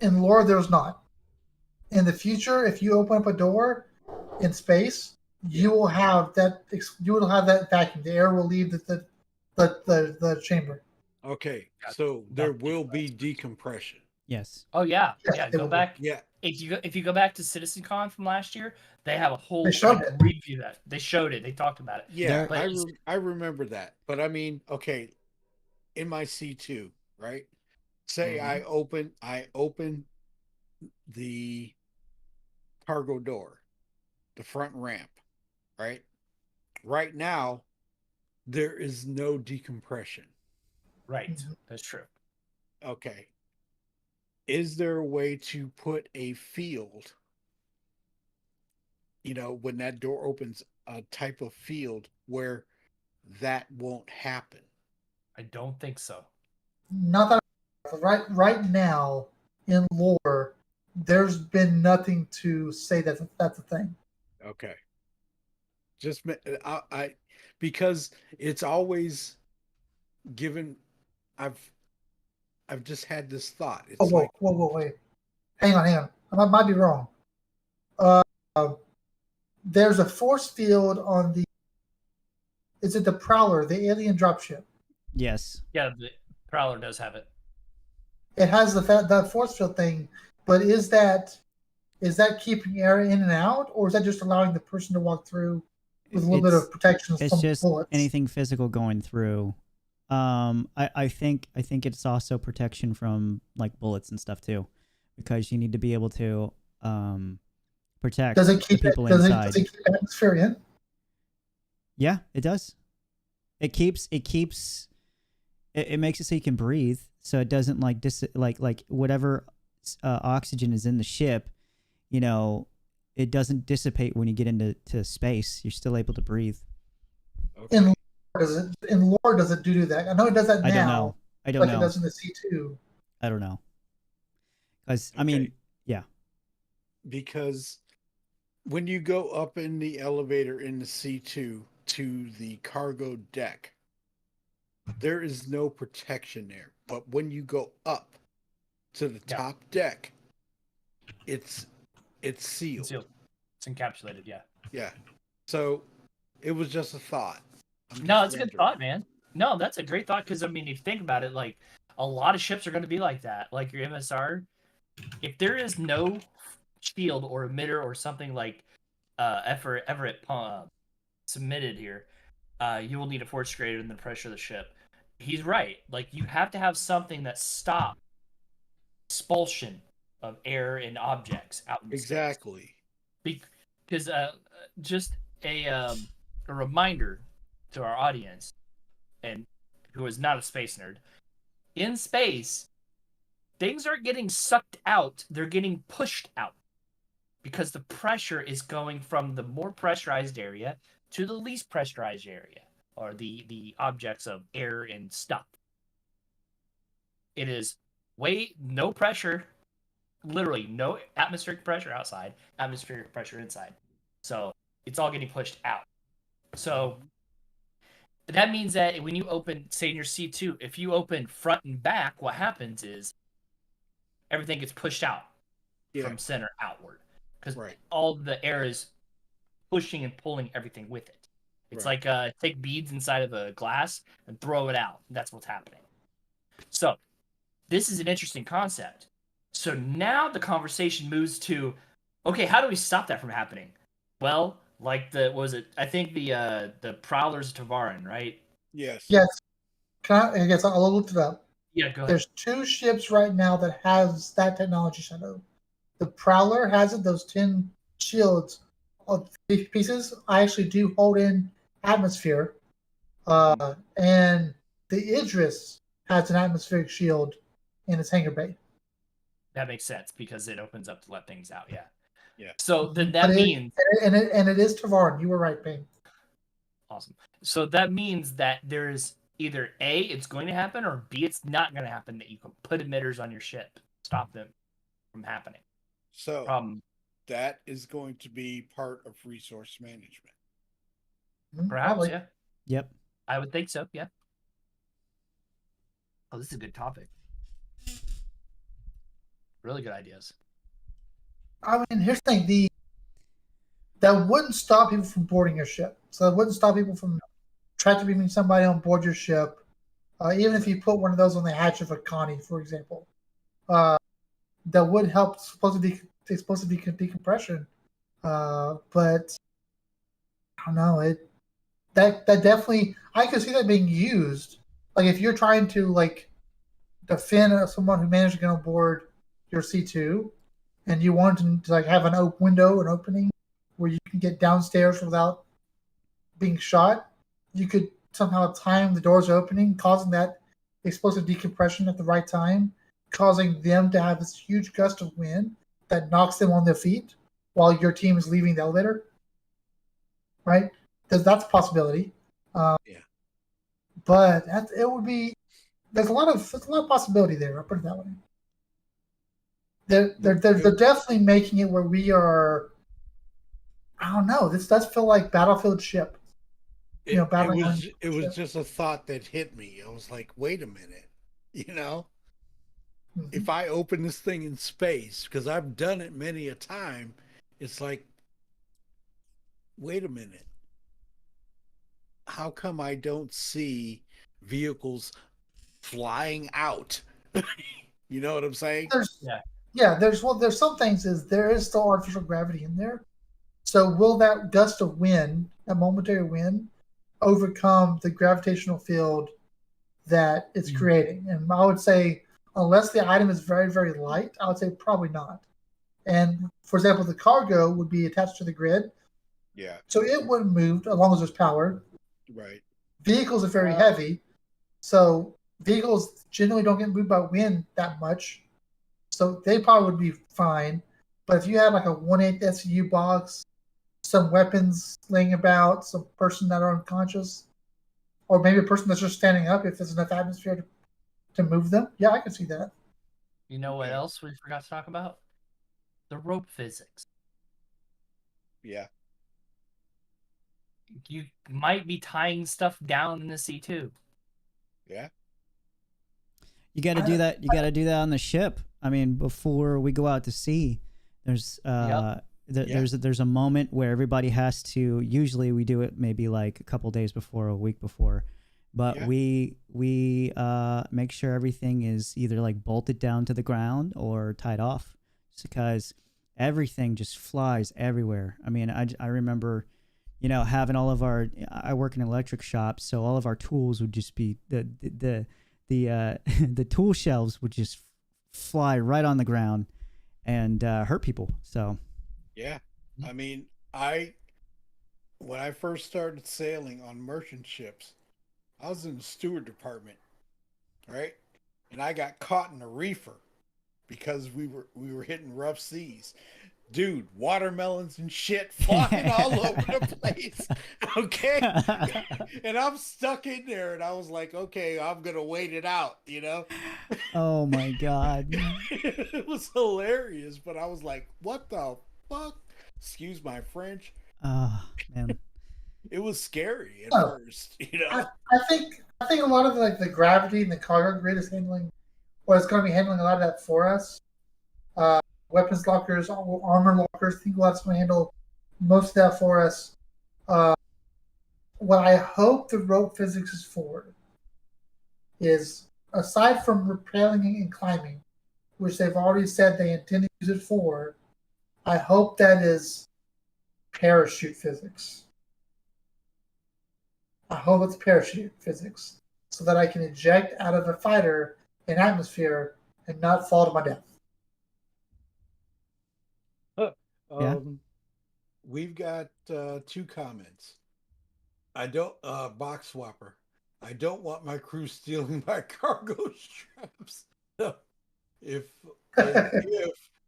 In lore, there's not. In the future, if you open up a door in space, you will have that. You will have that vacuum. The air will leave the chamber. Okay, so there will be decompression. Yes. Oh yeah, Yes, yeah. it Go will be. back. Yeah. If you go back to CitizenCon from last year, they have a whole They showed like, it. review that they showed it. They talked about it. Yeah, But I remember that. But I mean, okay, in my C2, right? Say I open the cargo door, the front ramp, right? Right now, there is no decompression. right, that's true. Okay. Is there a way to put a field, when that door opens, a type of field where that won't happen? I don't think so. Not that. right now in lore, there's been nothing to say that that's a thing. Okay. Just I because it's always given. I've just had this thought. It's Whoa, wait. Hang on. I might be wrong. There's a force field on the. Is it the Prowler, the alien dropship? Yes. Yeah, the Prowler does have it. It has the force field thing, but is that keeping air in and out, or is that just allowing the person to walk through with a little bit of protection It's from just bullets? anything physical going through. I think it's also protection from like bullets and stuff too, because you need to be able to protect Does it keep the people does inside. it keep atmosphere in? Yeah, it does. It makes it so you can breathe, so it doesn't like whatever oxygen is in the ship, you know, it doesn't dissipate when you get into space. You're still able to breathe. okay. In lore does it do that? I know it does that now. I don't like know. it does in the C2. I don't know. Because I mean, Okay. yeah. Because when you go up in the elevator in the C2 to the cargo deck, there is no protection there. But when you go up to the top deck, it's sealed. It's encapsulated, yeah. Yeah. So it was just a thought. No, it's a good thought, man. No, that's a great thought because I mean, if you think about it, like a lot of ships are going to be like that. Like your MSR, if there is no shield or emitter or something like Everett submitted here, you will need a force greater than the pressure of the ship. He's right. Like you have to have something that stops expulsion of air and objects out in space. Exactly. Because just a reminder to our audience, and who is not a space nerd, in space, things aren't getting sucked out; they're getting pushed out because the pressure is going from the more pressurized area to the least pressurized area, or the objects of air and stuff. It is no pressure. Literally no atmospheric pressure outside, atmospheric pressure inside. So it's all getting pushed out. So that means that when you open, say in your C2, if you open front and back, what happens is everything gets pushed out from center outward. Because all the air is pushing and pulling everything with it. It's like take beads inside of a glass and throw it out. That's what's happening. So this is an interesting concept. So now the conversation moves to, okay, how do we stop that from happening? Well, like I think the Prowlers of Tavaran, right? Yes. Yes. I guess I'll look it up. Yeah, go ahead. There's 2 ships right now that has that technology, Shadow. The Prowler has it, those 10 shields, 3 pieces. I actually do hold in atmosphere. And the Idris has an atmospheric shield in its hangar bay. That makes sense because it opens up to let things out. Yeah. Yeah. So then that means it is Tavaran. You were right, Payne. Awesome. So that means that there's either A, it's going to happen, or B, it's not going to happen. That you can put emitters on your ship, stop them from happening. So that is going to be part of resource management. Perhaps, Probably. yeah. Yep. I would think so. Yeah. Oh, this is a good topic. Really good ideas. I mean, here's the thing: that wouldn't stop people from boarding your ship. So that wouldn't stop people from trying to bring somebody on board your ship. Even if you put one of those on the hatch of a Connie, for example, that would help explosive decompression. But I don't know. That definitely, I could see that being used. Like if you're trying to like defend someone who managed to get on board your C2, and you want to like have an opening where you can get downstairs without being shot, you could somehow time the doors opening, causing that explosive decompression at the right time, causing them to have this huge gust of wind that knocks them on their feet while your team is leaving the elevator. Right? That's a possibility. Yeah. But it would be there's a lot of possibility there. I'll put it that way. They're definitely making it where we are. I don't know. This does feel like Battlefield ship. Battling. It was just a thought that hit me. I was like, wait a minute, Mhm. if I open this thing in space, because I've done it many a time, it's like, wait a minute. How come I don't see vehicles flying out? You know what I'm saying? There's some things there is still artificial gravity in there. So will that gust of wind, that momentary wind, overcome the gravitational field that it's creating? And I would say, unless the item is very, very light, I would say probably not. And for example, the cargo would be attached to the grid, Yeah, so it wouldn't move as long as there's power. right. Vehicles are very heavy, so vehicles generally don't get moved by wind that much, so they probably would be fine. But if you had like a 1/8 SCU box, some weapons laying about, some person that are unconscious, or maybe a person that's just standing up, if there's enough atmosphere to move them, yeah, I can see that. You know what else we forgot to talk about? The rope physics. Yeah. You might be tying stuff down in the C2. Yeah. You got to do that. You got to do that on the ship. I mean, before we go out to sea, there's there's a moment where everybody has to. Usually, we do it maybe like a couple days before, a week before, but we make sure everything is either like bolted down to the ground or tied off, because everything just flies everywhere. I mean, I remember, having all of our. I work in an electric shop, so all of our tools would just be the the tool shelves would just fly right on the ground and hurt people. So Yeah. I mean, when I first started sailing on merchant ships, I was in the steward department, right? And I got caught in a reefer because we were hitting rough seas. Dude, watermelons and shit flying all over the place. Okay. And I'm stuck in there, and I was like, okay, I'm gonna wait it out, Oh my God. It was hilarious, but I was like, what the fuck? Excuse my French. Man. It was scary at first, I think a lot of the gravity and the cargo grid is handling, well, it's going to be handling a lot of that for us. Weapons lockers, armor lockers, I think that's going to handle most of that for us. What I hope the rope physics is for is, aside from rappelling and climbing, which they've already said they intend to use it for, I hope that is parachute physics. I hope it's parachute physics, so that I can eject out of a fighter in atmosphere and not fall to my death. Yeah. We've got 2 comments. I don't box swapper. I don't want my crew stealing my cargo straps. if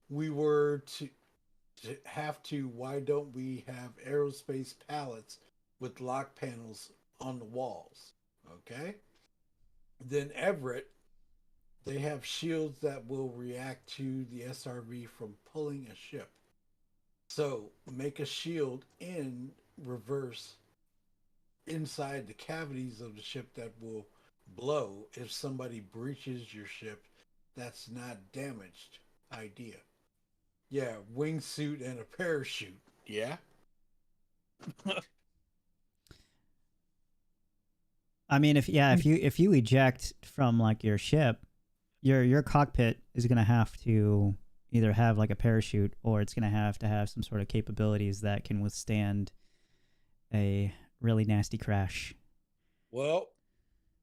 we were to have to, why don't we have aerospace pallets with lock panels on the walls? Okay. Then Everett, they have shields that will react to the SRV from pulling a ship. So make a shield in reverse inside the cavities of the ship that will blow if somebody breaches your ship that's not damaged. Idea. Yeah, wingsuit and a parachute. Yeah. I mean, if you eject from like your ship, your cockpit is gonna have to either have like a parachute, or it's gonna have to have some sort of capabilities that can withstand a really nasty crash. Well,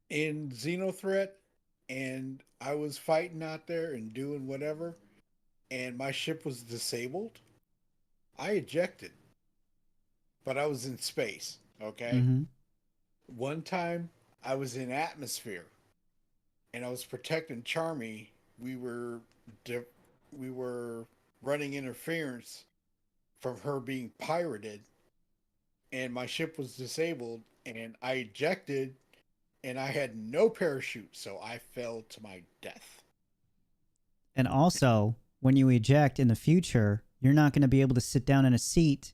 in Xenothreat, and I was fighting out there and doing whatever, and my ship was disabled, I ejected. But I was in space, okay? Mm-hmm. One time I was in atmosphere and I was protecting Charmy. We were running interference from her being pirated, and my ship was disabled, and I ejected, and I had no parachute, so I fell to my death. And also, when you eject in the future, you're not going to be able to sit down in a seat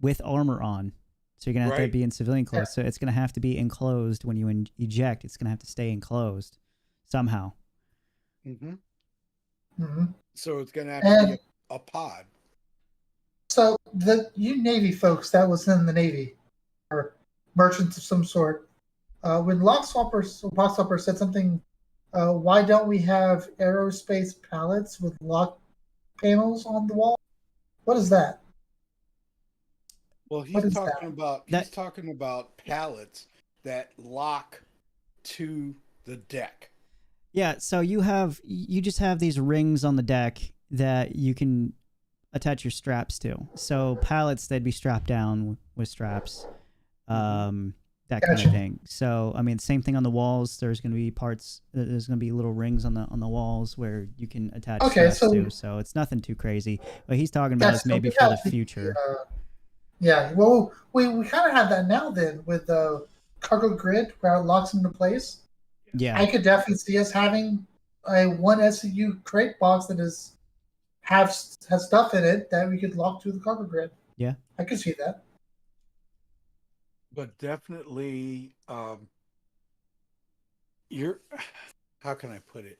with armor on. So you're going to have to Right. be in civilian clothes. So it's going to have to be enclosed when you eject. It's going to have to stay enclosed somehow. Mm-hmm. hmm So it's gonna have to be a pod. So you Navy folks that was in the Navy, or merchants of some sort, when Lockswapper said something, why don't we have aerospace pallets with lock panels on the wall? What is that? Well, What is he's talking about pallets that lock to the deck. Yeah, so you just have these rings on the deck that you can attach your straps to. So pallets, they'd be strapped down with straps, that kind Gotcha. of thing. So I mean, same thing on the walls. There's going to be there's going to be little rings on the walls where you can attach straps to. So it's nothing too crazy. What he's talking about is maybe for the future. Yeah, well, we kind of have that now then with the cargo grid where it locks into place. Yeah. I could definitely see us having a one SCU crate box that has stuff in it that we could lock to the cargo grid. Yeah. I could see that. But definitely, how can I put it?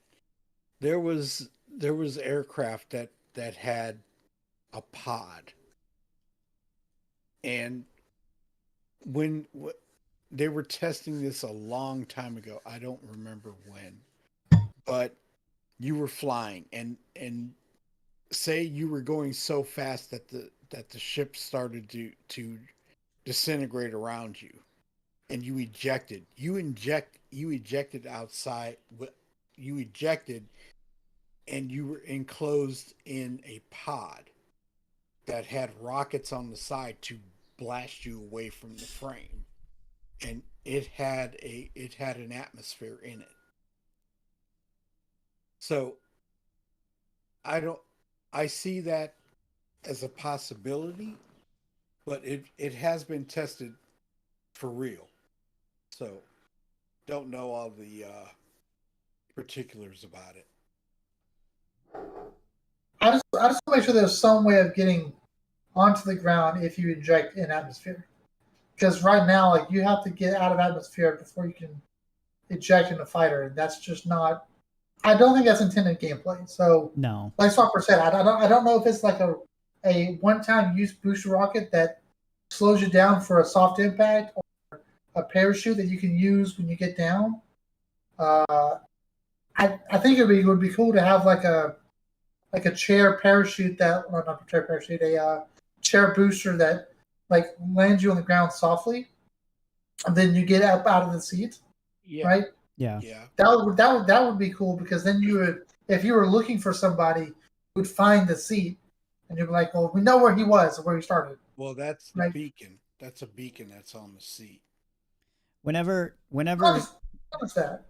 There was aircraft that had a pod, and when they were testing this a long time ago, I don't remember when, but you were flying and say you were going so fast that the ship started to disintegrate around you, and you ejected outside. You ejected, and you were enclosed in a pod that had rockets on the side to blast you away from the frame, and it had an atmosphere in it. So I see that as a possibility, but it has been tested for real. So don't know all the particulars about it. I just want to make sure there's some way of getting onto the ground if you eject in atmosphere. Because right now, like, you have to get out of atmosphere before you can eject in a fighter, and that's just not. I don't think that's intended gameplay. So, No. like Swapper said, I don't know if it's like a one-time use booster rocket that slows you down for a soft impact, or a parachute that you can use when you get down. I think it would be cool to have like a chair parachute not a chair parachute, a chair booster that like lands you on the ground softly, and then you get up out of the seat, right? Yeah. Yeah. That would be cool, because then you would, if you were looking for somebody, you would find the seat, and you'd be like, well, we know where he was or where he started. Well, that's the beacon. That's a beacon that's on the seat. Whenever What's that?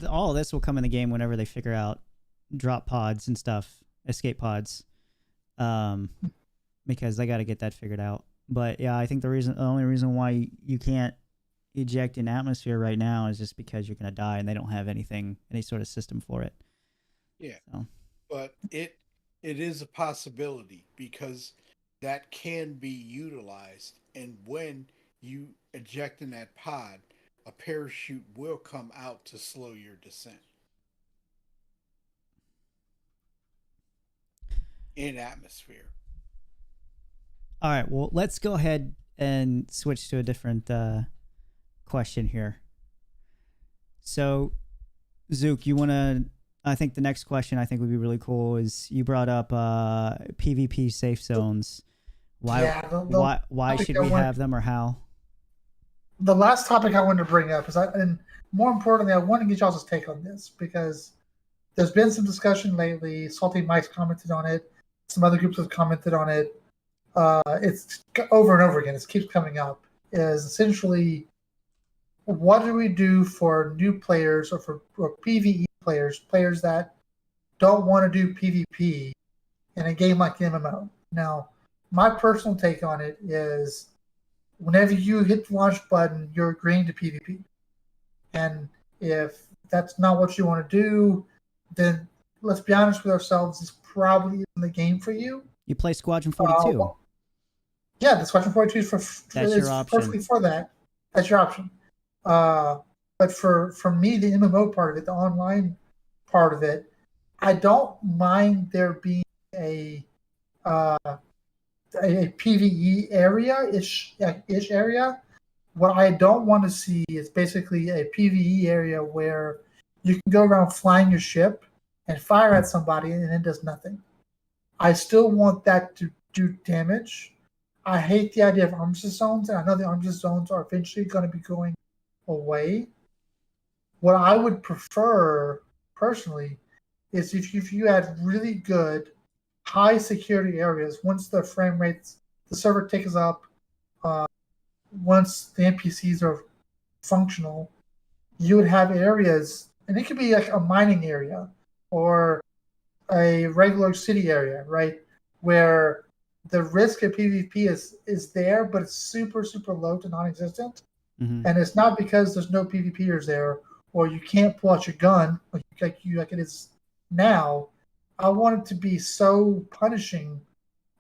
all of this will come in the game whenever they figure out drop pods and stuff, escape pods, because they got to get that figured out. But yeah, I think the only reason why you can't eject in atmosphere right now is just because you're gonna die, and they don't have any sort of system for it. Yeah. So. But it is a possibility, because that can be utilized, and when you eject in that pod, a parachute will come out to slow your descent in atmosphere. All right, well, let's go ahead and switch to a different question here. So, Zook, I think the next question I think would be really cool is, you brought up PvP safe zones. Why should we have them, or how? The last topic I wanted to bring up is, and more importantly, I want to get y'all's take on this, because there's been some discussion lately. Salty Mike's commented on it. Some other groups have commented on it. It's over and over again. It keeps coming up. Is essentially, what do we do for new players, or for PvE players that don't want to do PvP in a game like MMO? Now, my personal take on it is, whenever you hit the launch button, you're agreeing to PvP. And if that's not what you want to do, then let's be honest with ourselves, it's probably in the game for you. You play Squadron 42. Yeah, the Squadron 42 is That's your is option. perfectly for that. That's your option. But for me, the MMO part of it, the online part of it, I don't mind there being a PVE ish area. What I don't want to see is basically a PVE area where you can go around flying your ship and fire at somebody and it does nothing. I still want that to do damage. I hate the idea of armistice zones, and I know the armistice zones are eventually going to be going away. What I would prefer, personally, is if you had really good, high security areas, once the frame rates, the server takes up, once the NPCs are functional, you would have areas, and it could be like a mining area or a regular city area, right, where the risk of PvP is there, but it's super, super low to non-existent. Mhm. And it's not because there's no PvPers there or you can't pull out your gun like it is now. I want it to be so punishing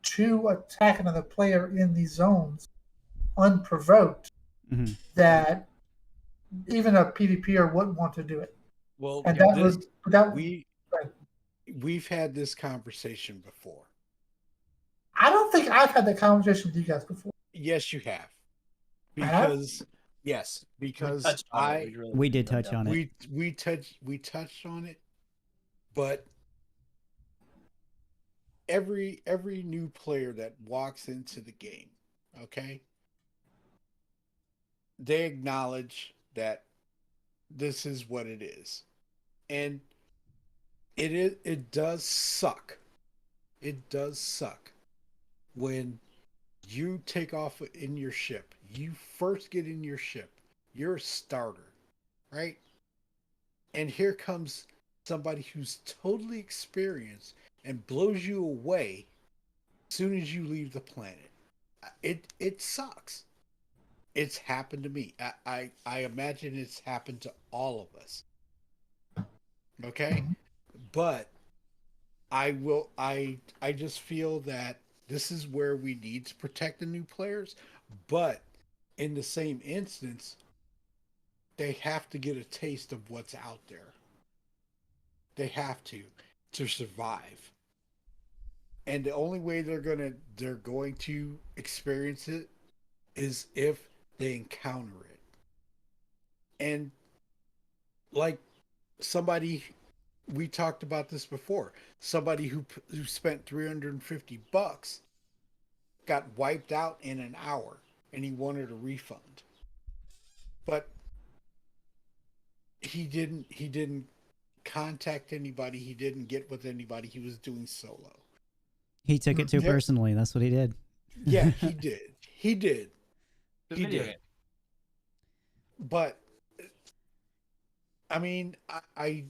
to attack another player in these zones unprovoked Mhm. that even a PvPer wouldn't want to do it. Well, And that was that. we've had this conversation before. I don't think I've had that conversation with you guys before. Yes, you have. I have? Because Touched on it. really We did dug touch down. on it. we touched on it, but every new player that walks into the game, okay, they acknowledge that this is what it is, and it does suck. It does suck when you take off in your ship. You first get in your ship. You're a starter, right? And here comes somebody who's totally experienced and blows you away as soon as you leave the planet. It sucks. It's happened to me. I imagine it's happened to all of us. Okay? But I just feel that this is where we need to protect the new players, but in the same instance, they have to get a taste of what's out there. They have to survive. And the only way they're going to experience it is if they encounter it. And like somebody, we talked about this before, somebody who spent $350 got wiped out in an hour and he wanted a refund. But he didn't contact anybody, he didn't get with anybody, he was doing solo. He took it too personally. That's what he did. Yeah, he did. He did. The He video did. game. But I mean, I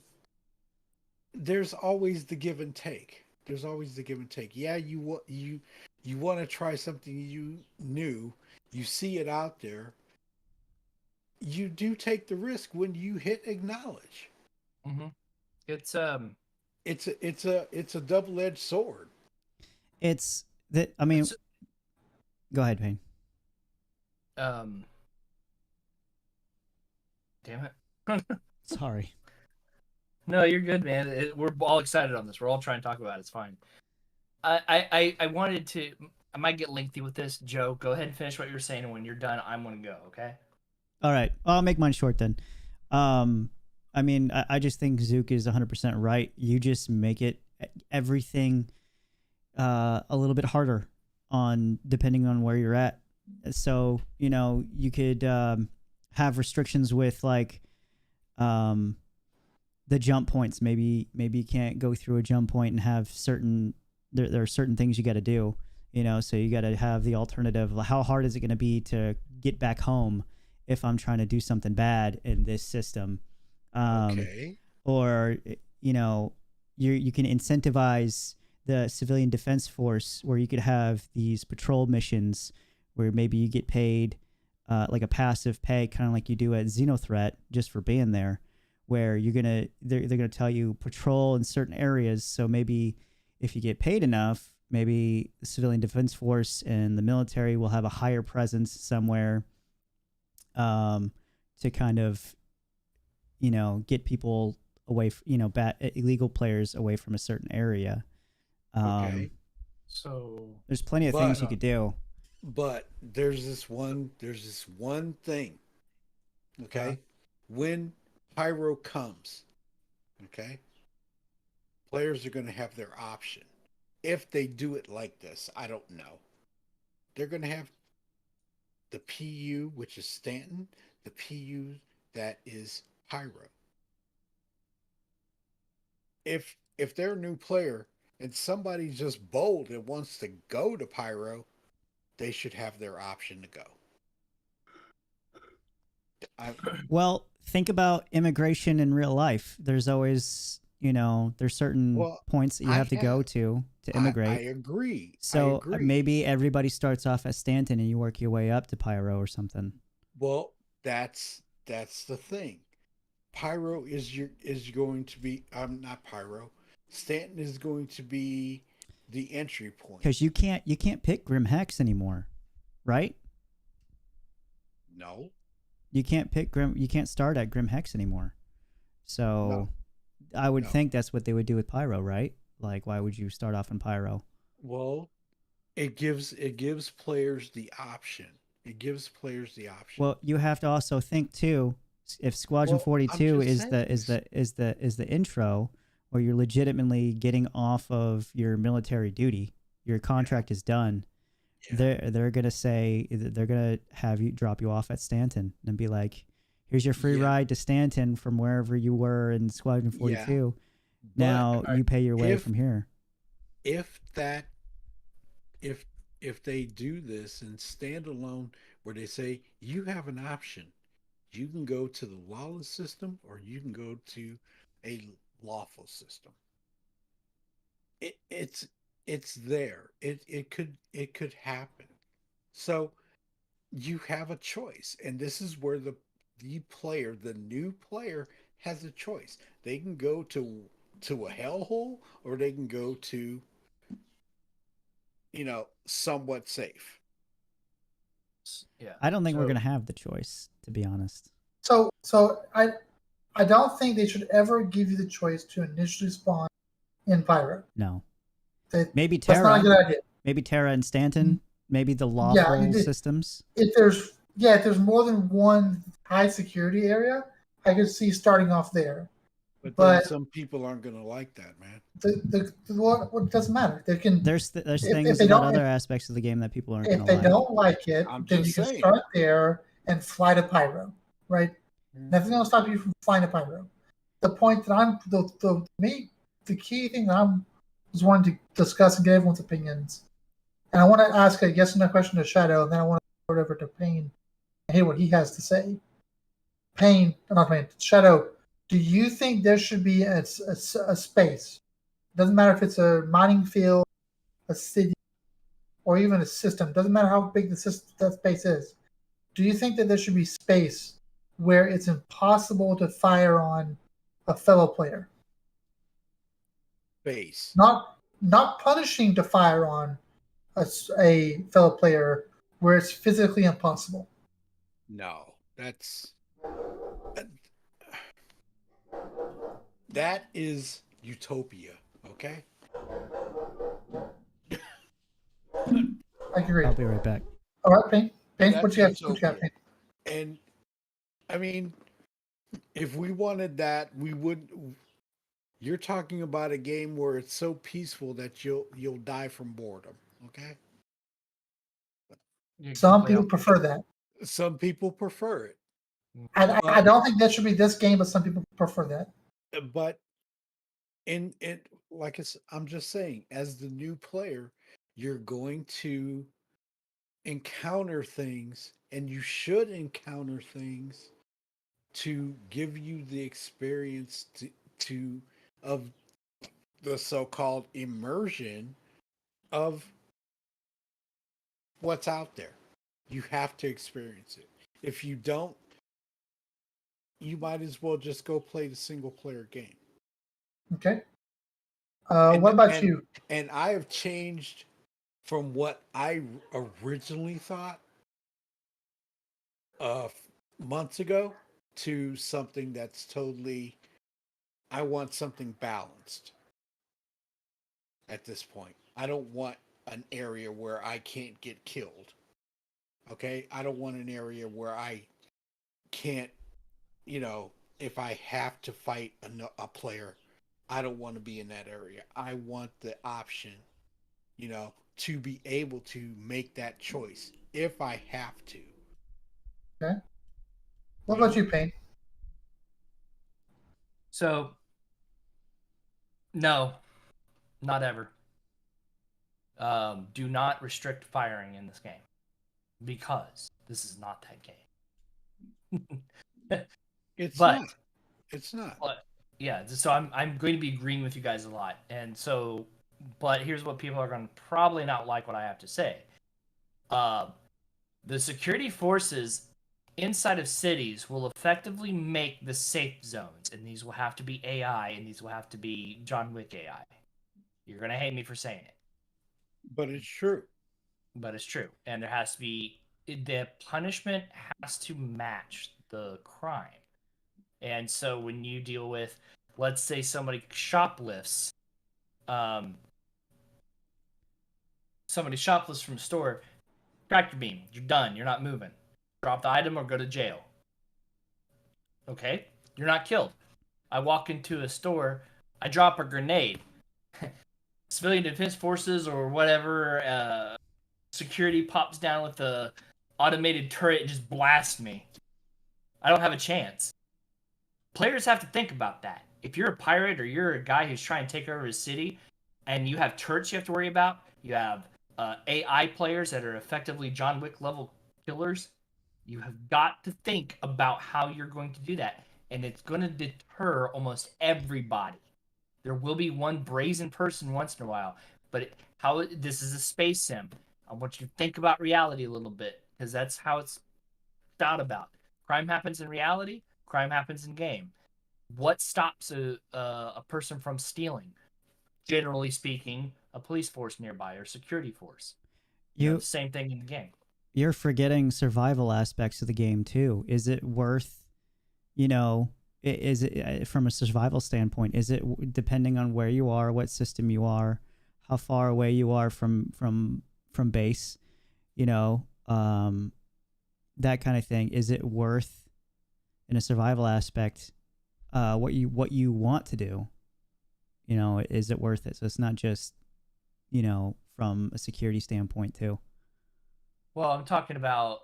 there's always the give and take. There's always the give and take. Yeah, you want to try something new. You see it out there. You do take the risk when you hit acknowledge. Mm-hmm. It's It's a double-edged sword. It's that. I mean, go ahead, Payne. Damn it. Sorry. No, you're good, man. We're all excited on this. We're all trying to talk about it. It's fine. I wanted to. I might get lengthy with this. Joe, go ahead and finish what you're saying, and when you're done, I'm gonna go. Okay. All right. I'll make mine short then. I mean, I just think Zook is 100% right. You just make it everything a little bit harder on depending on where you're at. So, you know, you could have restrictions with like the jump points. Maybe you can't go through a jump point and have certain there are certain things you got to do, you know, so you got to have the alternative. How hard is it going to be to get back home if I'm trying to do something bad in this system? Okay. Or, you know, you can incentivize the civilian defense force where you could have these patrol missions where maybe you get paid like a passive pay, kind of like you do at Xenothreat, just for being there, where they're gonna tell you patrol in certain areas. So maybe if you get paid enough, maybe the civilian defense force and the military will have a higher presence somewhere, to kind of, get people away, illegal players away from a certain area. Okay. So There's plenty of But- things you could do. But there's this one thing. Okay? When Pyro comes, okay? Players are going to have their option. If they do it like this, I don't know. They're going to have the PU, which is Stanton, the PU that is Pyro. If they're a new player and somebody's just bold and wants to go to Pyro, they should have their option to go. Well, think about immigration in real life. There's always, there's certain Well, points that you I have to go have- to immigrate. I agree. So I agree. maybe everybody starts off at Stanton and you work your way up to Pyro or something. Well, that's the thing. Pyro is going to be not Pyro. Stanton is going to be the entry point. Because you can't pick Grim Hex anymore, right? No. You can't pick you can't start at Grim Hex anymore. So I would No. think that's what they would do with Pyro, right? Like, why would you start off in Pyro? Well, it gives players the option. It gives players the option. Well, you have to also think too, if Squadron Well, 42 I'm just is the intro, or you're legitimately getting off of your military duty, your contract is done. Yeah. They're gonna say they're gonna have you drop you off at Stanton and be like, "Here's your free Yeah. ride to Stanton from wherever you were in Squadron 42. But Now you pay your way if- from here." if they do this in standalone, where they say you have an option, you can go to the lawless system or you can go to a lawful system. It's there. It could happen. So you have a choice, and this is where the new player has a choice. They can go to a hellhole, or they can go to somewhat safe. yeah, I don't think we're So- gonna have the choice, to be honest. So I don't think they should ever give you the choice to initially spawn in Pyro. No, That, maybe that's not a Terra, good idea. maybe Terra and Stanton, maybe the lawful you did- systems. If there's more than one high security area, I could see starting off there. But But- then some people aren't going to like that, man. What doesn't matter. They can There's if things they about don't- other aspects of the game that people aren't if gonna they like. don't like it, I'm then you just can saying. start there and fly to Pyro, right? Nothing's gonna stop you from flying to Pyro. The point that the key thing that I'm was wanting to discuss and get everyone's opinions, and I want to ask a yes or no question to Shadow, and then I want to throw it over to Payne and hear what he has to say. Not Payne, Shadow. Do you think there should be a space? Doesn't matter if it's a mining field, a city, or even a system. Doesn't matter how big that space is. Do you think that there should be space where it's impossible to fire on a fellow player? Base. Not punishing to fire on a fellow player where it's physically impossible. No, that is utopia. Okay. I agree. I'll be right back. All right, Payne. Payne, That's what you have? What you utopia. got, Payne? And I mean, if we wanted that, we would. You're talking about a game where it's so peaceful that you'll die from boredom. Okay. You can Some play people off- prefer that. Some people prefer it, I don't think that should be this game, but some people prefer that. but in it, like I'm just saying, as the new player, you're going to encounter things, and you should encounter things to give you the experience of the so-called immersion of what's out there. You have to experience it. If you don't, you might as well just go play the single player game. Okay. And- What about and- you? And I have changed from what I originally thought months ago to something that's totally, I want something balanced at this point. I don't want an area where I can't get killed. Okay? I don't want an area where I can't, if I have to fight a player, I don't want to be in that area. I want the option, to be able to make that choice if I have to. What about you, Payne? So, no, not ever. Do not restrict firing in this game because this is not that game. It's But- not. It's not. But yeah, so I'm going to be agreeing with you guys a lot, and so, but here's what people are going to probably not like what I have to say. The security forces inside of cities will effectively make the safe zones, and these will have to be AI, and these will have to be John Wick AI. You're going to hate me for saying it, But it's true. but it's true, and there has to be, the punishment has to match the crime. And so when you deal with, let's say somebody shoplifts, from a store, tractor beam, you're done, you're not moving. Drop the item or go to jail. Okay? You're not killed. I walk into a store, I drop a grenade. Civilian Defense Forces or whatever, security pops down with a automated turret and just blasts me. I don't have a chance. Players have to think about that. If you're a pirate or you're a guy who's trying to take over a city and you have turrets you have to worry about, you have AI players that are effectively John Wick level killers, you have got to think about how you're going to do that. And it's going to deter almost everybody. There will be one brazen person once in a while, but this is a space sim. I want you to think about reality a little bit because that's how it's thought about. Crime happens in reality. Crime happens in game. What stops a person from stealing? Generally speaking, a police force nearby or security force. Same thing in the game. You're forgetting survival aspects of the game too. Is it worth, is it from a survival standpoint? Is it depending on where you are, what system you are, how far away you are from base, that kind of thing? Is it worth, in a survival aspect, what you want to do? Is it worth it? So it's not just, from a security standpoint too. Well, I'm talking about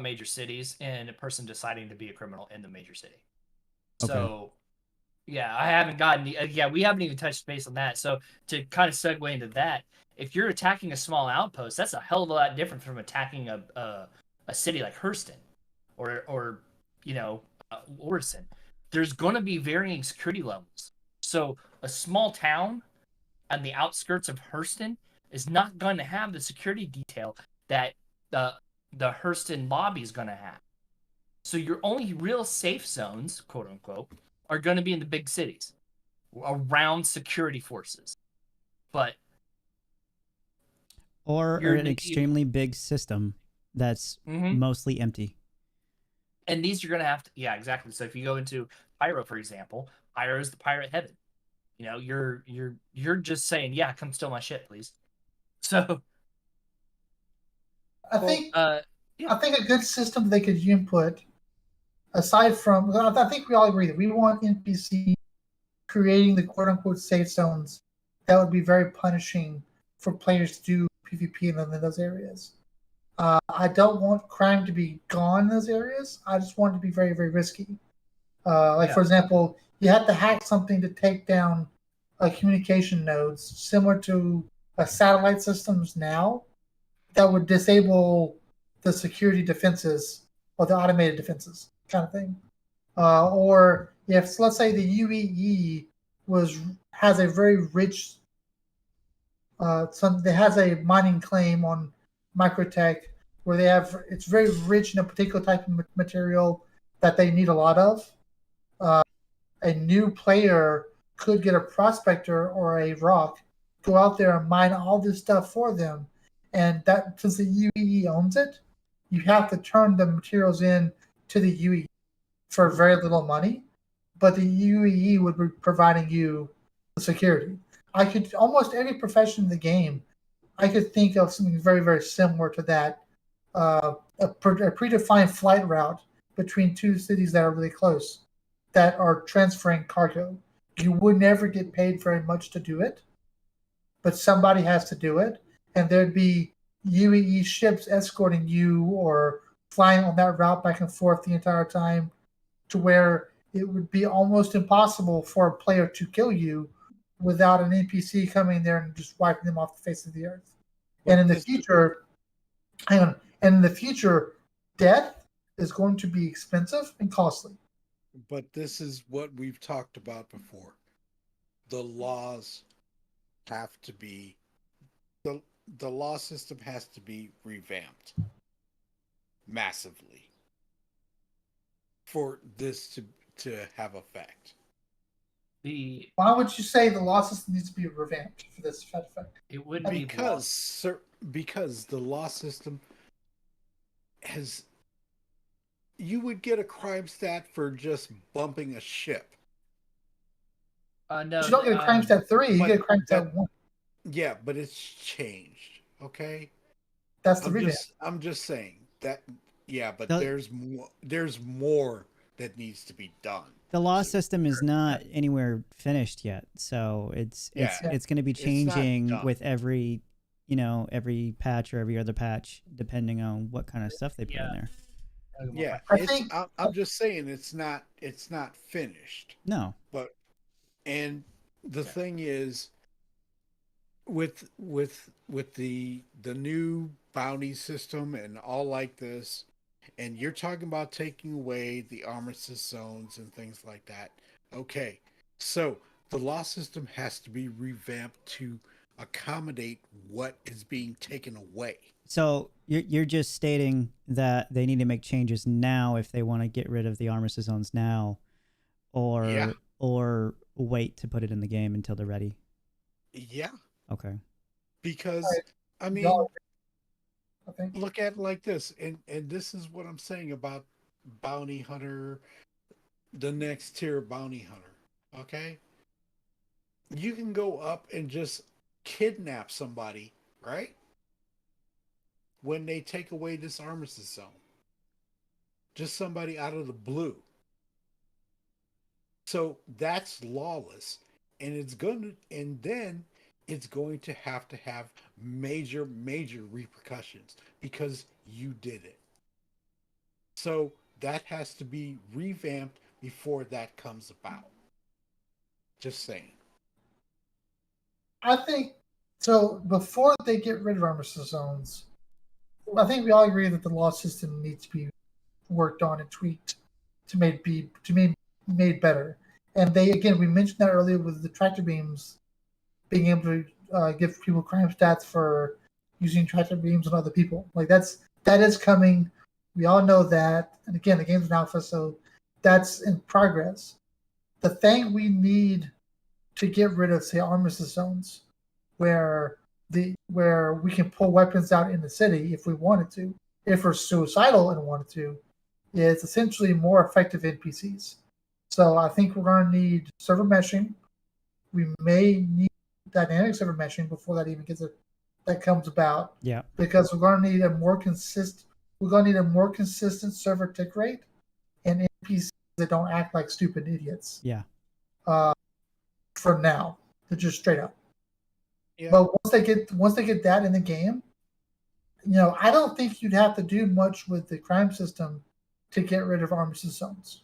major cities and a person deciding to be a criminal in the major city. Okay. So, yeah, I haven't gotten we haven't even touched base on that. So to kind of segue into that, if you're attacking a small outpost, that's a hell of a lot different from attacking a city like Hurston or Orison. There's going to be varying security levels. So a small town on the outskirts of Hurston is not going to have the security detail that the Hurston lobby is going to have. So your only real safe zones, quote unquote, are going to be in the big cities around security forces. But or an extremely big system that's mostly empty. And these you're going to have to, yeah, exactly. So if you go into Pyro, for example, Pyro is the pirate heaven. You're just saying, yeah, come steal my shit, please. So I think a good system they could input, aside from, I think we all agree that we want NPC creating the quote-unquote safe zones that would be very punishing for players to do PvP in those areas. I don't want crime to be gone in those areas. I just want it to be very, very risky. For example, you have to hack something to take down communication nodes similar to satellite systems now that would disable the security defenses or the automated defenses kind of thing. Or if, let's say, the UEE has a very rich, that has a mining claim on Microtech where it's very rich in a particular type of material that they need a lot of. A new player could get a prospector or a rock, go out there and mine all this stuff for them, and that since the UEE owns it, you have to turn the materials in to the UEE for very little money, but the UEE would be providing you the security. I could almost every profession in the game, I could think of something very, very similar to that. A predefined flight route between two cities that are really close that are transferring cargo. You would never get paid very much to do it, but somebody has to do it, and there'd be UEE ships escorting you or flying on that route back and forth the entire time, to where it would be almost impossible for a player to kill you without an NPC coming there and just wiping them off the face of the earth. And in the future, death is going to be expensive and costly. But this is what we've talked about before. The laws have to be the law system has to be revamped massively for this to have effect. Why would you say the law system needs to be revamped for this effect? It would be because the law system has. You would get a crime stat for just bumping a ship. no, But you don't get a crime stat 3, you get a crime stat 1. Yeah, but it's changed. Okay, That's the revamp. I'm just saying that. Yeah, but The- there's more. There's more that needs to be done. The law system is not anywhere finished yet, so it's going to be It's not changing done. with every patch or every other patch, depending on what kind of stuff they put in there. Yeah, I think- I'm just saying it's not finished. No, And the thing is, with the new bounty system and all like this, and you're talking about taking away the armistice zones and things like that. Okay, so the law system has to be revamped to accommodate what is being taken away. so you're just stating that they need to make changes now if they want to get rid of the armistice zones now, Yeah. or wait to put it in the game until they're ready. Yeah, Okay. because Right. I mean. Y'all- I think. Look at it like this, and this is what I'm saying about bounty hunter, the next tier bounty hunter. Okay, you can go up and just kidnap somebody, right? When they take away this armistice zone, just somebody out of the blue. So that's lawless, and then it's going to have major repercussions because you did it. So that has to be revamped before that comes about. Just saying. I think so. Before they get rid of armistice zones, I think we all agree that the law system needs to be worked on and tweaked to be made better. And we mentioned that earlier with the tractor beams being able to give people crime stats for using tractor beams on other people. Like that is coming. We all know that. And again, the game's an alpha, so that's in progress. The thing we need to get rid of, say, armistice zones, where we can pull weapons out in the city if we wanted to, if we're suicidal and wanted to, is essentially more effective NPCs. So I think we're going to need server meshing. We may need dynamic server meshing before that even that comes about. Yeah. Because we're going to need a more consistent server tick rate and NPCs that don't act like stupid idiots. Yeah. For now, they're just straight up. Yeah. But once they get that in the game, I don't think you'd have to do much with the crime system to get rid of armistice zones.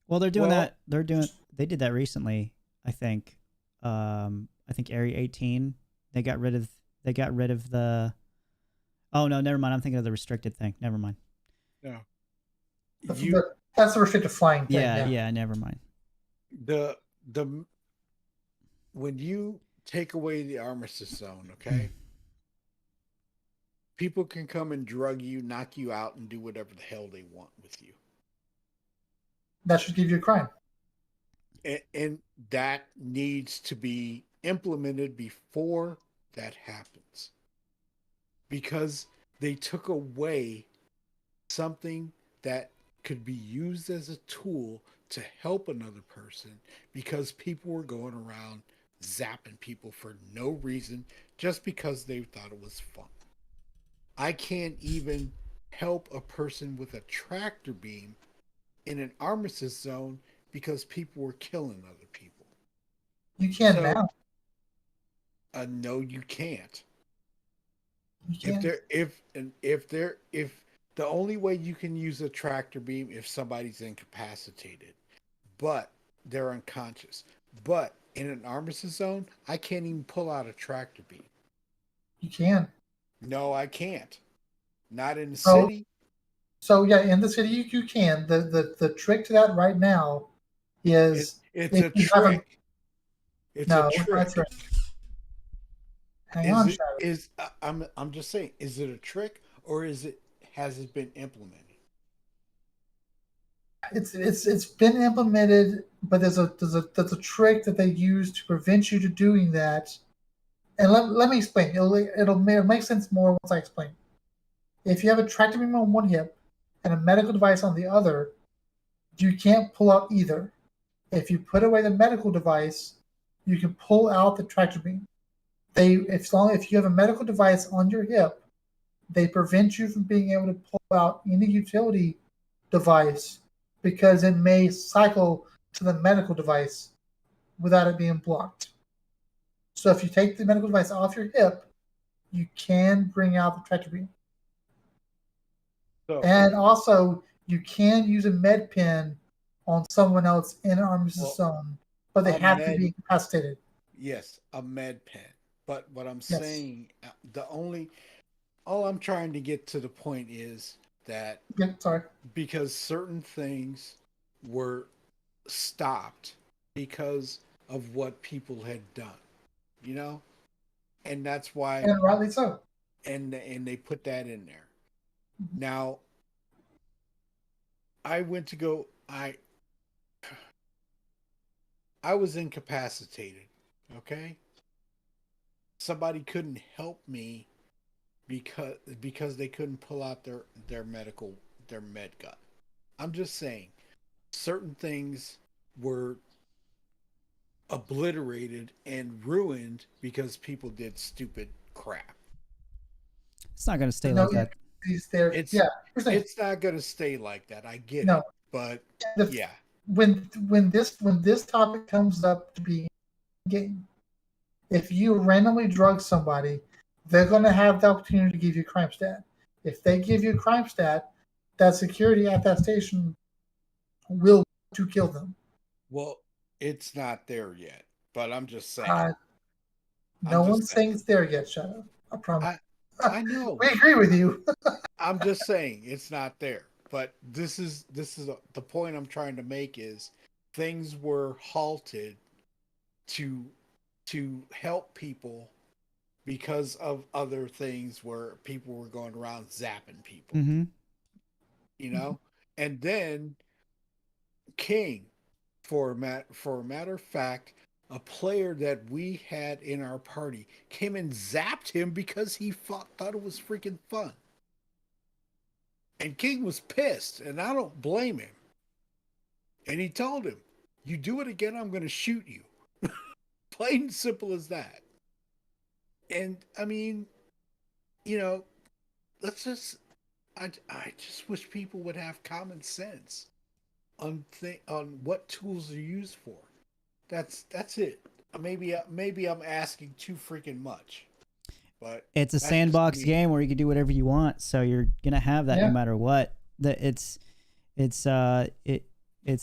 Well, they're doing Well- that. They did that recently. I think. I think Area 18. They got rid of the. Oh no, never mind. I'm thinking of the restricted thing. Never mind. No. That's You the restricted flying thing. Yeah. Never mind. the when you take away the armistice zone, okay? People can come and drug you, knock you out, and do whatever the hell they want with you. That should give you a crime. And that needs to be implemented before that happens. Because they took away something that could be used as a tool to help another person because people were going around zapping people for no reason just because they thought it was fun. I can't even help a person with a tractor beam in an armistice zone because people were killing other people. You can So- now. No, you can't. You can. If the only way you can use a tractor beam if somebody's incapacitated, but they're unconscious. But in an armistice zone, I can't even pull out a tractor beam. You can. No, I can't. Not in the So- city. So yeah, in the city you can. The trick to that right now is It's if a you have a- trick. It's no, a it's trick. not a trick. Hang on, Shadow. I'm just saying, is it a trick or has it been implemented? It's been implemented, but there's a trick that they use to prevent you to doing that. And let me explain. It'll make sense more once I explain. If you have a tractor beam on one hip and a medical device on the other, you can't pull out either. If you put away the medical device, you can pull out the tractor beam. If you have a medical device on your hip, they prevent you from being able to pull out any utility device because it may cycle to the medical device without it being blocked. So if you take the medical device off your hip, you can bring out the tractor beam. So, And also, you can use a med pen on someone else in an armistice zone, but they a have to med- be incapacitated. yes, a med pen. But what I'm Yes. saying, all I'm trying to get to the point is that Yeah, sorry. because certain things were stopped because of what people had done, you know, and that's why, And rightly so. and they put that in there. Now, I went to go. I was incapacitated. Okay, somebody couldn't help me because they couldn't pull out their med gun. I'm just saying, certain things were obliterated and ruined because people did stupid crap. It's not going to stay No, like that. He's there. It's- Yeah. Here's the thing. It's not going to stay like that. I get No. it, but The- yeah, when this topic comes up to be game, if you randomly drug somebody, they're going to have the opportunity to give you a crime stat. If they give you a crime stat, that security at that station will want to kill them. well, it's not there yet. But I'm just saying. No just one's saying. saying it's there yet, Shadow. I promise. I know. We agree with you. I'm just saying it's not there. But this is the point I'm trying to make is things were halted to help people because of other things where people were going around zapping people, Mm-hmm. you know. And then King, for a matter of fact, a player that we had in our party came and zapped him because he thought it was freaking fun. And King was pissed, and I don't blame him. And he told him, "You do it again, I'm going to shoot you." Plain and simple as that. And I mean, you know, I just wish people would have common sense on what tools are used for. That's it. Maybe I'm asking too freaking much. But It's a that's just sandbox me. game where you can do whatever you want, so you're gonna have that Yeah. no matter what. It's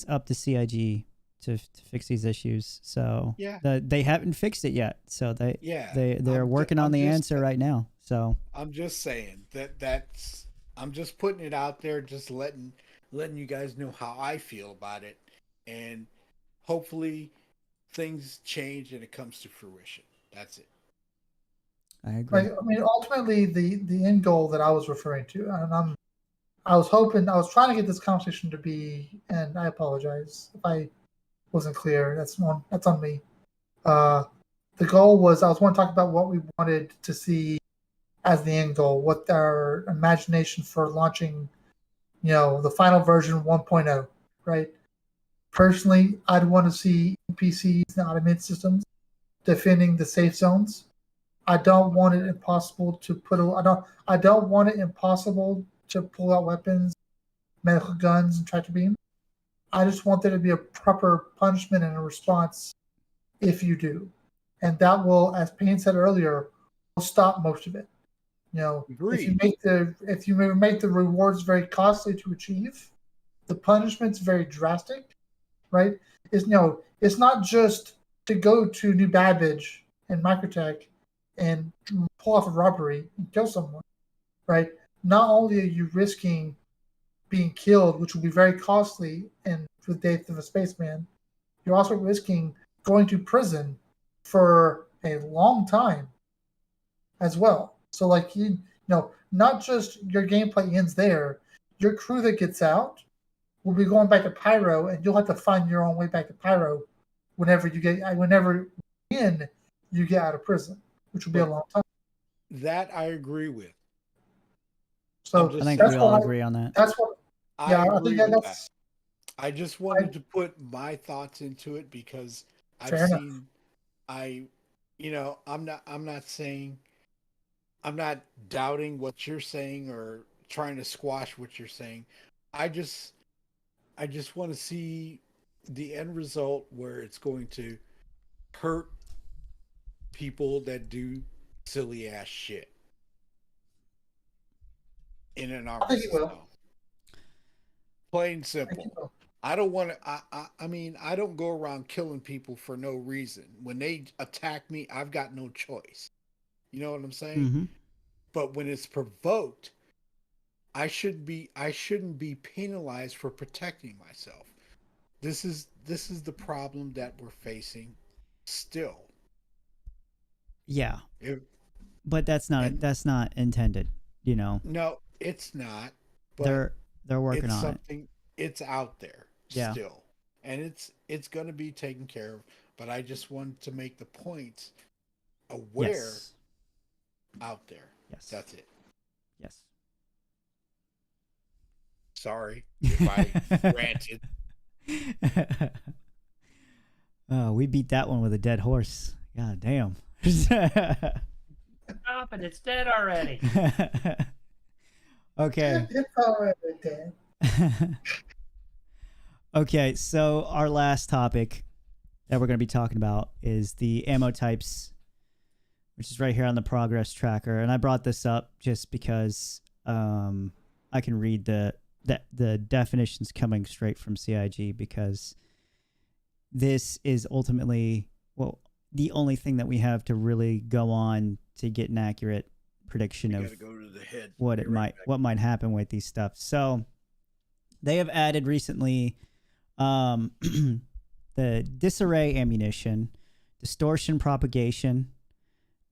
up to CIG to fix these issues. So Yeah. they haven't fixed it yet. So Yeah. they're working on the answer right now. So I'm just saying that's I'm just putting it out there, just letting you guys know how I feel about it, and hopefully things change and it comes to fruition. That's it. I agree. Like, I mean, ultimately, the end goal that I was referring to, and I was trying to get this conversation to be, and I apologize if I wasn't clear. That's on me. The goal was I was want to talk about what we wanted to see as the end goal, what our imagination for launching, the final version 1.0, right? Personally, I'd want to see NPCs and automated systems defending the safe zones. I don't want it impossible to I don't want it impossible to pull out weapons, medical guns, and tractor beams. I just want there to be a proper punishment and a response if you do, and that will, as Payne said earlier, will stop most of it. If you make the rewards very costly to achieve, the punishment's very drastic, right? It's not just to go to New Babbage and Microtech and pull off a robbery and kill someone, right? Not only are you risking being killed, which will be very costly and for the death of a spaceman, you're also risking going to prison for a long time as well. So, like, not just your gameplay ends there. Your crew that gets out will be going back to Pyro, and you'll have to find your own way back to Pyro whenever you get out of prison, which will be a long time. That I agree with. So I think we all agree on that. That's what. Yeah, I think that's. I just wanted to put my thoughts into it because I'm not doubting what you're saying or trying to squash what you're saying. I just want to see the end result where it's going to hurt people that do silly ass shit in an army system. Plain simple. I don't want to. I don't go around killing people for no reason. When they attack me, I've got no choice. You know what I'm saying? Mm-hmm. But when it's provoked, I shouldn't be penalized for protecting myself. This is the problem that we're facing still. Yeah. But that's not intended, No, it's not. But they're working on it. It's out there still. And it's going to be taken care of, but I just wanted to make the point aware out there. Yes. That's it. Yes. Sorry if I ranted. Oh, we beat that one with a dead horse. God damn. Stop it, it's dead already. Okay. It's already dead. Okay, so our last topic that we're going to be talking about is the ammo types, which is right here on the progress tracker. And I brought this up just because I can read the definitions coming straight from CIG, because this is ultimately, the only thing that we have to really go on to get an accurate prediction of what might happen with these stuff. So they have added recently the disarray ammunition, distortion propagation,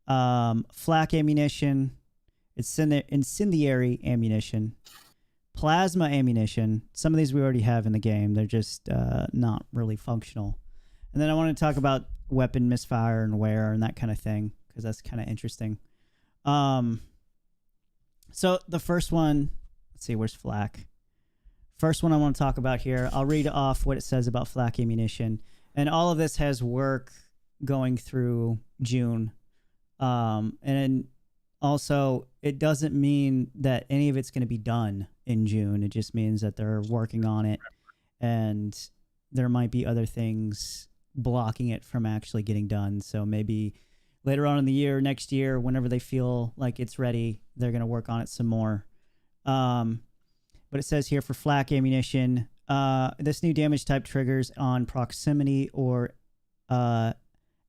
flak ammunition, incendiary ammunition, plasma ammunition. Some of these we already have in the game. They're just not really functional. And then I want to talk about weapon misfire and wear and that kind of thing, because that's kind of interesting. So the first one, let's see, where's flak? First one I want to talk about here. I'll read off what it says about flak ammunition. And all of this has work going through June. And also, it doesn't mean that any of it's going to be done in June. It just means that they're working on it, and there might be other things blocking it from actually getting done. So maybe later on in the year, next year, whenever they feel like it's ready, they're going to work on it some more. But it says here for flak ammunition, this new damage type triggers on proximity or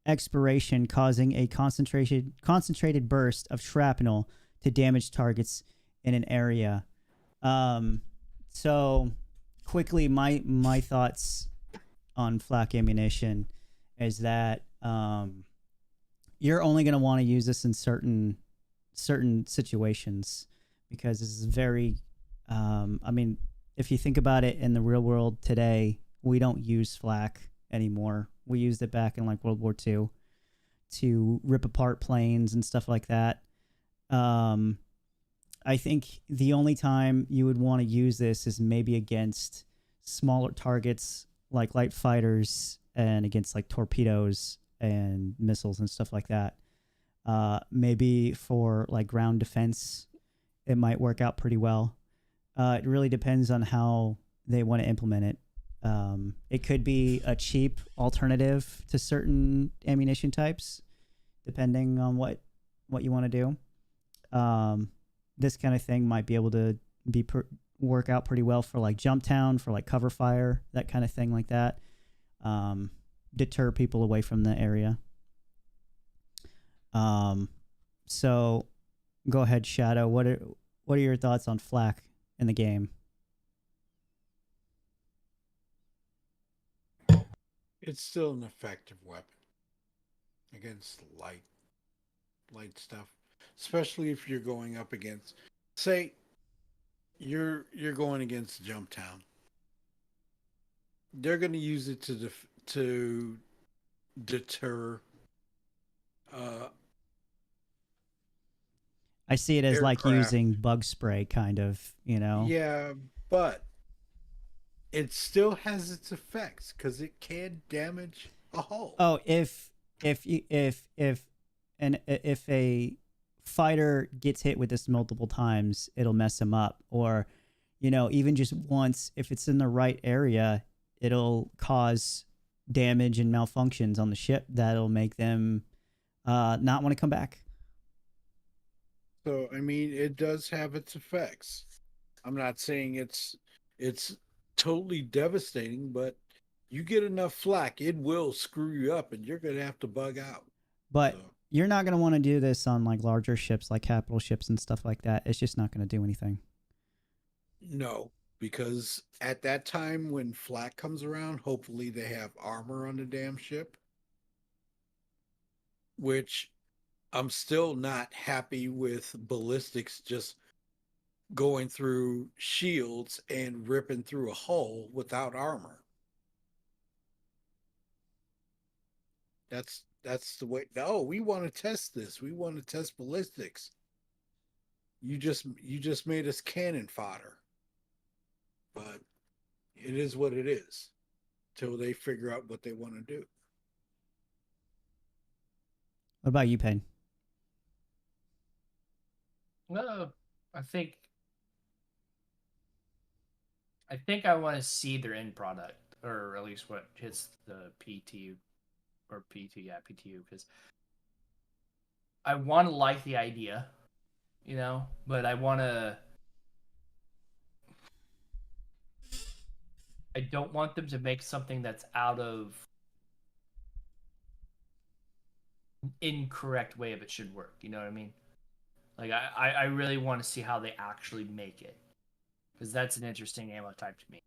expiration, causing a concentrated burst of shrapnel to damage targets in an area. So quickly, my thoughts on flak ammunition is that you're only going to want to use this in certain situations, because this is very I mean, if you think about it, in the real world today, we don't use flak anymore. We used it back in like World War II to rip apart planes and stuff like that. I think the only time you would want to use this is maybe against smaller targets like light fighters, and against like torpedoes and missiles and stuff like that. Maybe for like ground defense, it might work out pretty well. It really depends on how they want to implement it. It could be a cheap alternative to certain ammunition types, depending on what you want to do. This kind of thing might be able to work out pretty well for like jump town, for like cover fire, that kind of thing like that. Deter people away from the area. So go ahead, Shadow. What are your thoughts on flak in the game? It's still an effective weapon against light stuff, especially if you're going up against, say, you're going against Jump Town. They're going to use it to deter. I see it as like Aircraft. using bug spray, kind of, you know. Yeah, but it still has its effects because it can damage a hull. Oh, if a fighter gets hit with this multiple times, it'll mess him up. Or, you know, even just once, if it's in the right area, it'll cause damage and malfunctions on the ship that'll make them not want to come back. So I mean, it does have its effects. I'm not saying it's totally devastating, but you get enough flak, it will screw you up, and you're gonna have to bug out. But So, you're not going to want to do this on like larger ships, like capital ships and stuff like that. It's just not going to do anything. no, because at that time when flak comes around, hopefully they have armor on the damn ship, which I'm still not happy with ballistics just going through shields and ripping through a hull without armor. That's the way. No, we want to test this. We want to test ballistics. You just made us cannon fodder. But it is what it is till they figure out what they want to do. What about you, Penn? No, I think I want to see their end product, or at least what hits the PTU or PT, yeah, PTU, because I want to like the idea, you know, but I don't want them to make something that's out of incorrect way of it should work. You know what I mean? Like I really want to see how they actually make it, because that's an interesting ammo type to me.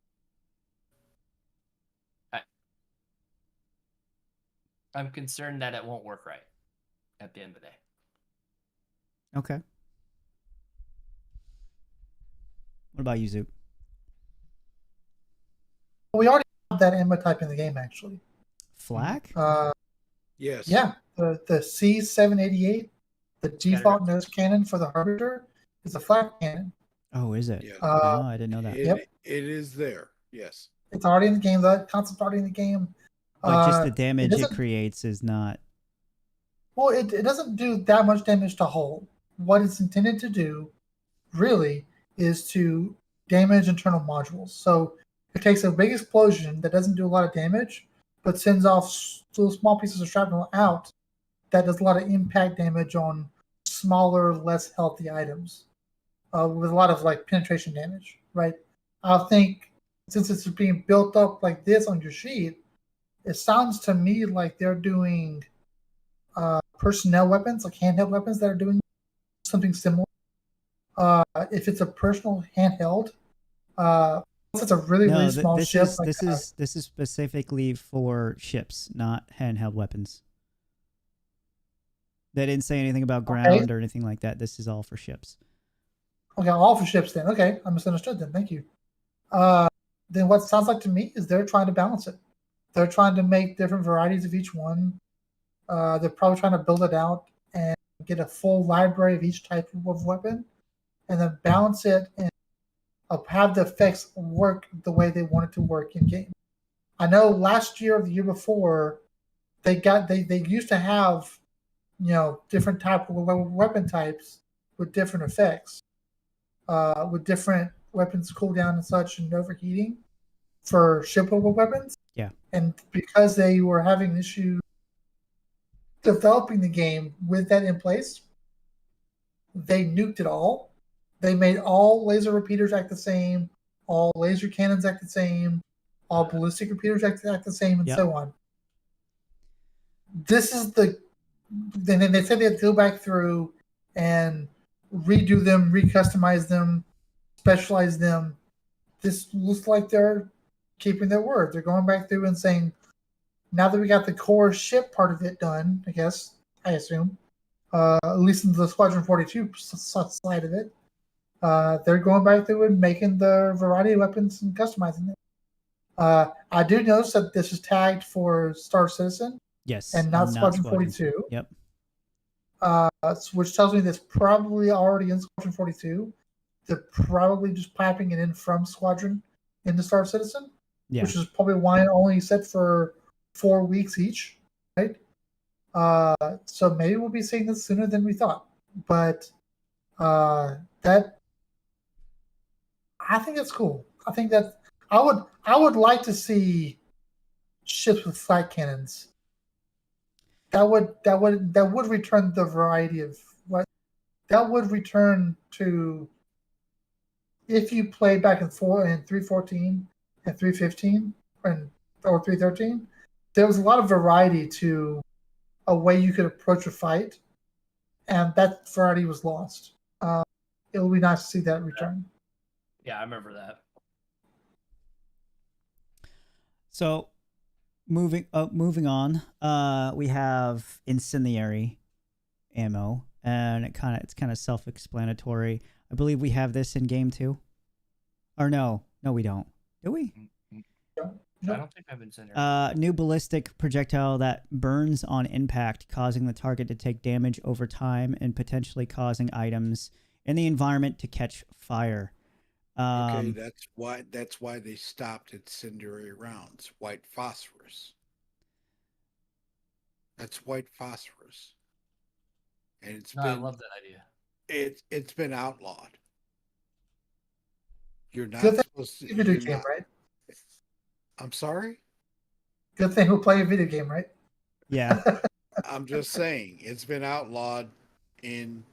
I'm concerned that it won't work right at the end of the day. Okay. What about you, Zoop? We already have that ammo type in the game, actually. Flak? Yes. Yeah, the C788, the default nose cannon for the Harbinger, is a flak cannon. Oh, is it? Yeah. No, I didn't know that. Yep. It is there. Yes. It's already in the game. The concept's already in the game. But just the damage it doesn't- creates is not. Well, it doesn't do that much damage to hull. What it's intended to do, really, is to damage internal modules. So it takes a big explosion that doesn't do a lot of damage, but sends off little small pieces of shrapnel out that does a lot of impact damage on smaller, less healthy items, with a lot of like penetration damage, right? I think since it's being built up like this on your sheet, it sounds to me like they're doing personnel weapons, like handheld weapons that are doing something similar. If it's a personal handheld, it's a really No, really small this ship. is this is specifically for ships, not handheld weapons. They didn't say anything about ground or anything like that. This is all for ships. Okay, all for ships then. Okay, I misunderstood then. Thank you. Then what sounds like to me is they're trying to balance it. They're trying to make different varieties of each one. They're probably trying to build it out and get a full library of each type of weapon, and then balance it and have the effects work the way they want it to work in game. I know last year or the year before, they used to have, different type of weapon types with different effects, with different weapons cooldown and such and overheating for shippable weapons. Yeah. And because they were having issues developing the game with that in place, they nuked it all. They made all laser repeaters act the same, all laser cannons act the same, all ballistic repeaters act the same, and so on. This is then they said they had to go back through and redo them, recustomize them, specialize them. This looks like they're keeping their word. They're going back through and saying, now that we got the core ship part of it done, I assume, at least in the Squadron 42 side of it, they're going back through and making the variety of weapons and customizing them. I do notice that this is tagged for Star Citizen. Yes. And not Squadron 42. Yep. Which tells me that's probably already in Squadron 42. They're probably just piping it in from Squadron into Star Citizen, which is probably why it only set for 4 weeks each, right? So maybe we'll be seeing this sooner than we thought. But I think that's cool. I think that I would like to see ships with flight cannons. That would return the variety of what that would return to if you played back in 314 and 315 or 313. There was a lot of variety to a way you could approach a fight, and that variety was lost. It'll be nice to see that return. Yeah, I remember that. So, moving on, we have incendiary ammo, and it's kind of self-explanatory. I believe we have this in game too. Or no, we don't. Do we? I don't think I've been incendiary. New ballistic projectile that burns on impact, causing the target to take damage over time and potentially causing items in the environment to catch fire. Okay, that's why they stopped incendiary rounds. White phosphorus. That's white phosphorus, and I love that idea. It's been outlawed. You're not Good supposed to. Video game, right? I'm sorry. Good thing we'll play a video game, right? Yeah. I'm just saying it's been outlawed in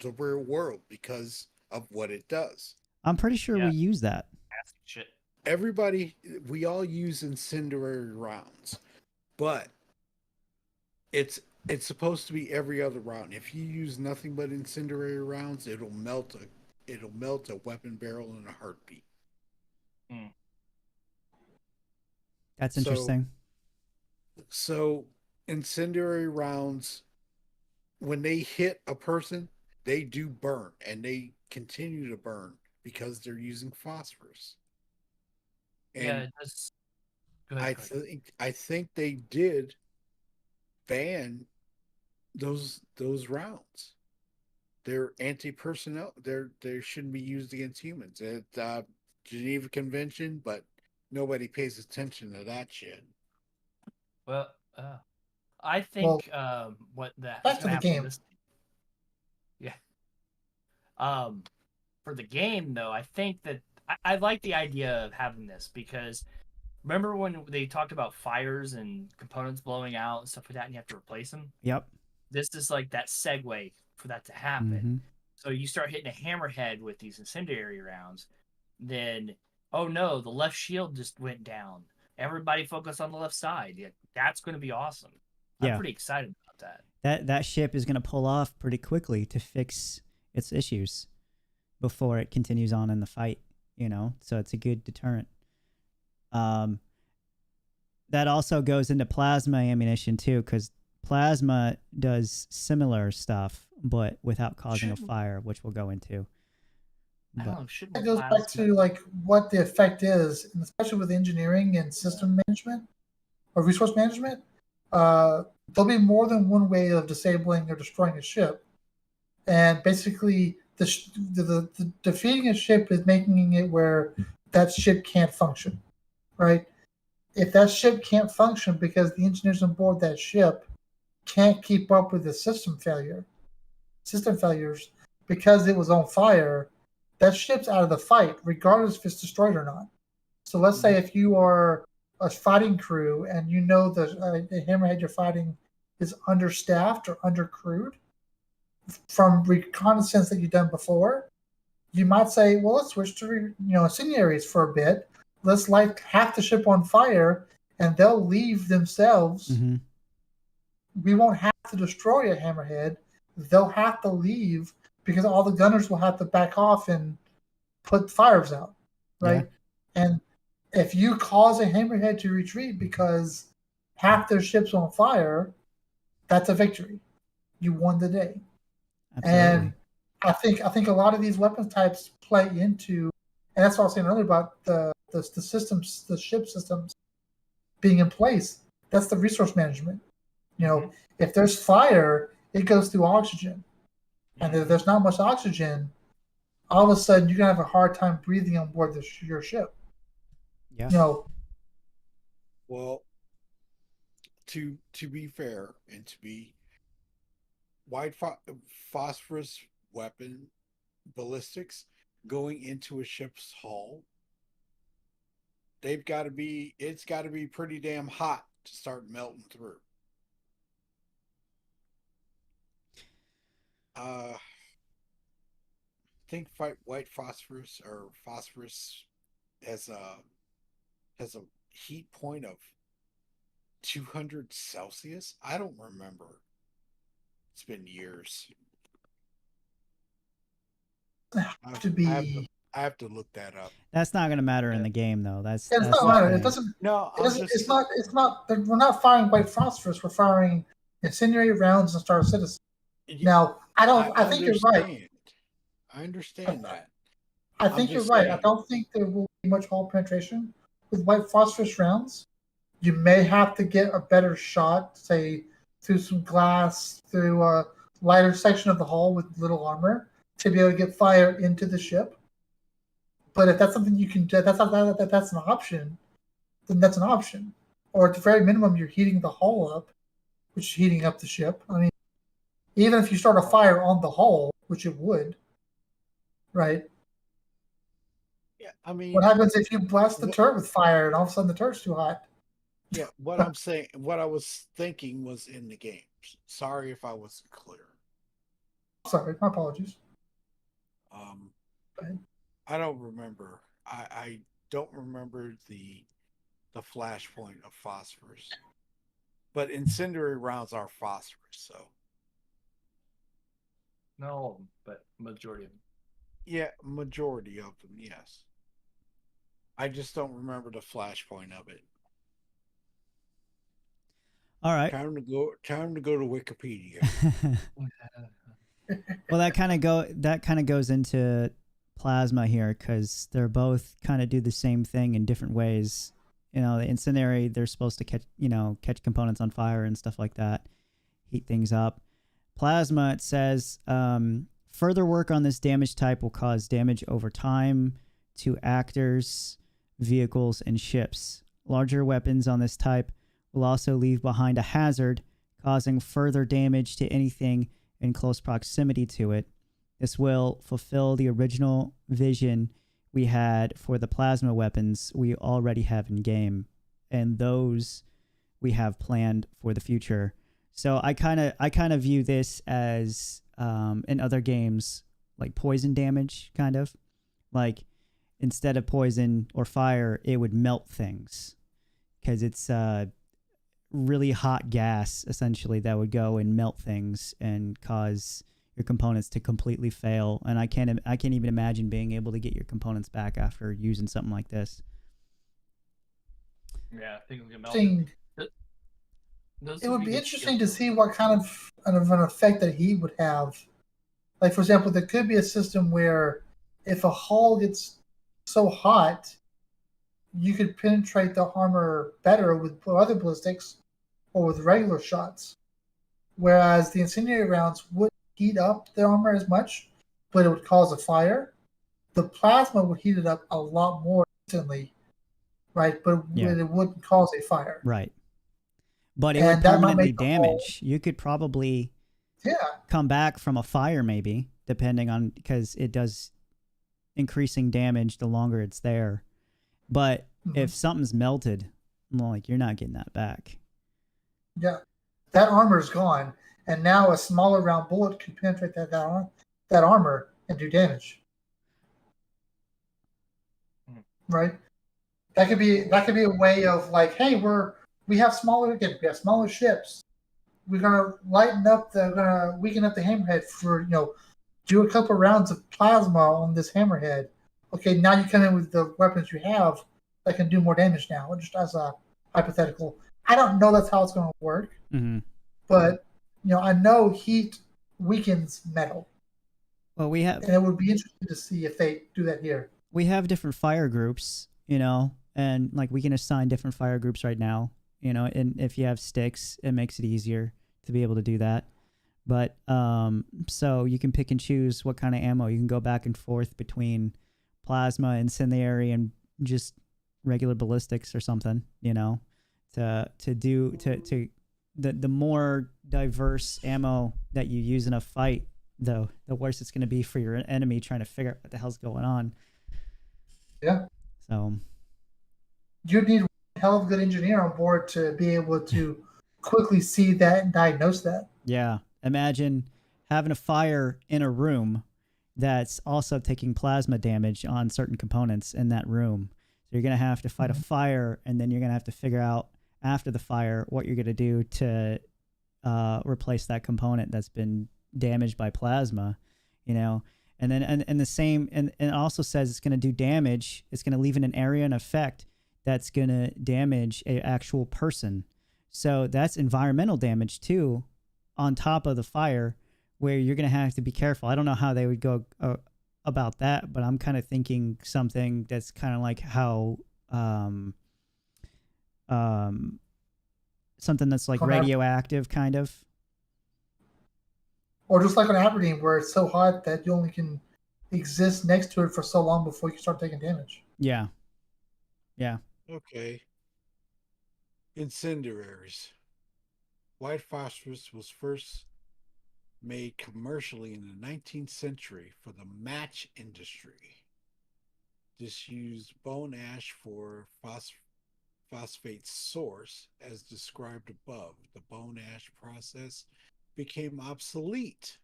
the real world because of what it does. I'm pretty sure we use that. Shit. We all use incendiary rounds, but it's supposed to be every other round. If you use nothing but incendiary rounds, it'll melt a weapon barrel in a heartbeat. That's interesting. So incendiary rounds, when they hit a person, they do burn, and they continue to burn because they're using phosphorus. And yeah, it does. Go ahead, I think they did ban those rounds. They're anti-personnel. They shouldn't be used against humans. It's Geneva Convention, but nobody pays attention to that shit. Well, I think what back that's to gonna the happen game. this. Yeah. For the game though, I think that I like the idea of having this because remember when they talked about fires and components blowing out and stuff like that, and you have to replace them. Yep. This is like that segue for that to happen. So you start hitting a hammerhead with these incendiary rounds, then oh no, the left shield just went down. Everybody focus on the left side. Yeah, that's going to be awesome. I'm pretty excited about that. That ship is going to pull off pretty quickly to fix its issues before it continues on in the fight, so it's a good deterrent. That also goes into plasma ammunition too, because Plasma does similar stuff, but without causing a Shouldn't- fire, which we'll go into. I don't But know, shouldn't It goes back plasma- to like what the effect is, and especially with engineering and system management or resource management. There'll be more than one way of disabling or destroying a ship, and basically the defeating a ship is making it where that ship can't function, right? If that ship can't function because the engineers on board that ship can't keep up with the system failures because it was on fire, that ship's out of the fight, regardless if it's destroyed or not. So let's say if you are a fighting crew and you know the hammerhead you're fighting is understaffed or undercrewed from reconnaissance that you've done before, you might say, well, let's switch to incendiaries for a bit. Let's light half the ship on fire, and they'll leave themselves. mhm. We won't have to destroy a hammerhead. They'll have to leave because all the gunners will have to back off and put fires out, right? And if you cause a hammerhead to retreat because half their ship's on fire, that's a victory. You won the day. Absolutely. And I think a lot of these weapon types play into, and that's what I was saying earlier about the systems, the ship systems being in place. That's the resource management. If there's fire, it goes through oxygen, and if there's not much oxygen, all of a sudden you're gonna have a hard time breathing on board your ship. Yeah. Well, to be fair and to be white phosphorus weapon ballistics going into a ship's hull, it's got to be pretty damn hot to start melting through. I think white phosphorus or phosphorus has a heat point of 200 Celsius. I don't remember. It's been years. Have to be. I have to look that up. That's not going to matter in the game, though. That's It's that's not the matter. thing. It doesn't. No, It doesn't. It's not. It's not. We're not firing white phosphorus. We're firing incendiary rounds and Star Citizen. Now, I think you're right. I understand that. I think you're right. I don't think there will be much hull penetration with white phosphorus rounds. You may have to get a better shot, say through some glass, through a lighter section of the hull with little armor, to be able to get fire into the ship. But if that's something you can do, that's an option. Then that's an option. Or at the very minimum, you're heating the hull up, which is heating up the ship. I mean, even if you start a fire on the hull, which it would, right? Yeah, I mean, What happens if you blast the turret with fire and all of a sudden the turret's too hot? yeah, what I'm saying, what I was thinking was in the game. Sorry if I wasn't clear. Sorry, my apologies. Go ahead. I don't remember. I don't remember the flashpoint of phosphorus, but incendiary rounds are phosphorus. So No, but majority of them. yeah, majority of them, yes. I just don't remember the flashpoint of it. All right. Time to go to Wikipedia. Well, that kind of goes into plasma here because they're both kind of do the same thing in different ways. The incendiary, they're supposed to catch components on fire and stuff like that, heat things up. Plasma, it says, further work on this damage type will cause damage over time to actors, vehicles, and ships. Larger weapons on this type will also leave behind a hazard, causing further damage to anything in close proximity to it. This will fulfill the original vision we had for the plasma weapons we already have in game, and those we have planned for the future. So I kind of view this as in other games like poison damage, kind of like instead of poison or fire, it would melt things because it's really hot gas essentially that would go and melt things and cause your components to completely fail. And I can't even imagine being able to get your components back after using something like this. Yeah, I think we can melt Thing. it. Those It would be good interesting to skills. see what kind of an effect that he would have. Like, for example, there could be a system where if a hull gets so hot, you could penetrate the armor better with other ballistics or with regular shots. Whereas the incendiary rounds wouldn't heat up the armor as much, but it would cause a fire. The plasma would heat it up a lot more instantly, right? But Yeah. it wouldn't cause a fire. Right. But it And would that might permanently make the hull- damage. You could probably Yeah, come back from a fire, maybe, depending on, because it does increasing damage the longer it's there. But if something's melted, well, like, you're not getting that back. yeah. That armor is gone, and now a smaller round bullet could penetrate that armor and do damage. Right? That could be a way of like, hey, we have smaller ships. We're gonna weaken up the hammerhead for do a couple rounds of plasma on this hammerhead. Okay, now you come in with the weapons you have that can do more damage now. Just as a hypothetical, I don't know that's how it's going to work, Mm-hmm. but I know heat weakens metal, Well, we have and it would be interesting to see if they do that here. different fire groups, and like we can assign different fire groups right now, and if you have sticks, it makes it easier to be able to do that. But so you can pick and choose what kind of ammo. You can go back and forth between plasma, incendiary, and just regular ballistics or something, the more diverse ammo that you use in a fight, though, the worse it's going to be for your enemy trying to figure out what the hell's going on. Yeah, So, you'd need a hell of a good engineer on board to be able to quickly see that and diagnose that. yeah, imagine having a fire in a room that's also taking plasma damage on certain components in that room. So you're going to have to fight a fire, and then you're going to have to figure out after the fire what you're going to do to replace that component that's been damaged by plasma, and then and the same, and it also says it's going to do damage. It's going to leave in an area and effect that's going to damage a actual person. So that's environmental damage too, on top of the fire, where you're going to have to be careful. I don't know how they would go about that, but I'm kind of thinking something that's kind of like how something that's like radioactive, kind of. Or just like on Aberdeen, where it's so hot that you only can exist next to it for so long before you start taking damage. Yeah. Okay. Incendiaries. White phosphorus was first made commercially in the 19th century for the match industry. This used bone ash for phosphate source, as described above. The bone ash process became obsolete.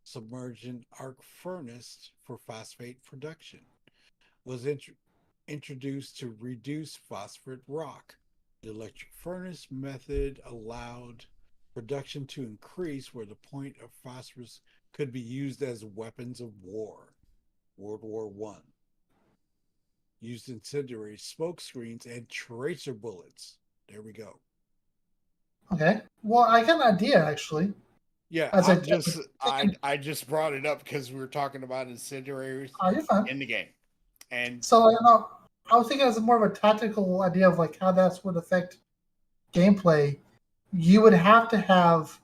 Submergent arc furnace for phosphate production was introduced to reduce phosphate rock. The electric furnace method allowed production to increase where the point of phosphorus could be used as weapons of war. World War I. Used incendiary smoke screens and tracer bullets. There we go. Okay. Well, I got an idea actually. Yeah, As I just brought it up because we were talking about incendiaries Oh, you're fine. in the game. And So I was thinking as more of a tactical idea of like how that would affect gameplay. You would have to have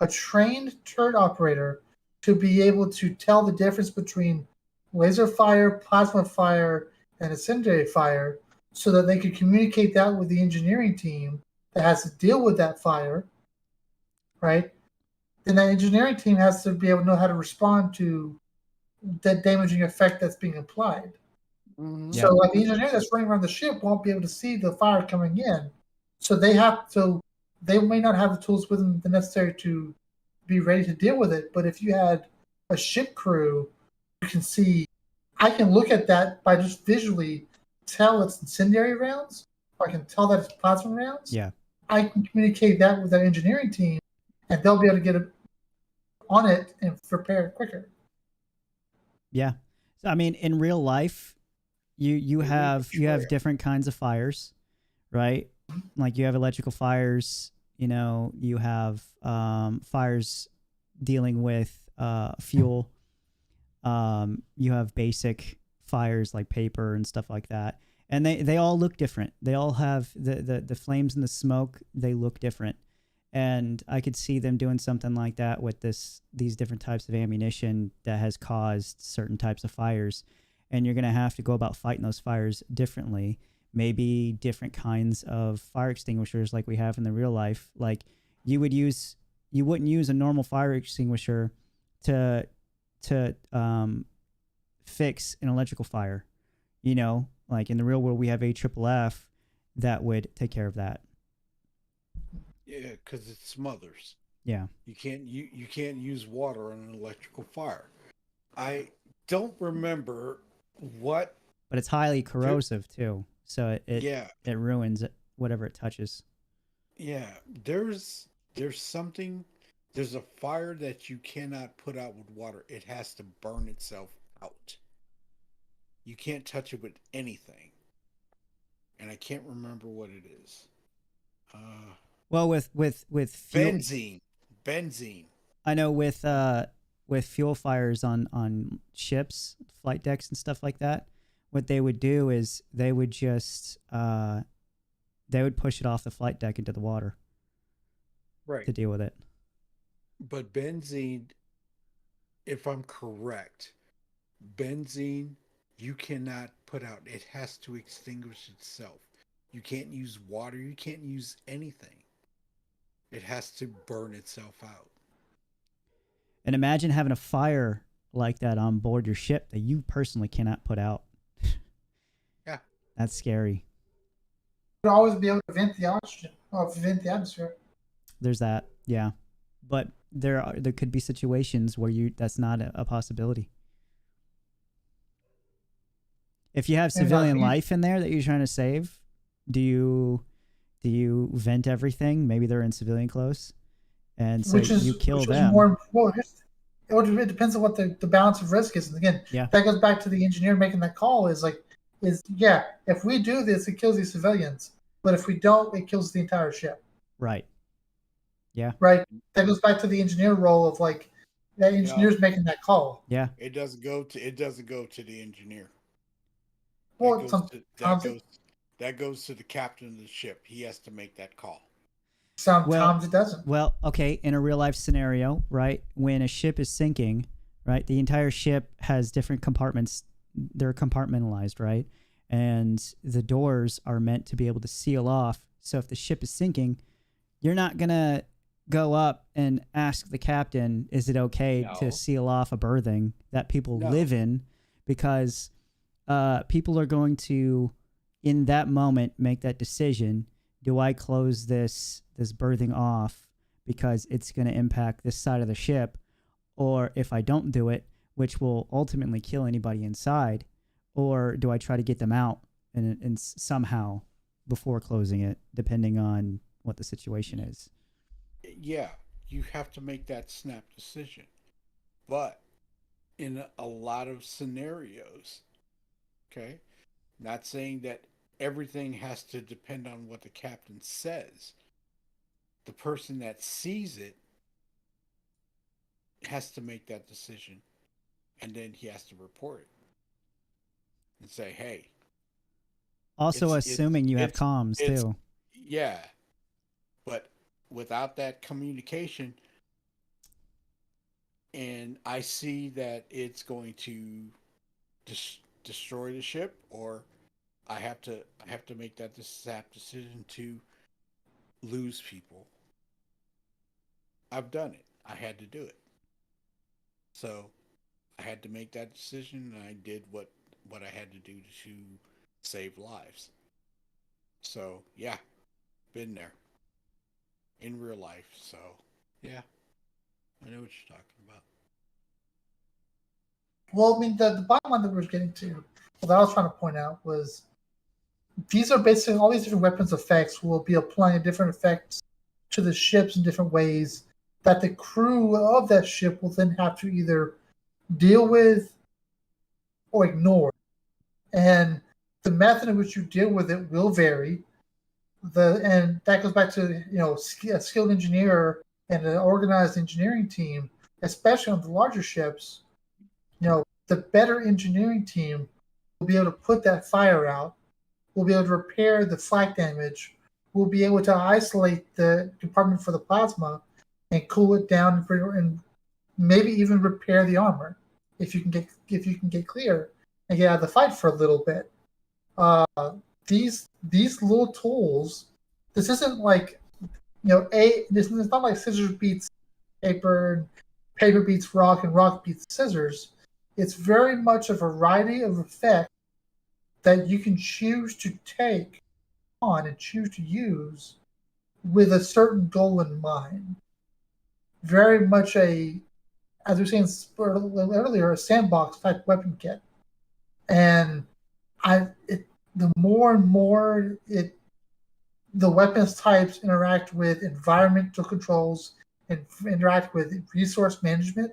a trained turret operator to be able to tell the difference between laser fire, plasma fire, and incendiary fire, so that they could communicate that with the engineering team that has to deal with that fire, right? Then that engineering team has to be able to know how to respond to that damaging effect that's being applied. So, like the engineer that's running around the ship won't be able to see the fire coming in, so they may not have the tools with them necessary to be ready to deal with it. But if you had a ship crew, you can see. I can look at that by just visually tell it's incendiary rounds, or I can tell that it's plasma rounds. Yeah. I can communicate that with that engineering team, and they'll be able to get it on it and prepare it quicker. Yeah. So I mean, in real life, you have different kinds of fires, right? Like you have electrical fires, You know, you have fires dealing with fuel. You have basic fires like paper and stuff like that, and they all look different. They all have the flames and the smoke. They look different, and I could see them doing something like that with these different types of ammunition that has caused certain types of fires, and you're gonna have to go about fighting those fires differently. Maybe different kinds of fire extinguishers like we have in the real life. Like you wouldn't use a normal fire extinguisher to fix an electrical fire. You know, like in the real world, we have AFFF that would take care of that. Yeah, because it smothers. Yeah. You can't use water on an electrical fire. I don't remember what. But it's highly corrosive too, so it ruins whatever it touches. Yeah, there's something. There's a fire that you cannot put out with water. It has to burn itself out. You can't touch it with anything. And I can't remember what it is. Well, with fuel, benzene. I know with fuel fires on ships, flight decks and stuff like that, what they would do is they would just they would push it off the flight deck into the water. Right. To deal with it. But benzene, if I'm correct, benzene you cannot put out. It has to extinguish itself. You can't use water. You can't use anything. It has to burn itself out. And imagine having a fire like that on board your ship that you personally cannot put out. Yeah. That's scary. You'd always be able to vent the oxygen, or vent the atmosphere. There's that, yeah. But there could be situations where that's not a possibility. If you have civilian life in there that you're trying to save, do you vent everything? Maybe they're in civilian clothes, and so you kill them. It depends on what the balance of risk is. And again, yeah, that goes back to the engineer making that call. Is if we do this, it kills these civilians, but if we don't, it kills the entire ship. Right. Yeah. Right. That goes back to the engineer role of like that engineer's making that call. Yeah. It doesn't go to the engineer. Well, that goes to the captain of the ship. He has to make that call. Sometimes it doesn't. Well, okay, in a real life scenario, right, when a ship is sinking, right, the entire ship has different compartments. They're compartmentalized, right? And the doors are meant to be able to seal off. So if the ship is sinking, you're not going to go up and ask the captain, is it okay to seal off a berthing that people live in? Because people are going to, in that moment, make that decision. Do I close this berthing off because it's going to impact this side of the ship? Or if I don't do it, which will ultimately kill anybody inside, or do I try to get them out and somehow before closing it, depending on what the situation is? Yeah, you have to make that snap decision. But in a lot of scenarios, okay, not saying that everything has to depend on what the captain says. The person that sees it has to make that decision, and then he has to report it and say, hey. Also assuming you have comms too. Yeah. But without that communication, and I see that it's going to destroy the ship, or I have to make that snap decision to lose people. I've done it. I had to do it. So I had to make that decision, and I did what I had to do to save lives. So yeah, been there in real life. So yeah, I know what you're talking about. Well, I mean, the bottom line that we're getting to, what I was trying to point out was, these are basically all these different weapons effects will be applying different effects to the ships in different ways that the crew of that ship will then have to either deal with or ignore. And the method in which you deal with it will vary. and that goes back to a skilled engineer and an organized engineering team, especially on the larger ships. The better engineering team will be able to put that fire out. Will be able to repair the flak damage. Will be able to isolate the compartment for the plasma and cool it down and maybe even repair the armor if you can get clear and get out of the fight for a little bit. These little tools. This isn't like this is not like scissors beats paper and paper beats rock and rock beats scissors. It's very much a variety of effects that you can choose to take on and choose to use with a certain goal in mind. Very much as we were saying earlier, a sandbox type weapon kit. And the more and more the weapons types interact with environmental controls and interact with resource management,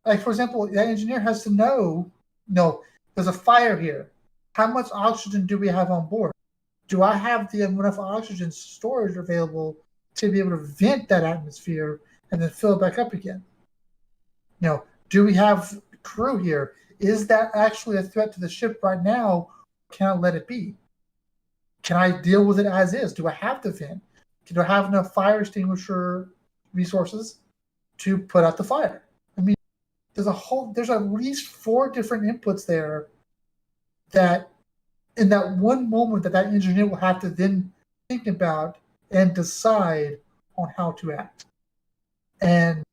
like for example, that engineer has to know, there's a fire here. How much oxygen do we have on board? Do I have enough oxygen storage available to be able to vent that atmosphere and then fill it back up again? Do we have crew here? Is that actually a threat to the ship right now? Can I let it be? Can I deal with it as is? Do I have to vent? Do I have enough fire extinguisher resources to put out the fire? I mean, there's at least 4 different inputs there that in that one moment that engineer will have to then think about and decide on how to act. And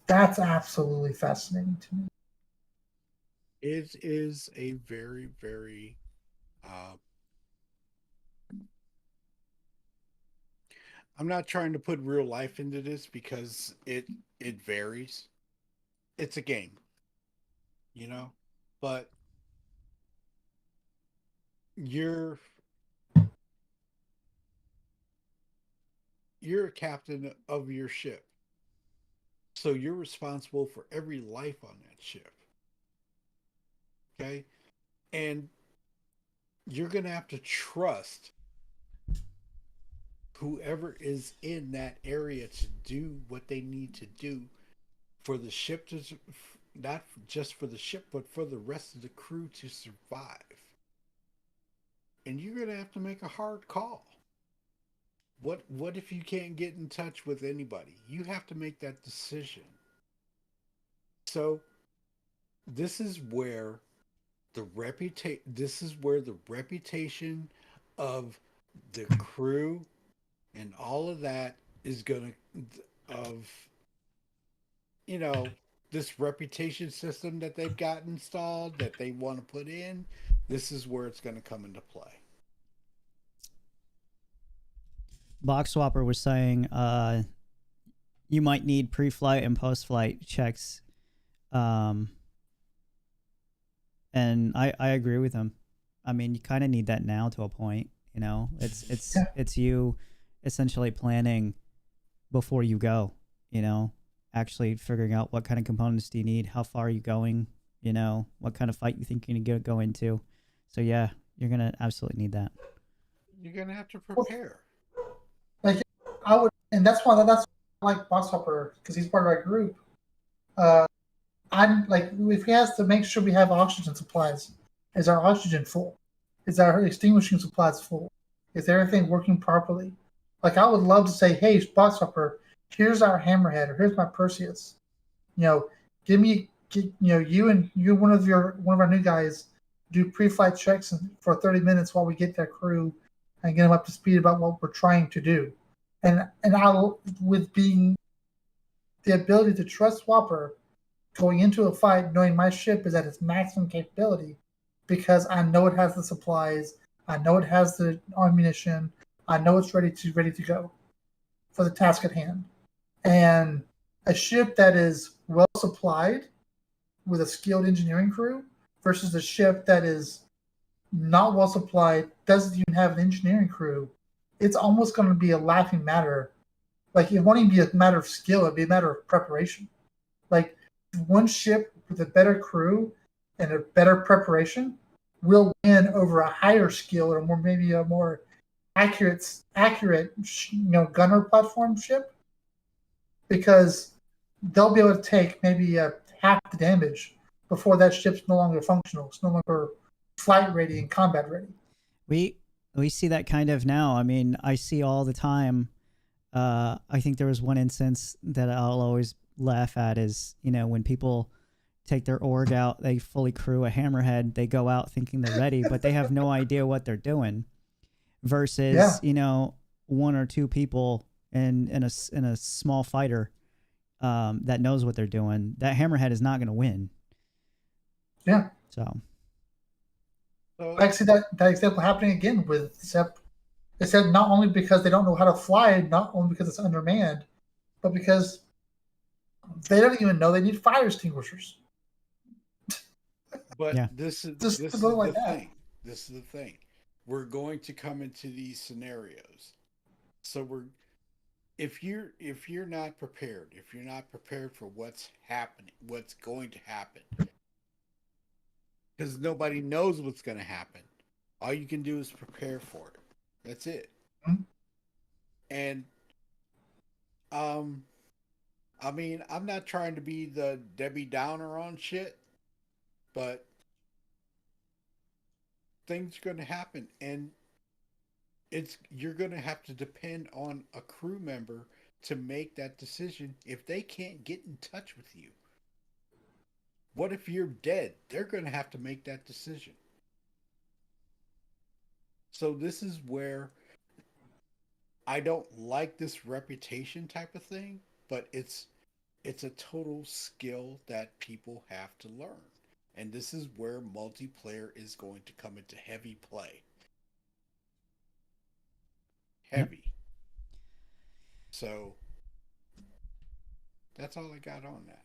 that's absolutely fascinating to me. It is a very, very I'm not trying to put real life into this because it varies. It's a game, but you're a captain of your ship. So you're responsible for every life on that ship. Okay? And you're going to have to trust whoever is in that area to do what they need to do for the ship to, not just for the ship, but for the rest of the crew to survive. And you're going to have to make a hard call. What if you can't get in touch with anybody? You have to make that decision. So this is where the reputation of the crew and all of that is going to, this reputation system that they've got installed, that they want to put in, this is where it's going to come into play. Box Swapper was saying you might need pre-flight and post-flight checks. And I agree with him. I mean, you kind of need that now to a point, It's you essentially planning before you go, actually figuring out what kind of components do you need, how far are you going, what kind of fight you think you're going to go into. So yeah, you're going to absolutely need that. You're going to have to prepare. I would, and that's why I like Box Hopper, because he's part of our group. I'm like, if he has to make sure we have oxygen supplies, is our oxygen full? Is our extinguishing supplies full? Is everything working properly? Like, I would love to say, hey, Box Hopper, here's our Hammerhead, or here's my Perseus. Give me, you and one of our new guys do pre-flight checks for 30 minutes while we get that crew and get them up to speed about what we're trying to do. And I'll, with being the ability to trust Swapper going into a fight, knowing my ship is at its maximum capability, because I know it has the supplies, I know it has the ammunition, I know it's ready to go for the task at hand. And a ship that is well supplied with a skilled engineering crew versus a ship that is not well supplied, doesn't even have an engineering crew, it's almost going to be a laughing matter. Like, it won't even be a matter of skill, it'd be a matter of preparation. Like, one ship with a better crew and a better preparation will win over a higher skill or maybe a more accurate gunner platform ship, because they'll be able to take maybe half the damage before that ship's no longer functional. It's no longer flight ready and combat ready. We see that kind of now. I mean, I see all the time. I think there was one instance that I'll always laugh at is, when people take their org out, they fully crew a hammerhead, they go out thinking they're ready, but they have no idea what they're doing. Versus, one or two people in a small fighter that knows what they're doing. That hammerhead is not going to win. Yeah. So I see that example happening again with Zep. Except not only because they don't know how to fly, not only because it's undermanned, but because they don't even know they need fire extinguishers. But Yeah. this is Just the like that. thing. This is the thing. We're going to come into these scenarios. So if you're not prepared, if you're not prepared for what's happening, what's going to happen, because nobody knows what's going to happen, all you can do is prepare for it. That's it. Mm-hmm. And I mean, I'm not trying to be the Debbie Downer on shit, but things are going to happen, and you're going to have to depend on a crew member to make that decision. If they can't get in touch with you, what if you're dead? They're going to have to make that decision. So this is where I don't like this reputation type of thing, but it's a total skill that people have to learn. And this is where multiplayer is going to come into heavy play. Heavy. So that's all I got on that.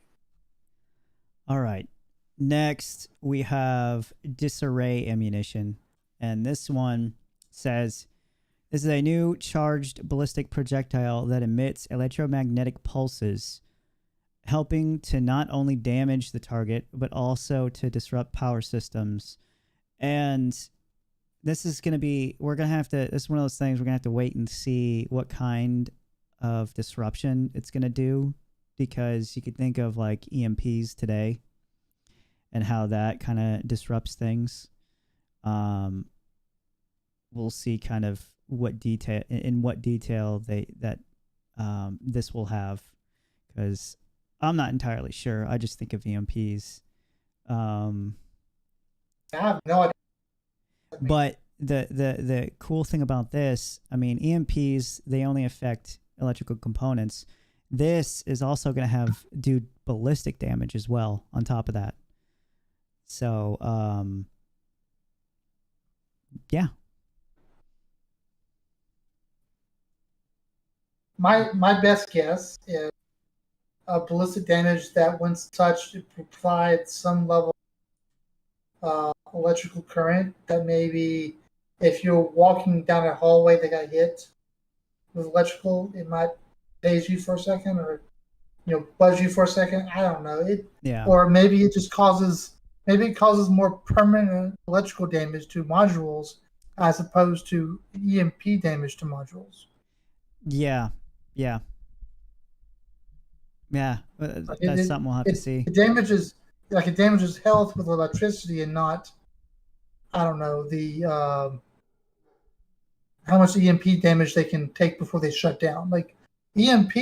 all right. Next, we have disarray ammunition. And this one says, this is a new charged ballistic projectile that emits electromagnetic pulses, helping to not only damage the target, but also to disrupt power systems. And this is going to be, this is one of those things we're going to have to wait and see what kind of disruption it's going to do, because you could think of like EMPs today and how that kind of disrupts things. We'll see kind of what detail this will have, because I'm not entirely sure. I just think of EMPs. I have no idea. But the cool thing about this, I mean, EMPs, they only affect electrical components. This is also going to do ballistic damage as well on top of that. So, yeah. My best guess is ballistic damage that, once touched, it provides some level of electrical current that maybe if you're walking down a hallway that got hit with electrical, it might daze you for a second, or buzz you for a second. I don't know. Or maybe it just causes more permanent electrical damage to modules as opposed to EMP damage to modules. Yeah. That's something we'll have to see. It damages health with electricity, and not, I don't know, the how much EMP damage they can take before they shut down. Like EMP,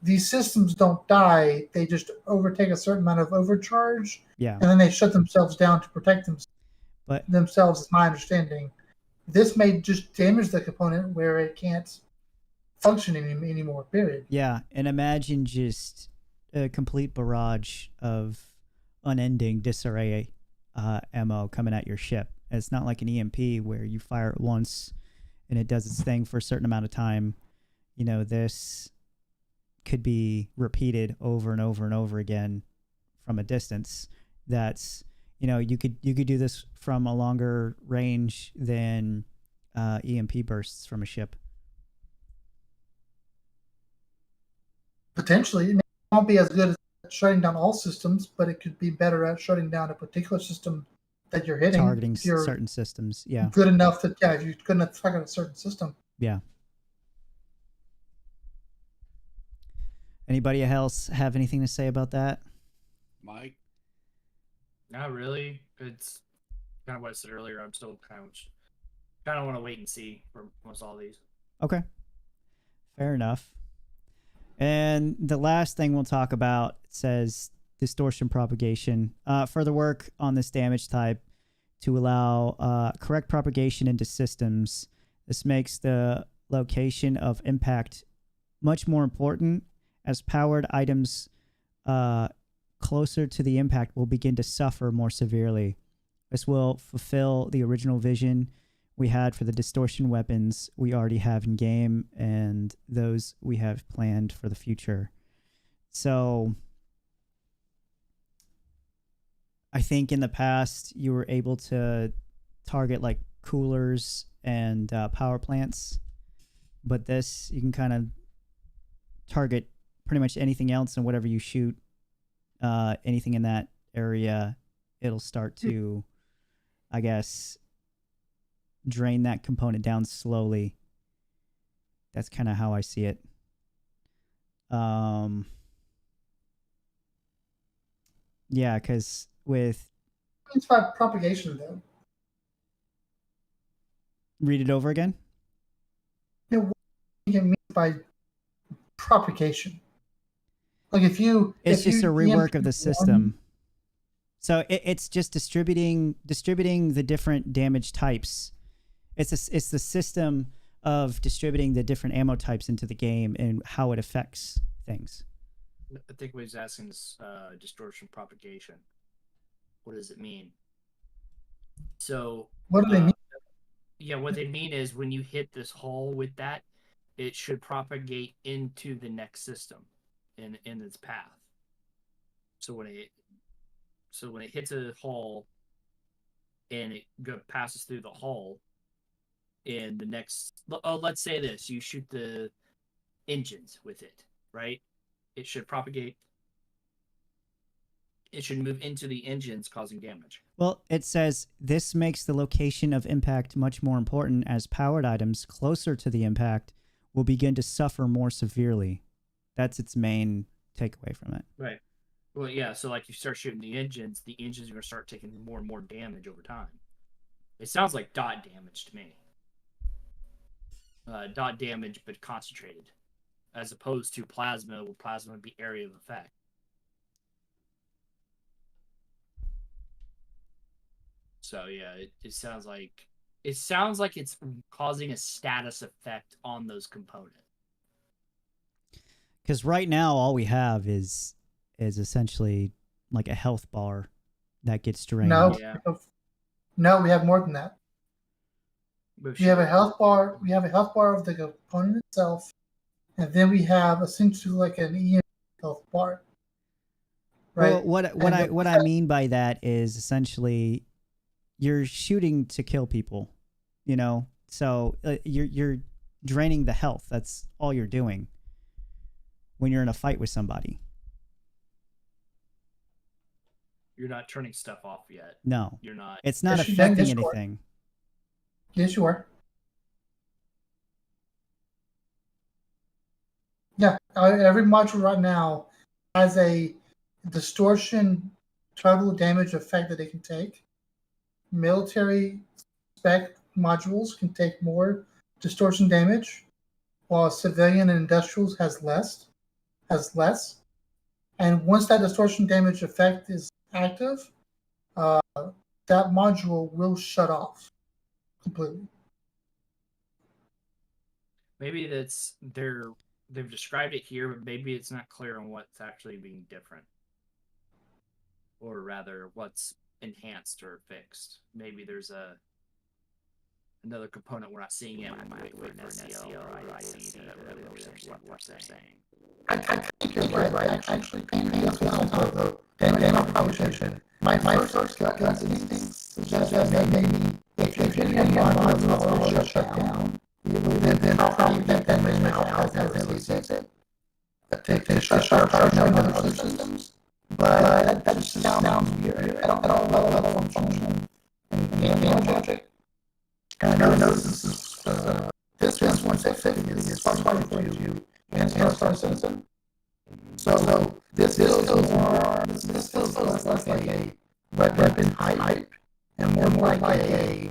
these systems don't die; they just overtake a certain amount of overcharge, and then they shut themselves down to protect themselves. Is my understanding. This may just damage the component where it can't function anymore, period. Yeah, and imagine just a complete barrage of unending disarray ammo coming at your ship. It's not like an EMP where you fire it once and it does its thing for a certain amount of time. This could be repeated over and over and over again from a distance. That's, you could do this from a longer range than EMP bursts from a ship. Potentially, it won't be as good as shutting down all systems, but it could be better at shutting down a particular system that you're hitting. targeting if you're certain systems. Yeah. good enough to, if you're good enough to target a certain system. Yeah. Anybody else have anything to say about that? Mike. Not really. It's kind of what I said earlier. I'm still kind of want to wait and see for most all these. Okay. Fair enough. And the last thing we'll talk about says distortion propagation. Further work on this damage type to allow correct propagation into systems. This makes the location of impact much more important, as powered items closer to the impact will begin to suffer more severely. This will fulfill the original vision we had for the distortion weapons we already have in game and those we have planned for the future. So I think in the past you were able to target like coolers and power plants, but this you can kind of target pretty much anything else, and whatever you shoot, anything in that area, it'll start to, I guess, drain that component down slowly. That's kind of how I see it. Yeah, because with... It's about propagation, though. Read it over again? Yeah, what do you mean by propagation? Like if you... It's if just you a rework of the one- system. So it's just distributing the different damage types. It's the system of distributing the different ammo types into the game and how it affects things. I think what he's asking is distortion propagation. What does it mean? So What do they mean? yeah, what they mean is when you hit this hole with that, it should propagate into the next system in its path. So when it hits a hole and it passes through the hole, in the next, let's say this, you shoot the engines with it, right? It should propagate. It should move into the engines, causing damage. Well, it says this makes the location of impact much more important, as powered items closer to the impact will begin to suffer more severely. That's its main takeaway from it. Right. Well, yeah. So, like, you start shooting the engines are going to start taking more and more damage over time. It sounds like dot damage to me. Dot damage, but concentrated, as opposed to plasma, where plasma would be area of effect. So yeah, it sounds like it's causing a status effect on those components. Because right now, all we have is essentially like a health bar that gets drained. No, Yeah. no, we have more than that. But We have a health bar. We have a health bar of the component itself, and then we have essentially like an EM health bar. Right. Well, what I mean by that is essentially you're shooting to kill people, you know. So you're draining the health. That's all you're doing when you're in a fight with somebody. You're not turning stuff off yet. No, You're not. it's not Yes, you affecting can. anything. Yes, you are. Yeah, every module right now has a distortion total damage effect that it can take. Military spec modules can take more distortion damage, while civilian and industrials has less. And once that distortion damage effect is active, that module will shut off completely. Maybe they've described it here, but maybe it's not clear on what's actually being different, or rather, what's enhanced or fixed. Maybe there's another component we're not seeing yet. We might wait for an SEL or IC that really understands what they're saying. I think you're right. Actually, that's what the damage propagation. My first gut instincts suggest that maybe if you're getting a module or shut down, then I'll probably get that many has at least it. They shut down other systems. But that just sounds weird. I don't know what level of function logic. And I know this is one that is possible for you and Star Citizen. So this feels less like a weapon hype and more like a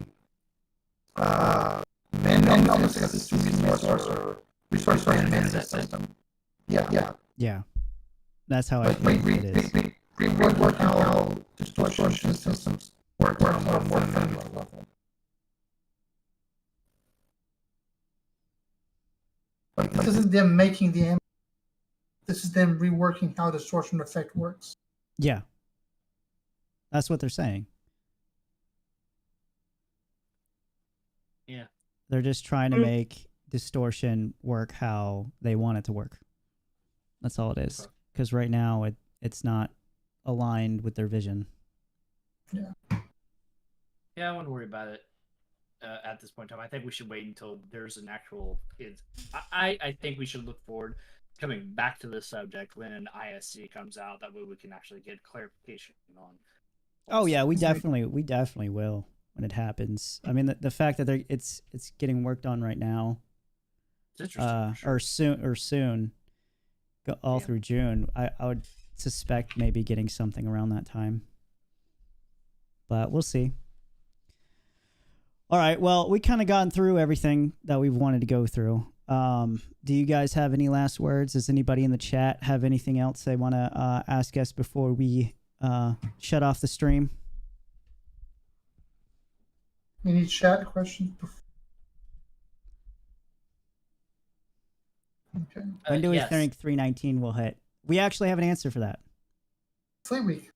man almost like a resource management system. Yeah. Yeah, that's how I Like think it is. rework how distortion systems work on a more fundamental level. This isn't them making the animal. This is them reworking how distortion effect works. Yeah, that's what they're saying. Yeah. They're just trying to make distortion work how they want it to work. That's all it is. Because right now it's not aligned with their vision. Yeah, I wouldn't worry about it at this point in time. I think we should wait until there's an actual kids. I think we should look forward coming back to this subject when an ISC comes out. That way we can actually get clarification on. Oh yeah, we definitely will when it happens. I mean, the fact that it's getting worked on right now, It's interesting. For sure. or soon, go all through June. I would suspect maybe getting something around that time, but we'll see. All right, well, we kind of gotten through everything that we've wanted to go through. Do you guys have any last words? Does anybody in the chat have anything else they want to ask us before we shut off the stream? Any chat questions? Okay. When do we Yes. think 319 will hit? We actually have an answer for that. Fleet Week.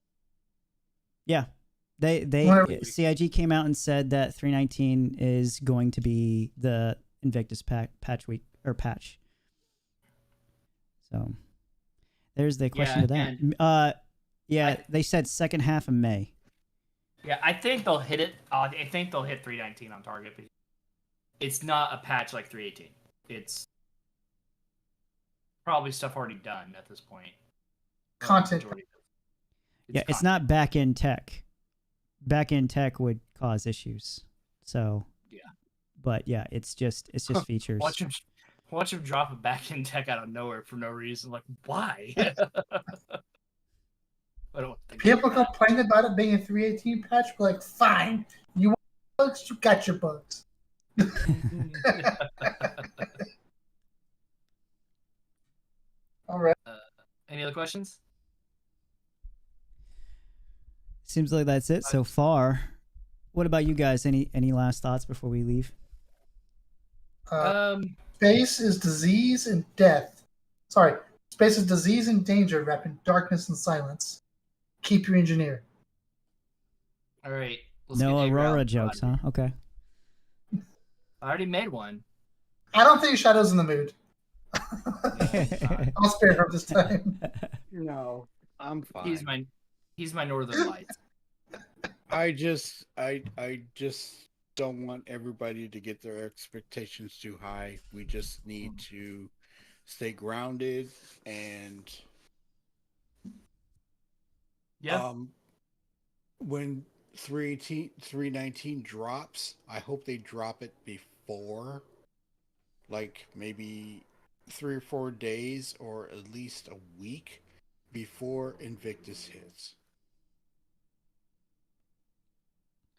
Yeah. They Whatever. CIG came out and said that 319 is going to be the Invictus patch week or patch. So there's the question to that. They said second half of May. Yeah, I think they'll hit it. I think they'll hit 319 on target. But it's not a patch like 318. It's probably stuff already done at this point. Content. Majority of it. Yeah, it's not back end tech. Back end tech would cause issues. So Yeah. But yeah, it's just features. Watch him drop a back end tech out of nowhere for no reason. Like, why? I don't think People complain about it being a 318 patch. We're like, fine. You want bugs? You got your bugs. All right. Any other questions? Seems like that's it so far. What about you guys? Any last thoughts before we leave? Space is disease and death. Sorry. Space is disease and danger wrapped in darkness and silence. Keep your engineer. All right. let's No get Aurora Around. jokes, huh? Okay. I already made one. I don't think Shadow's in the mood. I'll spare her this time. No, I'm fine. He's my Northern Lights. I just don't want everybody to get their expectations too high. We just need to stay grounded and when 319 drops, I hope they drop it before, like maybe 3 or 4 days or at least a week before Invictus hits.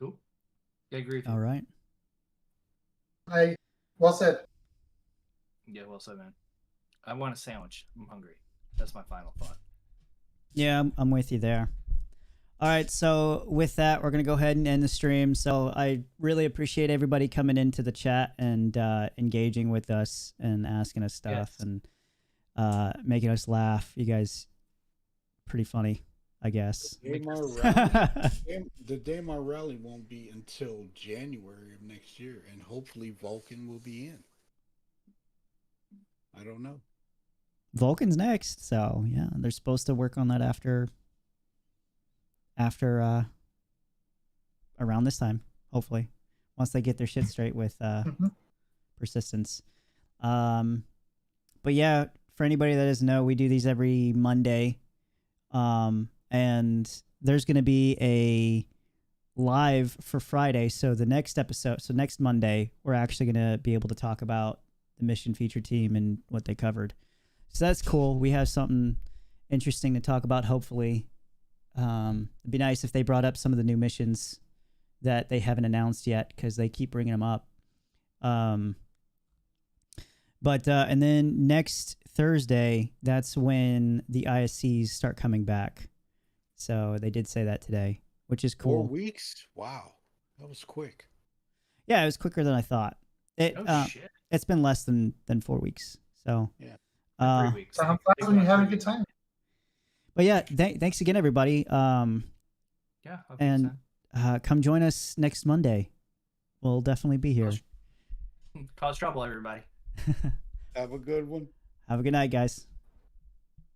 Cool. I agree with you. All right. Well said. Yeah, well said, man. I want a sandwich. I'm hungry. That's my final thought. Yeah, I'm with you there. All right, so with that, we're going to go ahead and end the stream. So I really appreciate everybody coming into the chat and engaging with us and asking us stuff and making us laugh. You guys, pretty funny, I guess. The Daymar rally won't be until January of next year, and hopefully Vulcan will be in. I don't know. Vulcan's next, so yeah, they're supposed to work on that after around this time, hopefully, once they get their shit straight with persistence. But yeah, for anybody that doesn't know, we do these every Monday, and there's going to be a live for Friday. So the next episode, so next Monday, we're actually going to be able to talk about the mission feature team and what they covered. So that's cool. We have something interesting to talk about, hopefully. It'd be nice if they brought up some of the new missions that they haven't announced yet, because they keep bringing them up. But and then next Thursday, that's when the ISCs start coming back. So they did say that today, which is 4 cool. weeks? Wow. That was quick. Yeah, it was quicker than I thought. Shit. It's been less than 4 weeks. So Yeah. 3 weeks. Sounds like when you're having a good time. But yeah, thanks again, everybody. Yeah. hope you And come join us next Monday. We'll definitely be here. cause trouble, everybody. Have a good one. Have a good night, guys.